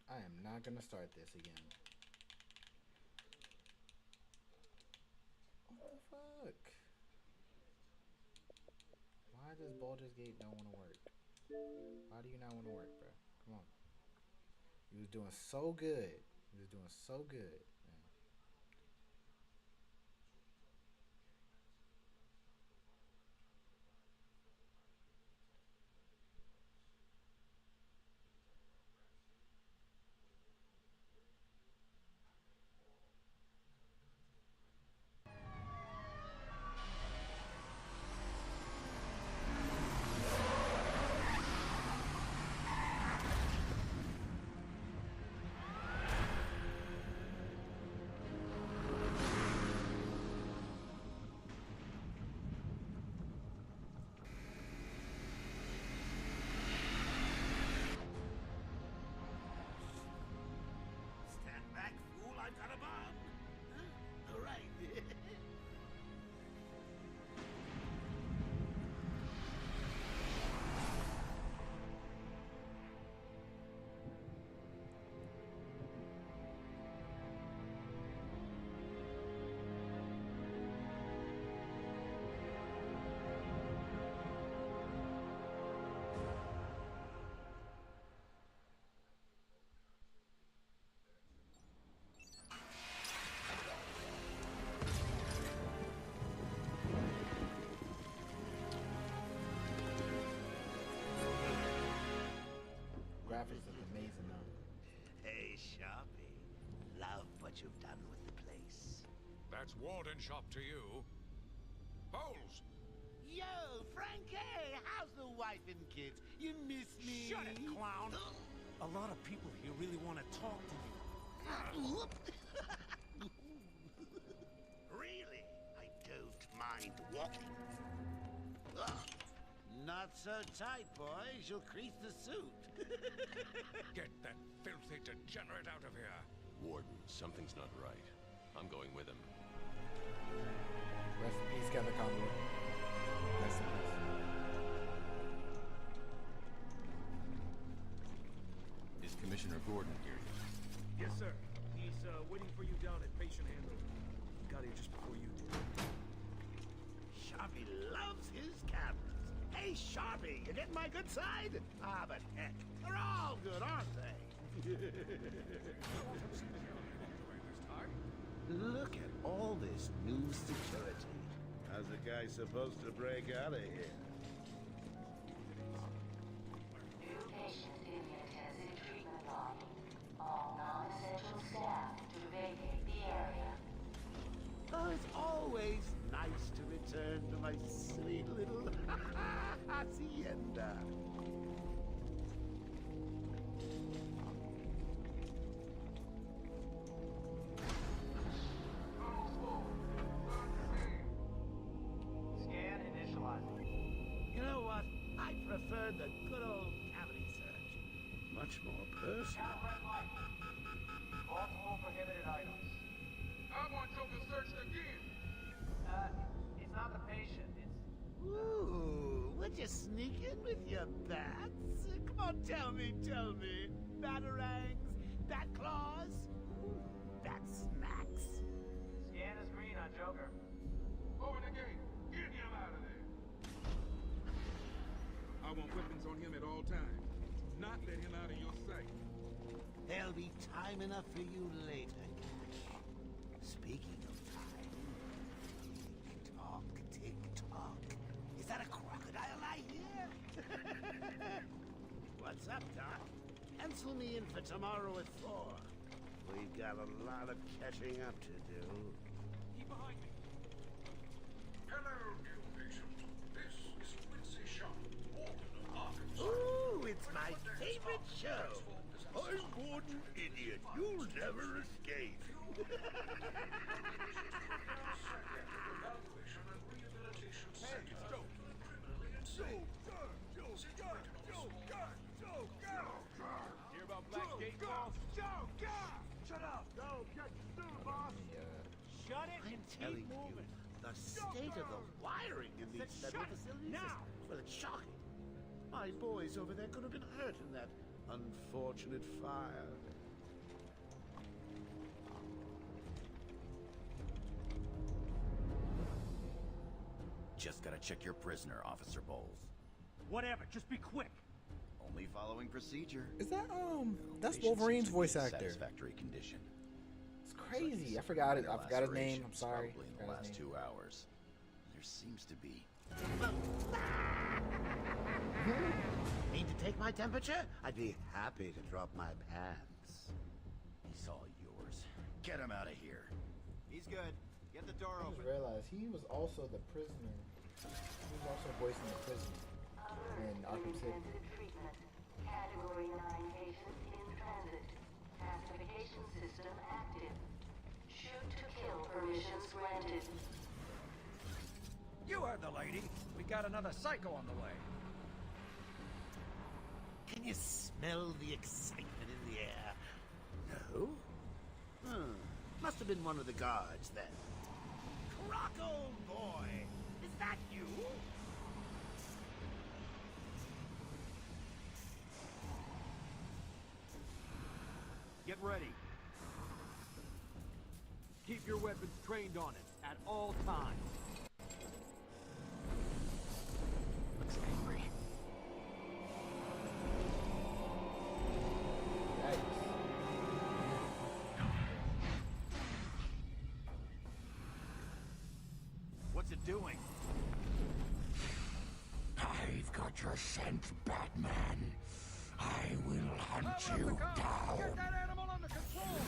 I am not gonna start this again. What the fuck? Why does Baldur's Gate don't want to work? Why do you not want to work, bro? Come on. He was doing so good. He was doing so good. Man. Stand back, fool, I've got a bomb. Huh? All right. Graphics look amazing though. Hey, Sharpie. Love what you've done with the place. That's Warden Shop to you. Bowles! Yo, Frankie! How's the wife and kids? You miss me? Shut it, clown! A lot of people here really want to talk to you. Really? I don't mind walking. Not so tight, boys. You'll crease the suit. Get that filthy degenerate out of here. Warden, something's not right. I'm going with him. Rest in peace, Kevin Conroy. Rest in peace. Is Commissioner Gordon here yet? Yes, sir. He's waiting for you down at patient handling. He got here just before you did. Sharpie loves his cameras. Hey, Sharpie, you getting my good side? Ah, but heck, they're all good, aren't they? Look at all this new security. How's a guy supposed to break out of here? New patient in the intensive treatment lobby. All non-essential staff to vacate the area. Oh, it's always nice to return to my sweet little hacienda. Scan initializing. You know what? I prefer the good old cavity search. Much more personal. Multiple prohibited items. I want Joker searched again. It's not the patient. It's Ooh, would you sneak in with your bats? Come on, tell me. Batarangs, bat claws, bat smacks. Scan is green on Joker. Open the gate. Get him out of there. I want weapons on him at all times. Not let him out of your sight. There'll be time enough for you later, Cash. Speaking of time, tick-tock. Is that a crocodile I hear? What's up, Doc? Pencil me in for tomorrow at 4. We've got a lot of catching up to do. Keep behind me. Hello, new patient. This is Quincy Sharp, Warden of Arkham. Ooh, it's my favorite show. I'm Gordon Idiot. You'll never escape. Hear about Black Gate calls? Shut up! Go, get sued, boss! Shut it and Telling keep you, moving! the state of the wiring in these Said federal shut facilities now. well, it's shocking. My boys over there could have been hurt in that unfortunate fire. Just gotta check your prisoner, Officer Bowles. Whatever, just be quick. Only following procedure. Is that that's Patient Wolverine's seems to be voice in actor? Satisfactory condition. It's crazy. I forgot it. I forgot his name. I'm Lacerations, sorry. Probably in the last 2 hours. There seems to be. Need to take my temperature? I'd be happy to drop my pants. He's all yours. Get him out of here. He's good. Get the door I open. just realized he was also the prisoner. He was also voicing the prisoner in Arkham City. Intensive treatment. Category 9 patient in transit. Classification system active. Shoot to kill permissions granted. You heard the lady. We got another psycho on the way. Can you smell the excitement in the air? No? Must have been one of the guards then. Croc, old boy! Is that you? Get ready. Keep your weapons trained on it at all times. Looks angry. What's it doing? I've got your scent, Batman. I will hunt you down. Get that animal under control!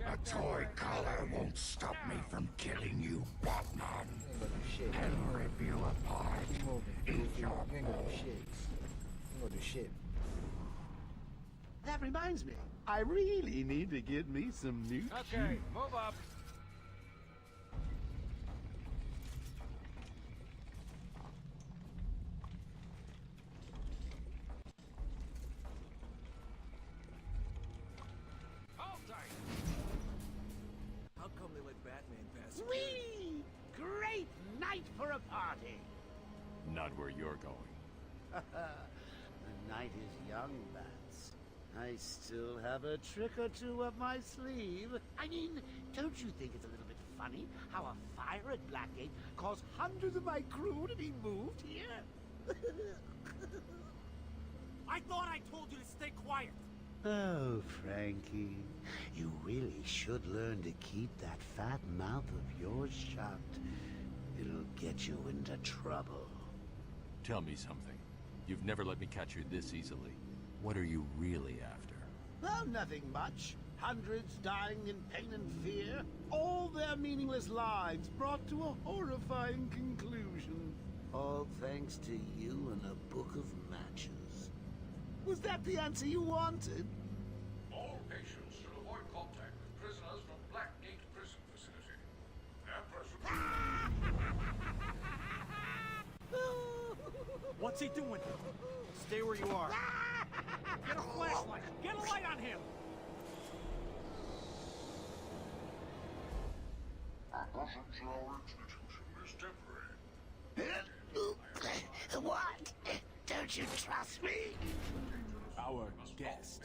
A toy collar won't stop me from killing you, Batman. I'll rip you apart. Eat your You ain't gonna do shit. You ain't gonna do shit. That reminds me, I really need to get me some new Okay, move up. a party. Not where you're going. The night is young, Bats. I still have a trick or two up my sleeve. I mean, don't you think it's a little bit funny how a fire at Blackgate caused hundreds of my crew to be moved here? I thought I told you to stay quiet. Oh, Frankie, you really should learn to keep that fat mouth of yours shut. It'll get you into trouble. Tell me something. You've never let me catch you this easily. What are you really after? Oh, nothing much. Hundreds dying in pain and fear. All their meaningless lives brought to a horrifying conclusion. All thanks to you and a book of matches. Was that the answer you wanted? All patients should avoid contact with prisoners from Blackgate Prison Facility. What's he doing? Stay where you are. Get a flashlight. Get a light on him. Our institution is temporary. What? Don't you trust me? Our guest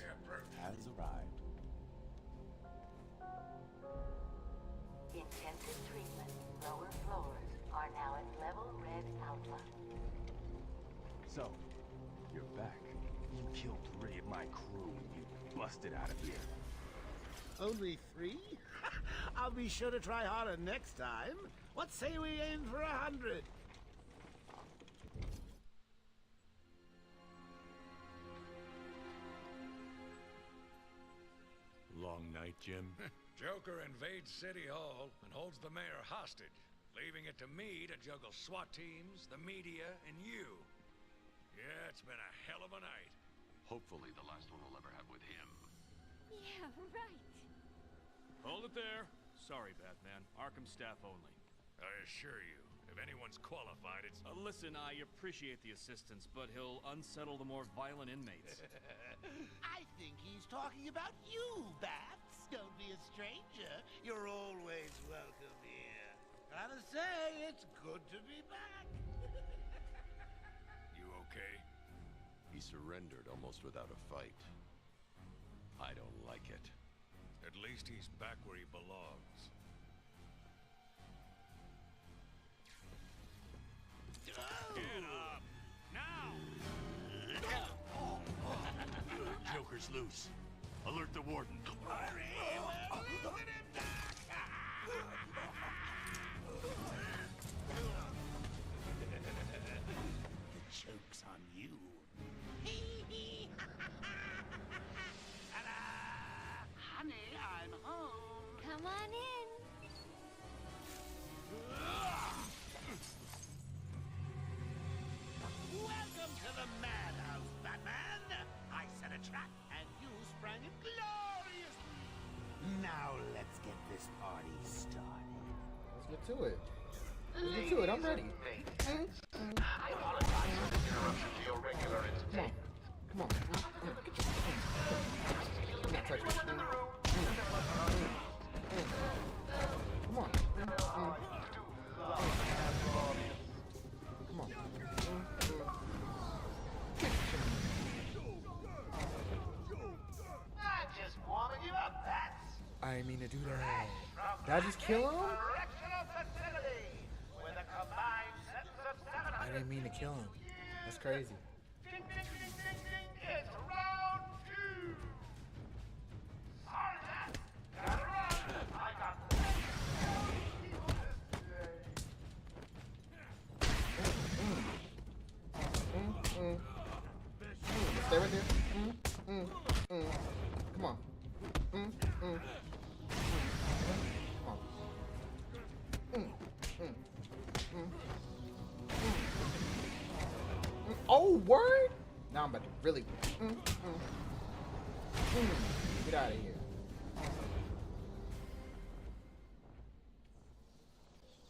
has arrived. Intensive treatment. Lower floors are now at level red outline. So, you're back. You killed 3 of my crew. You busted out of here. Only 3? I'll be sure to try harder next time. What say we aim for 100? Long night, Jim? Joker invades City Hall and holds the mayor hostage, leaving it to me to juggle SWAT teams, the media, and you. Yeah, it's been a hell of a night. Hopefully the last one we'll ever have with him. Yeah, right. Hold it there. Sorry, Batman. Arkham staff only. I assure you, if anyone's qualified, it's... Listen, I appreciate the assistance, but he'll unsettle the more violent inmates. I think he's talking about you, Bats. Don't be a stranger. You're always welcome here. Gotta say, it's good to be back. You okay? He surrendered almost without a fight. I don't like it. At least he's back where he belongs. Get up! Now! Joker's loose. Alert the warden. The joke's on you. Honey, I'm home. Come on in. Welcome to the madhouse, Batman. I set a trap, and you sprang it gloriously. Now let's get this party started. Let's get to it. Let's get to it. I'm ready. I apologize for this interruption to your regular entertainment. Come on. Come on, touch me. Come on. Come on. I'm just warming you up, Bats. I didn't mean to do that. Did I just kill him? Correctional facility with a combined sentence of 700. I didn't mean to kill him. That's crazy. Ding, ding, ding, ding, ding. It's round 2. Sorry, Bats. Gotta run. I got Stay right there. Come on. Come on. Oh, word? Now I'm about to really. Get out of here.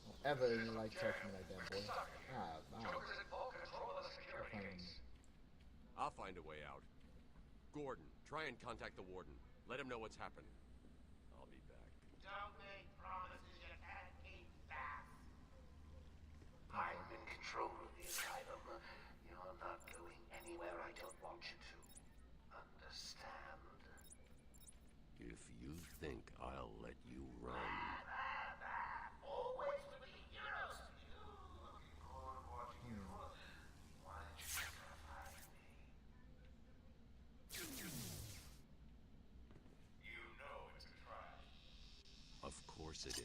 Don't ever like touch me like that, boy. I'll find a way out. Gordon, try and contact the warden. Let him know what's happened. I'll be back. Don't make promises you can't keep, Bats. I control of the asylum. You're not going anywhere I don't want you to. Understand? If you think I'll let you run... Always to be heroes to you. Or what you... Why did you never find me? You know it's a trap. Of course it is.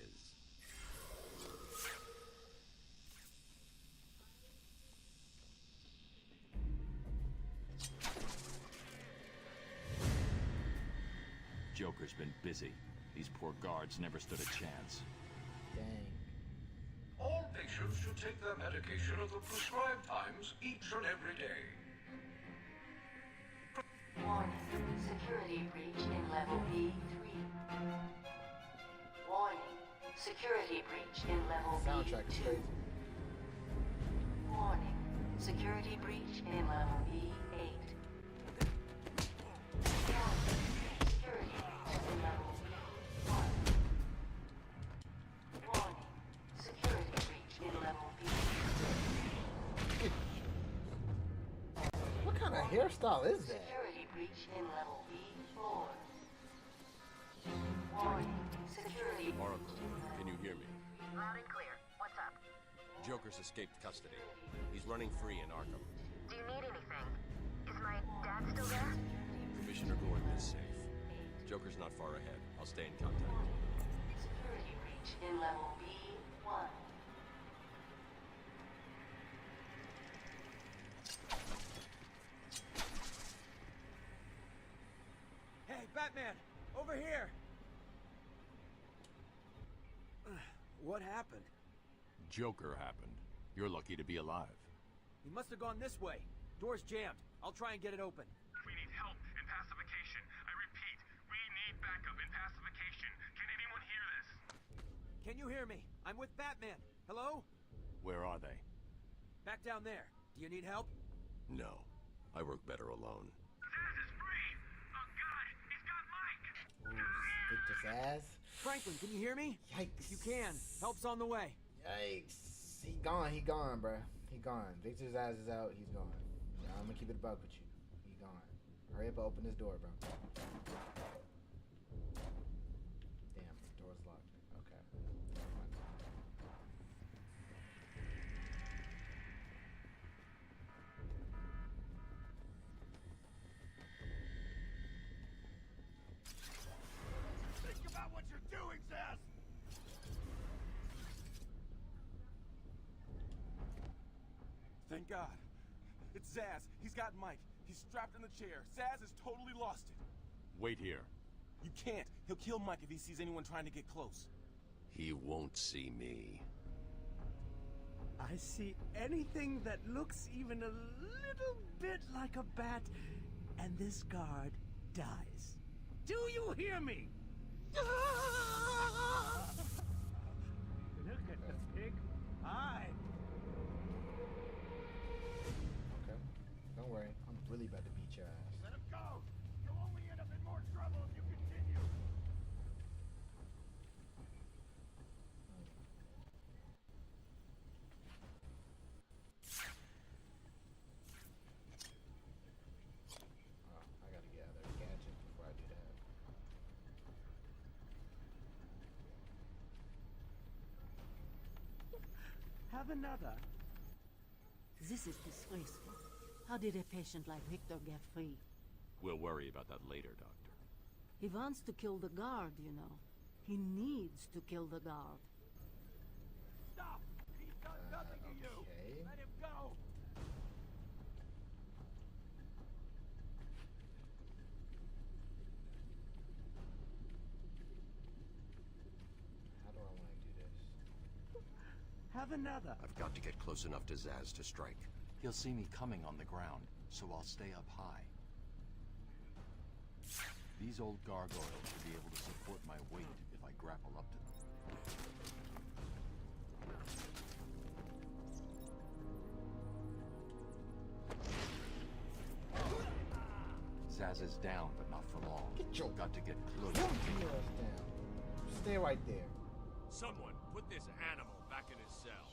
Joker's been busy. These poor guards never stood a chance. Dang. All patients should take their medication at the prescribed times each and every day. Warning. Security breach in level B3. Warning. Security breach in level Soundtrack is B2. crazy. Warning. Security breach in level B8. Security breach in level B1. Warning. Security breach in level B2. What kind of hairstyle is that? Security breach in level B4. Warning. Security Oracle, can you hear me? Loud and clear. What's up? Joker's escaped custody. He's running free in Arkham. Do you need anything? Is my dad still there? Commissioner Gordon is safe. Joker's not far ahead. I'll stay in contact. Security breach in level B1. Hey, Batman! Over here! What happened? Joker happened. You're lucky to be alive. He must have gone this way. Door's jammed. I'll try and get it open. We need help and pacification. I repeat, we need backup and pacification. Can anyone hear this? Can you hear me? I'm with Batman. Hello? Where are they? Back down there. Do you need help? No. I work better alone. Zaz is free! Oh God, he's got Mike! Victor Zaz? Franklin, can you hear me? Yikes. If you can, help's on the way. Yikes. He gone, bruh. He gone. Victor's Zaz is out, he's gone. I'm gonna keep it a buck with you. He gone. Hurry up and open this door, bro. Damn, the door's locked. Okay. Think about what you're doing, Zaz! Thank God. It's Zaz. He's got Mike. He's strapped in the chair. Zaz has totally lost it. Wait here. You can't. He'll kill Mike if he sees anyone trying to get close. He won't see me. I see anything that looks even a little bit like a bat, and this guard dies. Do you hear me? Look at the pig. Hi. Okay. Don't worry. I'm really about to beat your ass. Let him go! You'll only end up in more trouble if you continue! Oh, I gotta get out of there. Gadget before I do that. Have another. This is disgraceful. How did a patient like Victor get free? We'll worry about that later, Doctor. He wants to kill the guard, you know. He needs to kill the guard. Stop! He's done nothing to you! Okay. Let him go! How do I want to do this? Have another. I've got to get close enough to Zaz to strike. He'll see me coming on the ground, so I'll stay up high. These old gargoyles should be able to support my weight if I grapple up to them. Zaz is down, but not for long. Got to get close. Down. Stay right there. Someone put this animal back in his cell.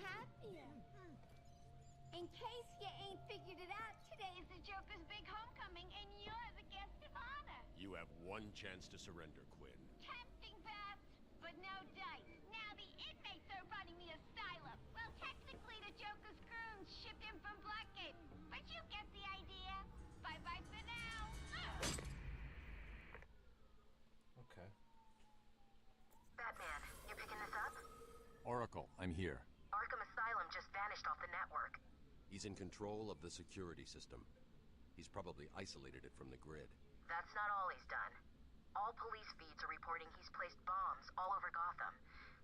happier. In case you ain't figured it out, today is the Joker's big homecoming, and you're the guest of honor. You have one chance to surrender, Quinn. Tempting, perhaps, but no dice. Now the inmates are running the asylum. Well, technically the Joker's goons shipped in from Blackgate, but you get the idea. Bye-bye for now. Okay. Batman, you picking this up? Oracle, I'm here. Arkham Asylum just vanished off the network. He's in control of the security system. He's probably isolated it from the grid. That's not all he's done. All police feeds are reporting he's placed bombs all over Gotham.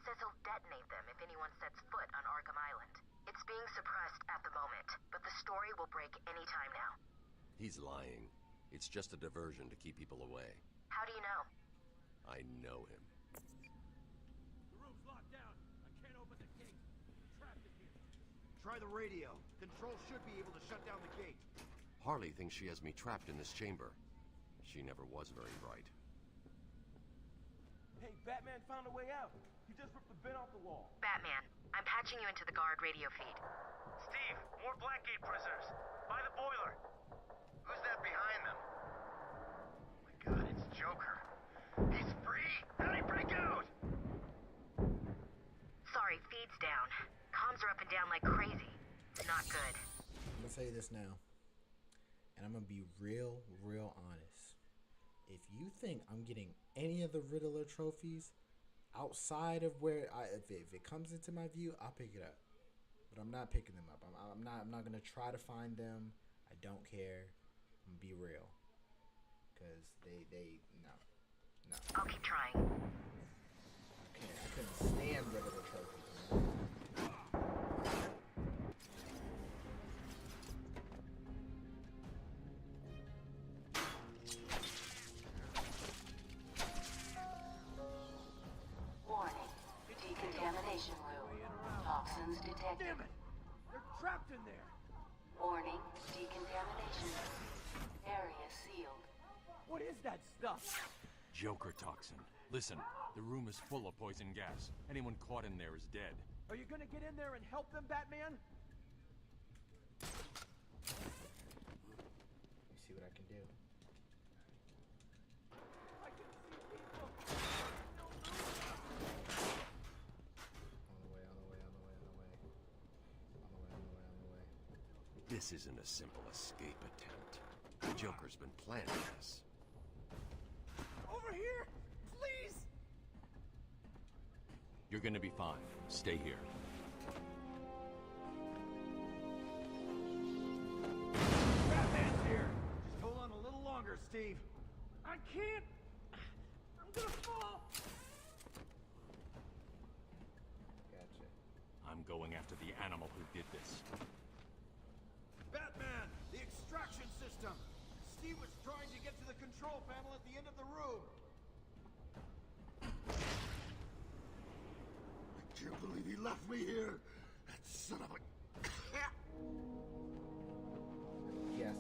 Says he'll detonate them if anyone sets foot on Arkham Island. It's being suppressed at the moment, but the story will break any time now. He's lying. It's just a diversion to keep people away. How do you know? I know him. The room's locked down. I can't open the gate. Trapped in here. Try the radio. Control should be able to shut down the gate. Harley thinks she has me trapped in this chamber. She never was very bright. Hey, Batman found a way out. He just ripped the bin off the wall. Batman, I'm patching you into the guard radio feed. Steve, more Blackgate prisoners. By the boiler. Who's that behind them? Oh my god, it's Joker. He's free! How'd he break out? Sorry, feed's down. Comms are up and down like crazy. It's not good. I'm gonna say this now, and I'm gonna be real honest. If you think I'm getting any of the Riddler trophies outside of where if it comes into my view, I'll pick it up. But I'm not picking them up. I'm not gonna try to find them. I don't care. I'm gonna be real, cause they no. I'll keep trying. Okay, I couldn't stand Riddler trophies. Man. Warning. Decontamination room. Toxins detected. Damn it! They're trapped in there. Warning. Decontamination room. Area sealed. What is that stuff? Joker toxin. Listen, the room is full of poison gas. Anyone caught in there is dead. Are you gonna get in there and help them, Batman? You see what I can do. I can see people. On the way. This isn't a simple escape attempt. The Joker's been planning this. Over here, please. You're gonna be fine. Stay here. Batman's here. Just hold on a little longer, Steve. I can't. I'm gonna fall. Gotcha. I'm going after the animal who did this. Batman, the extraction system. Steve was trying to get to the control panel at the end of the room. I can't believe he left me here. That son of a... Yes.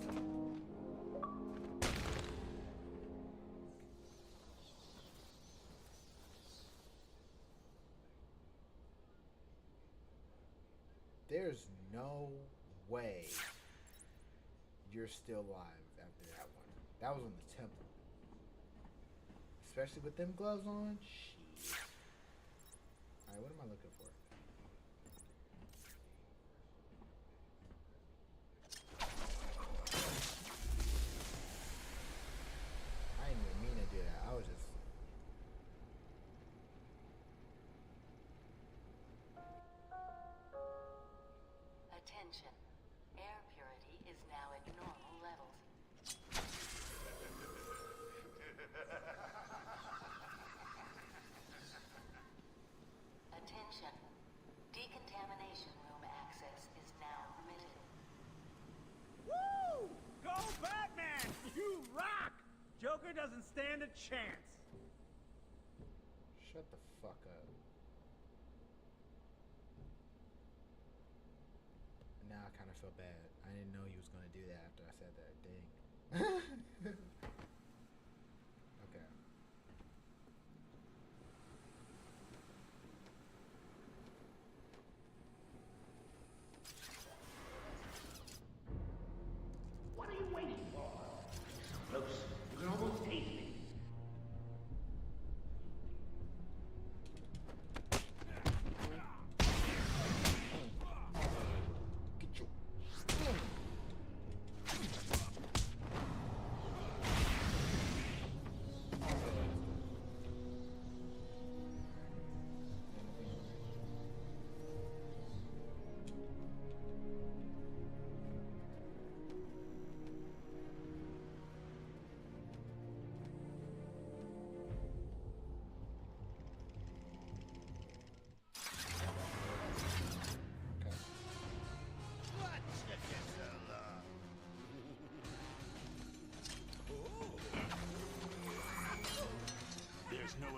There's no way you're still alive after that one. That was on the temple. Especially with them gloves on. Shit. Alright, what am I looking for? I didn't even mean to do that. I was just... Attention. Air purity is now at normal levels. Attention. Decontamination room access is now permitted. Woo! Go Batman! You rock! Joker doesn't stand a chance. Shut the fuck up. Now I kind of feel bad. I didn't know he was going to do that after I said that. Dang. Okay.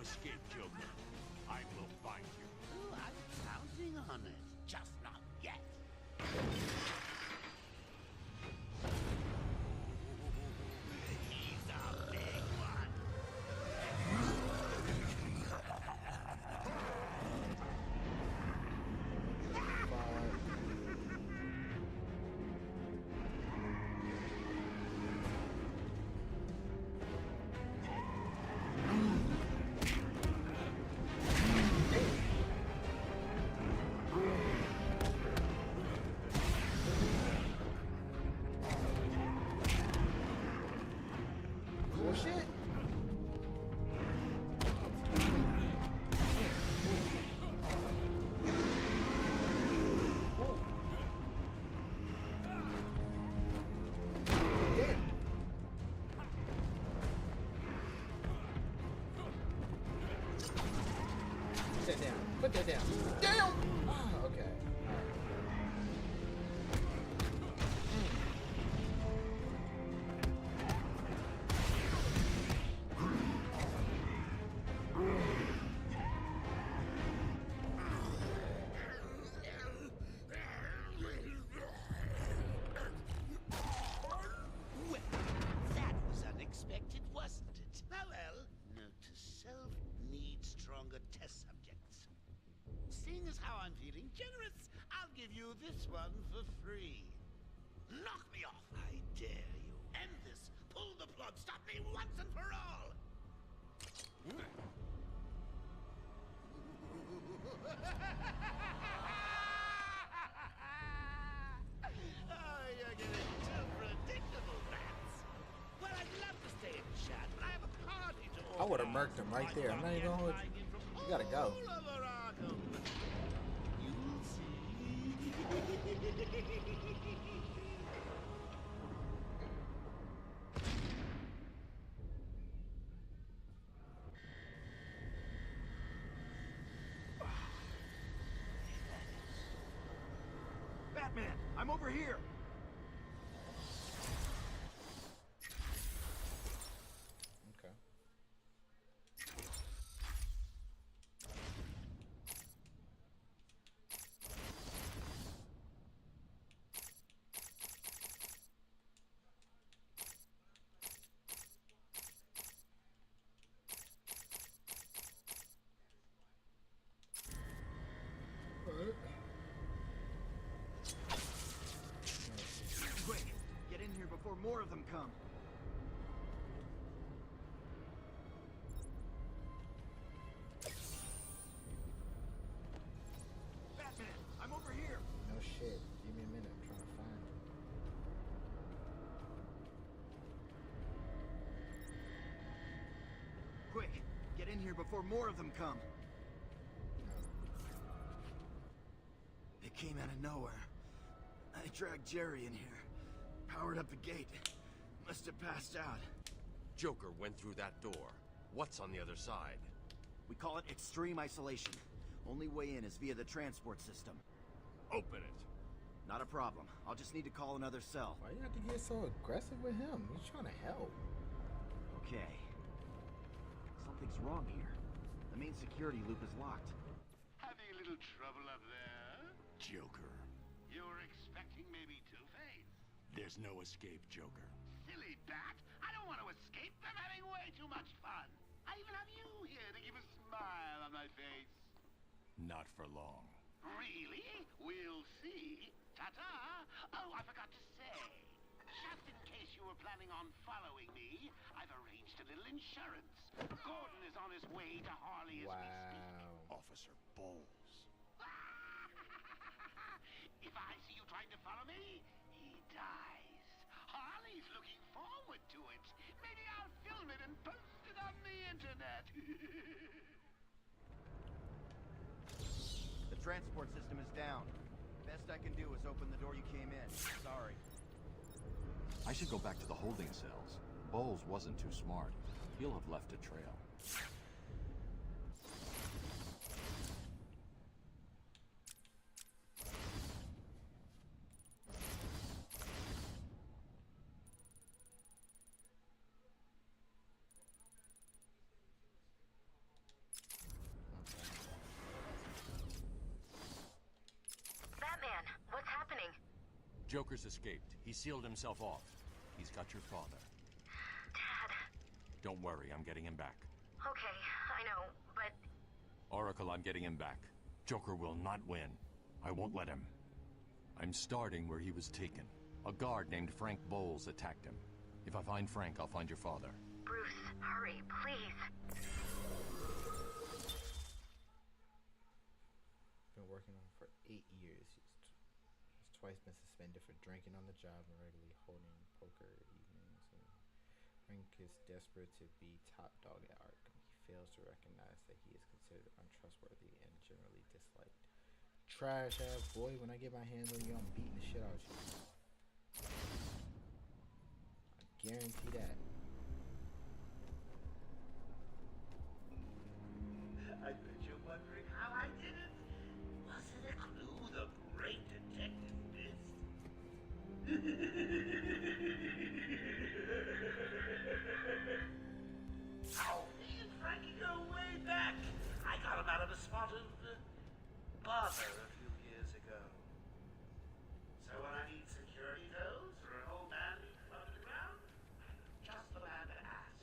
escape, Joker. I will find you. Oh, I'm counting on it. Just not yet. He's a big one. Bullshit. Put that down. Put that down. Down! Oh, okay. Well, that was unexpected, wasn't it? Oh well, note to self, need stronger test subjects. Seeing as how I'm feeling generous, I'll give you this one for free. Knock me off, I dare you. End this. Pull the plug. Stop me once and for all. Oh, you're getting too predictable, Bats. Well, I'd love to stay and chat, but I have a party to I would have murked him right there. I'm not even gonna hold you. You gotta go. all over Arkham. You'll see. Batman, I'm over here. Okay. Quick, get in here before more of them come. Batman, I'm over here. No shit. Give me a minute. I'm trying to find him. Quick, get in here before more of them come. They came out of nowhere. I dragged Jerry in here. Powered up the gate. Must have passed out. Joker went through that door. What's on the other side? We call it extreme isolation. Only way in is via the transport system. Open it. Not a problem. I'll just need to call another cell. Why you have to get so aggressive with him? He's trying to help. Okay. Something's wrong here. The main security loop is locked. Having a little trouble up there? Joker. You were expecting maybe Two-Face? There's no escape, Joker. Silly bat! I don't want to escape. I'm having way too much fun. I even have you here to keep a smile on my face. Not for long. Really? We'll see. Ta-ta! Oh, I forgot to say. Just in case you were planning on following me, I've arranged a little insurance. Gordon is on his way to Harley as we speak. Officer Bowles. If I see you trying to follow me, he dies. Harley's looking forward to it. Maybe I'll film it and post it on the internet. The transport system is down. Best I can do is open the door you came in. Sorry. I should go back to the holding cells. Bowles wasn't too smart. He'll have left a trail. Joker's escaped. He sealed himself off. He's got your father. Dad. Don't worry, I'm getting him back. Okay, I know, but... Oracle, I'm getting him back. Joker will not win. I won't let him. I'm starting where he was taken. A guard named Frank Bowles attacked him. If I find Frank, I'll find your father. Bruce, hurry, please. Been working on it for 8 years. He's twice been suspended for drinking on the job and regularly holding poker evenings. And Frank is desperate to be top dog at Arkham. He fails to recognize that he is considered untrustworthy and generally disliked. Trash ass boy, when I get my hands on you, I'm beating the shit out of you. I guarantee that. I bet you're wondering how I did it. Was it a clue the great detective missed? Oh, me and Frankie go way back. I got him out of a spot of bother a few years ago. So when I need security codes for an old man who's floating around, I'm just the man to ask.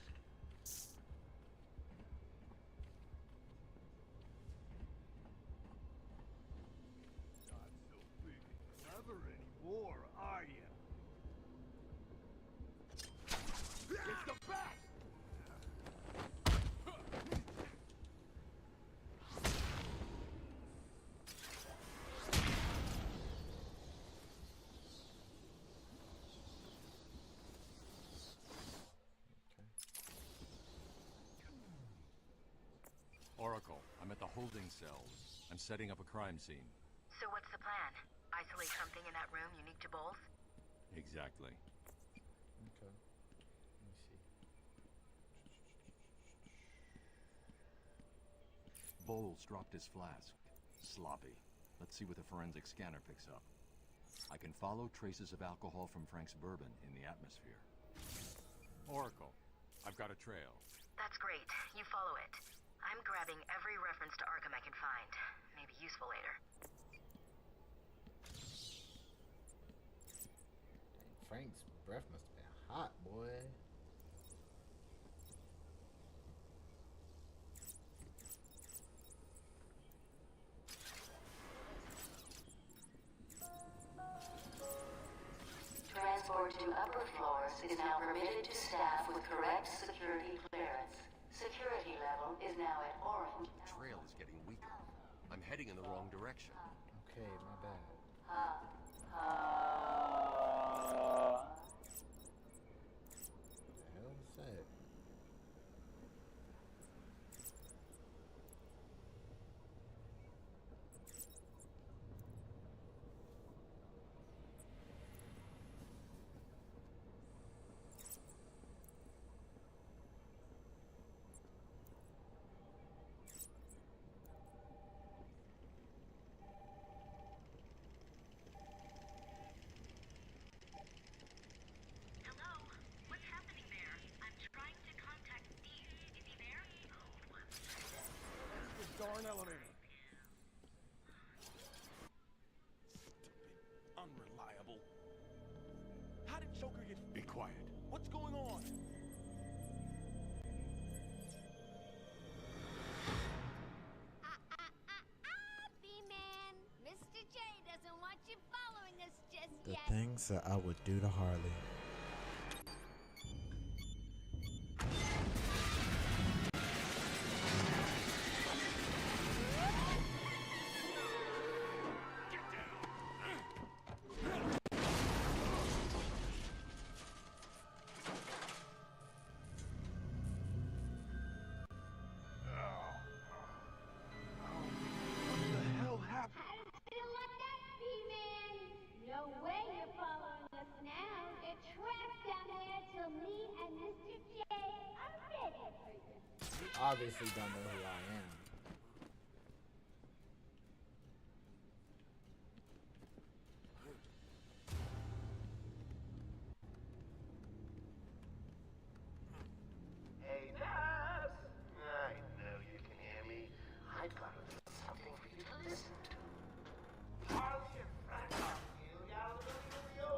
Not so big and clever anymore, are you? It's the bat! Oracle, I'm at the holding cells. I'm setting up a crime scene. So what's the plan? Isolate something in that room unique to Bowles? Exactly. Okay. Let me see. Bowles dropped his flask. Sloppy. Let's see what the forensic scanner picks up. I can follow traces of alcohol from Frank's bourbon in the atmosphere. Oracle, I've got a trail. That's great. You follow it. I'm grabbing every reference to Arkham I can find. Maybe useful later. Dang, Frank's breath must have been hot, boy. Transport to upper floors is now permitted to staff with correct security clearance. Security level is now at orange. The trail is getting weaker. I'm heading in the wrong direction. Okay, my bad. What the hell is that? Hello? What's happening there? I'm trying to contact Steve. Is he there? The darn elevator. Unreliable. How did Joker get... Be quiet. What's going on? B-Man, Mr. J doesn't want you following us just The yet. things that I would do to Harley. What the hell happened? Still like that, B-Man. No way you're following us now. You're trapped down there till me and Mr. J are ready for you. You obviously don't know who I am. Hey, Naz! I know you can hear me. I've got a little something for you to listen to. Harley and Frank are nearly out of the league of the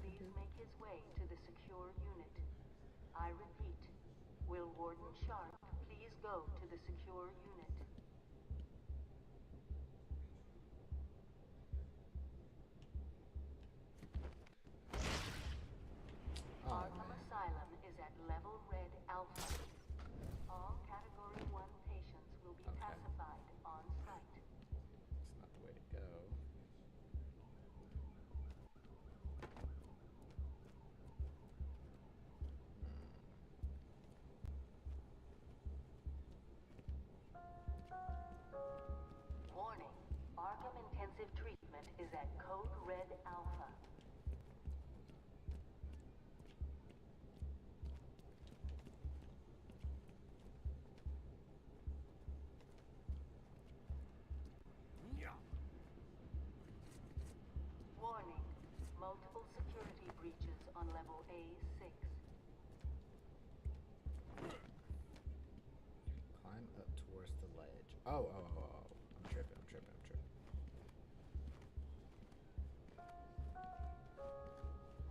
please make his way to the secure unit? I repeat, will Warden Sharp please go to the secure unit? Arkham Asylum is at level red alpha. All Category 1 patients will be pacified on site. That's not the way to go. Warning, Arkham Intensive Treatment is at Code Red Alpha. Warning, multiple security breaches on level A6. Climb up towards the ledge. Oh. I'm tripping.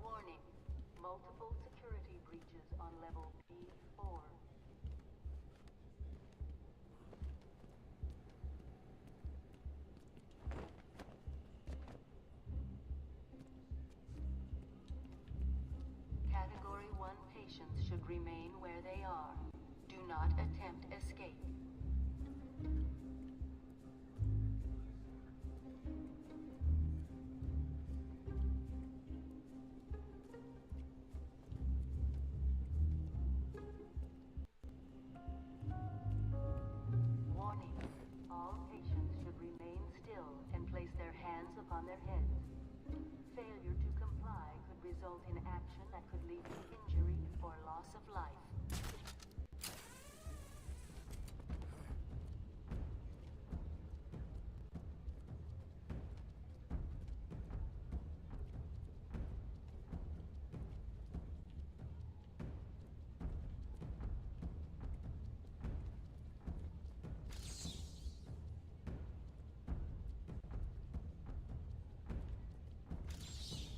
Warning, multiple security breaches on level B4. Category 1 patients should remain where they are. Do not attempt escape. Warning, all patients should remain still and place their hands upon their heads. Failure to comply could result in action that could lead to injury or loss of life.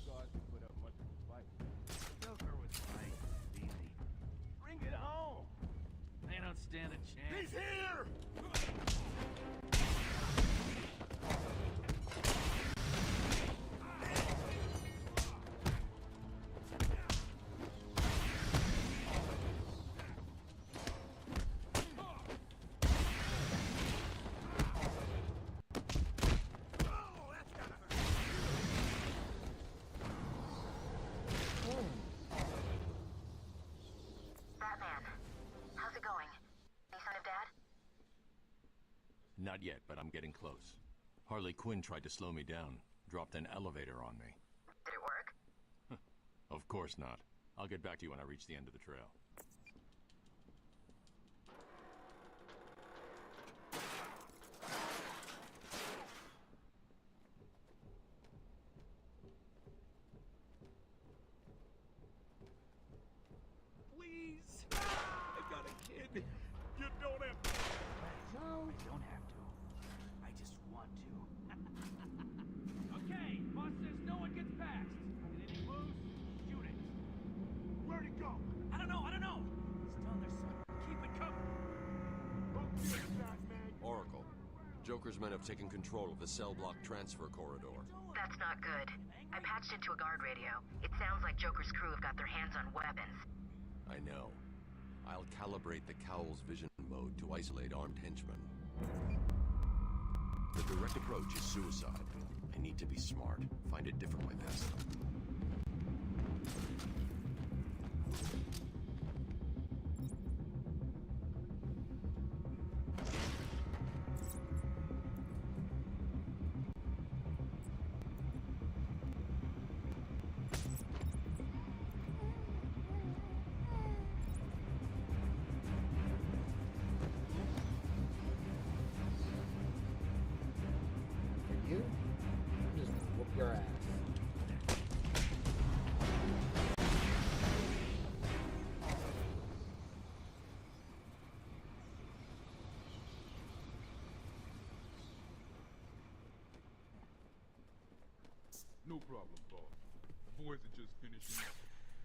Guards can put up much of a fight. Joker was right. Easy. Bring it home. They don't stand a chance. He's here! Batman, how's it going? Any sign of Dad? Not yet, but I'm getting close. Harley Quinn tried to slow me down, dropped an elevator on me. Did it work? Of course not. I'll get back to you when I reach the end of the trail. Please! I've got a kid. You don't have to. No. I don't have to. I just want to. Okay, boss says no one gets past. Anything moves, shoot it. Where'd it go? I don't know. Still on their side. Keep it covered. Okay, Batman. Oracle, Joker's men have taken control of the cell block transfer corridor. That's not good. I patched into a guard radio. It sounds like Joker's crew have got their hands on weapons. I know. I'll calibrate the Cowl's vision mode to isolate armed henchmen. The direct approach is suicide. I need to be smart. Find a different way past them. For you, I'm just gonna whoop your ass. No problem, boss. boys are just finishing up.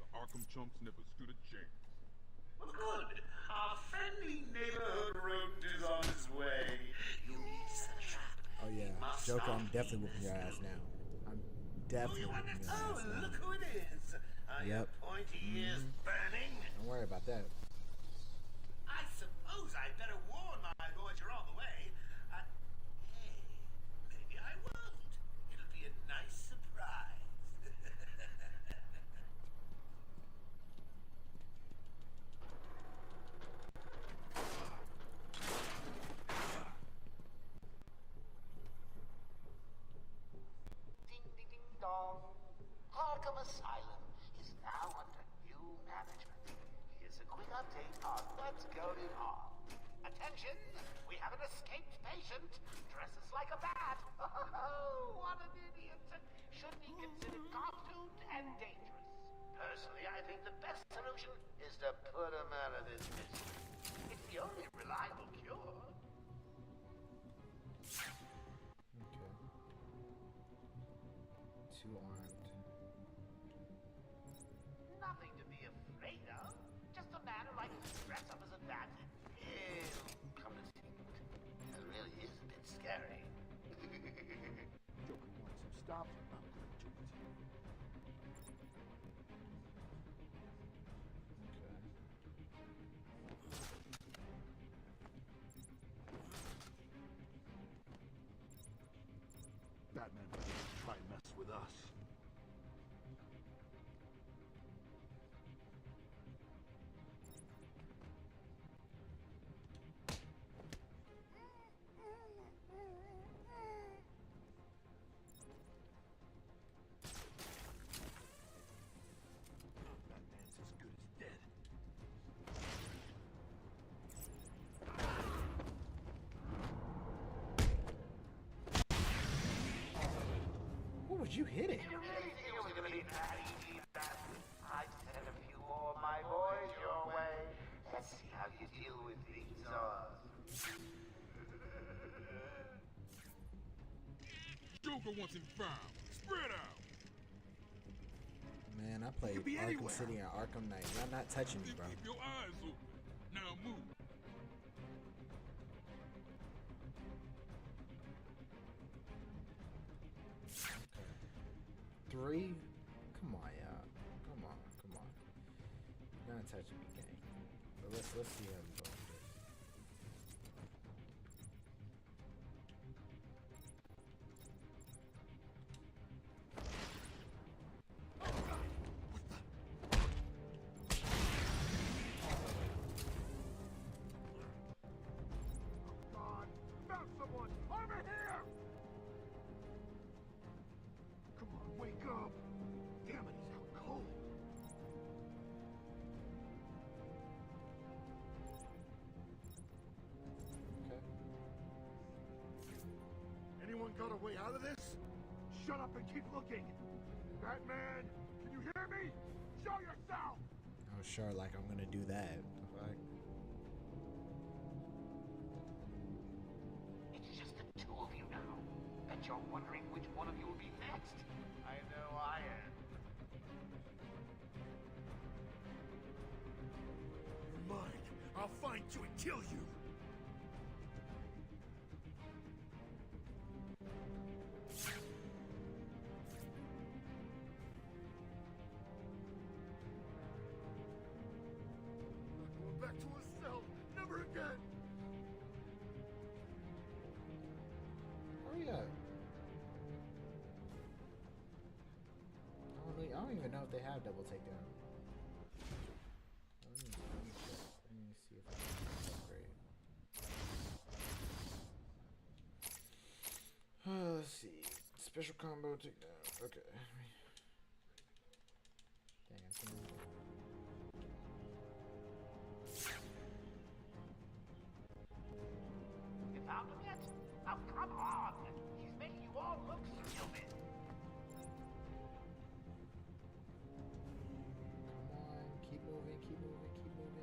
The Arkham chumps never stood a chance. Well, good. Our friendly neighborhood rodent is on his way. You need to set a trap. Oh yeah, Joker, I'm definitely whooping your ass now. I'm definitely whooping your ass now. Look who it is. Are your pointy ears burning? Don't worry about that. I suppose I'd better warn my boys you're on the way. Hey, maybe I won't. It'll be a nice surprise. Ding, ding, ding, dong. Arkham Asylum is now under new management. Here's a quick update on what's going on. Attention! We have an escaped patient. Dresses like a bat. Oh, what an idiot. Should be considered costumed and dangerous. Personally, I think the best solution is to put him out of his misery. It's the only reliable cure. Okay. Two armed. Nothing to be afraid of. Just a man who likes to dress up as a bat. Come to see. It really is a bit scary. Joker wants him stopped. I'm going to do it. Batman better try and mess with us. Batman's as good as dead. What was you hitting? It was gonna be that easy, that. I'd send a few more of my boys your way. Let's see how you deal with these odds. Joker wants him found. Spread out. Man, I played could be Arkham anywhere. City and Arkham Knight. Y'all not touching me, bro. Keep your eyes open. Now move. Three? Come on, y'all. Come on, come on. You're not touching me, gang. But let's see how we go with this. God, found someone! Over here! Come on, wake up! Damn it, he's out cold. Okay. Anyone got a way out of this? Shut up and keep looking! Batman, can you hear me? Show yourself! I was sure like I'm gonna do that. Like, It's just the two of you now. Bet you're wondering which one of you will be next. I know I am. You're mine. I'll find you and kill you. Not going back to a cell. Never again. hurry up. I don't even know if they have double takedown. Let me see if I can upgrade. Let's see. Special combo takedown. Okay. Dang, I can't remember. You found him yet? Oh, come on! He's making you all look stupid. Come on, keep moving, keep moving, keep moving.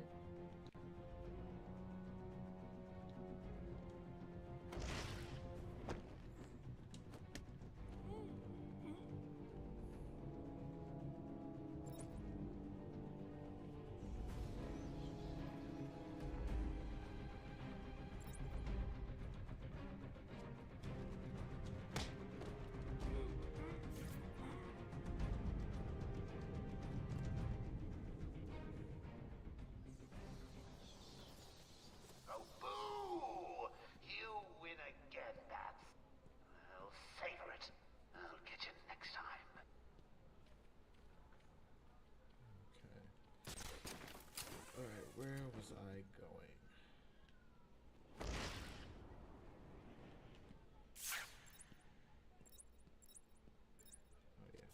Where was I going? Oh yeah.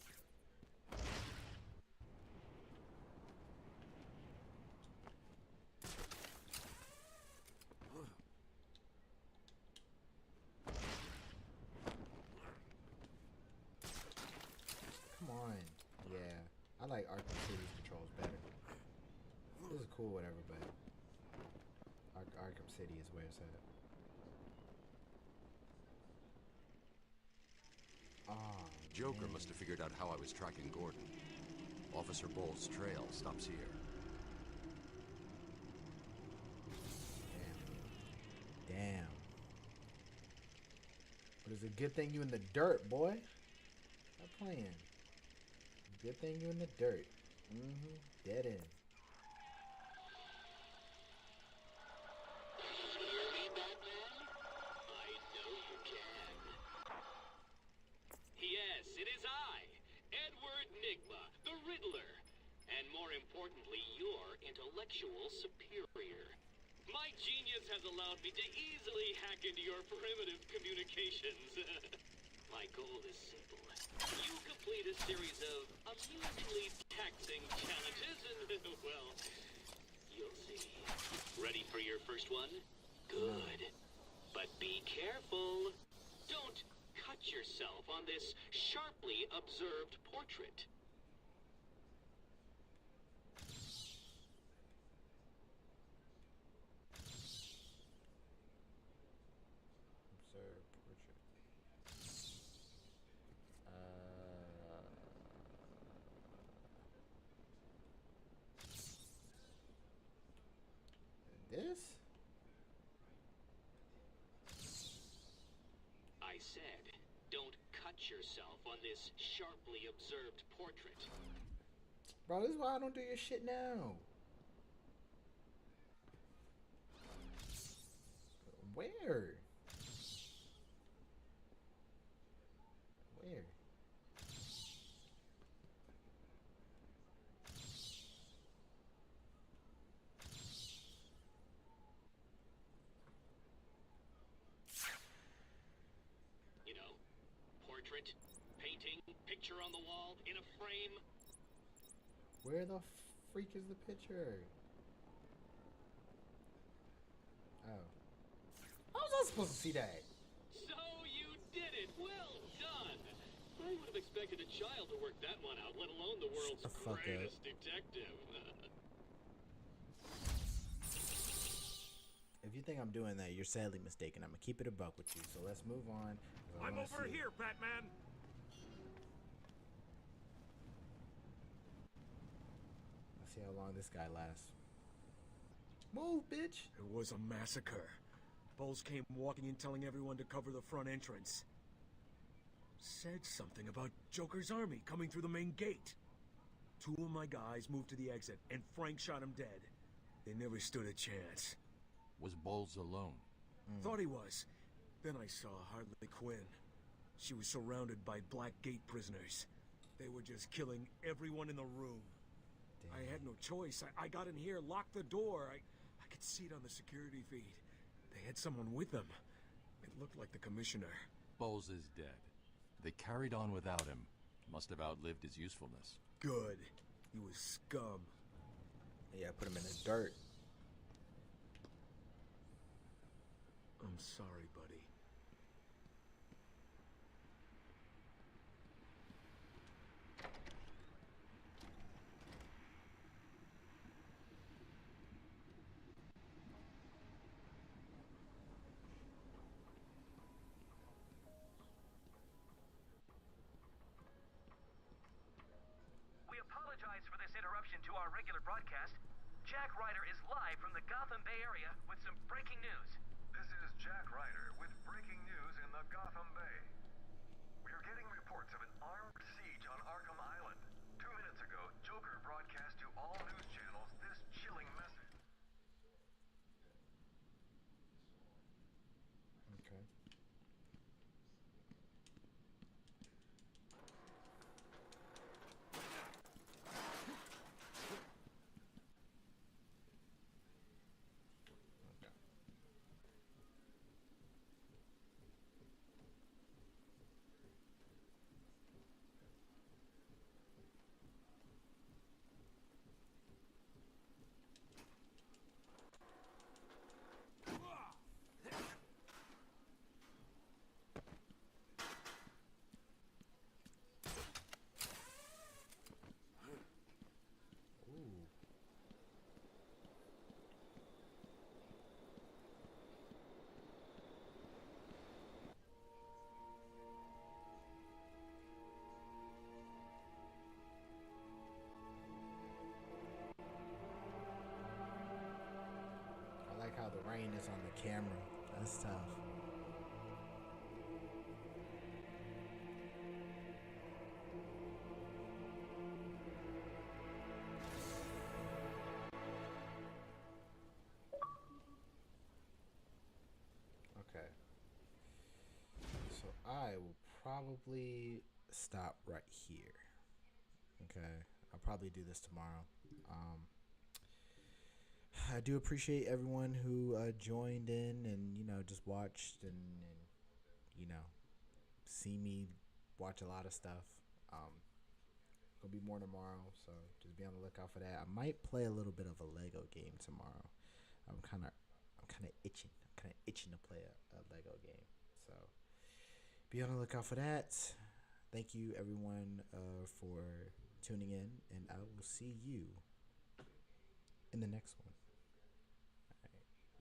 Come on. Yeah. I like Arkham City's controls better. This is cool, whatever, but Arkham City is where it's at. Oh, Joker man. must have figured out how I was tracking Gordon. Officer Bowles' trail stops here. Damn. But it's a good thing you in the dirt, boy. Stop playing. Good thing you in the dirt. Dead end. Yes, it is I, Edward Nigma, the Riddler, and more importantly, your intellectual superior. My genius has allowed me to easily hack into your primitive communications. My goal is simple. You complete a series of amusingly taxing challenges and, well, you'll see. Ready for your first one? Good. But be careful. Don't cut yourself on this sharply observed portrait. Observe portrait. This? I said, don't cut yourself on this sharply observed portrait. Bro, this is why I don't do your shit now. Where? Where? You know, portrait, painting, picture on the wall, in a frame. Where the freak is the picture? Oh. How was I supposed to see that? So you did it! Well done! I would have expected a child to work that one out, let alone the world's the fuck greatest detective. If you think I'm doing that, you're sadly mistaken. I'm gonna keep it a buck with you. So let's move on. I'm over here, Batman! Let's see how long this guy lasts. Move, bitch! It was a massacre. Bowles came walking in telling everyone to cover the front entrance. Said something about Joker's army coming through the main gate. 2 of my guys moved to the exit, and Frank shot him dead. They never stood a chance. Was Bowles alone? Thought he was. Then I saw Harley Quinn. She was surrounded by Black Gate prisoners. They were just killing everyone in the room. Damn. I had no choice. I got in here, locked the door. I could see it on the security feed. They had someone with them. It looked like the commissioner. Bowles is dead. They carried on without him. Must have outlived his usefulness. Good. He was scum. Yeah, put him in the dirt. I'm sorry, buddy. We apologize for this interruption to our regular broadcast. Jack Ryder is live from the Gotham Bay area with some breaking news. This is Jack Ryder with breaking news in the Gotham Bay. We are getting reports of an armed siege on Arkham Island. 2 minutes ago, Joker broadcast to all news channels this chilling message. Okay. the rain is on the camera. That's tough. Okay. So I will probably stop right here. Okay. I'll probably do this tomorrow. I do appreciate everyone who joined in and just watched and you know see me watch a lot of stuff. There'll be more tomorrow, so just be on the lookout for that. I might play a little bit of a Lego game tomorrow. I'm kind of itching. I'm kind of itching to play a Lego game. So be on the lookout for that. Thank you everyone for tuning in, and I will see you in the next one.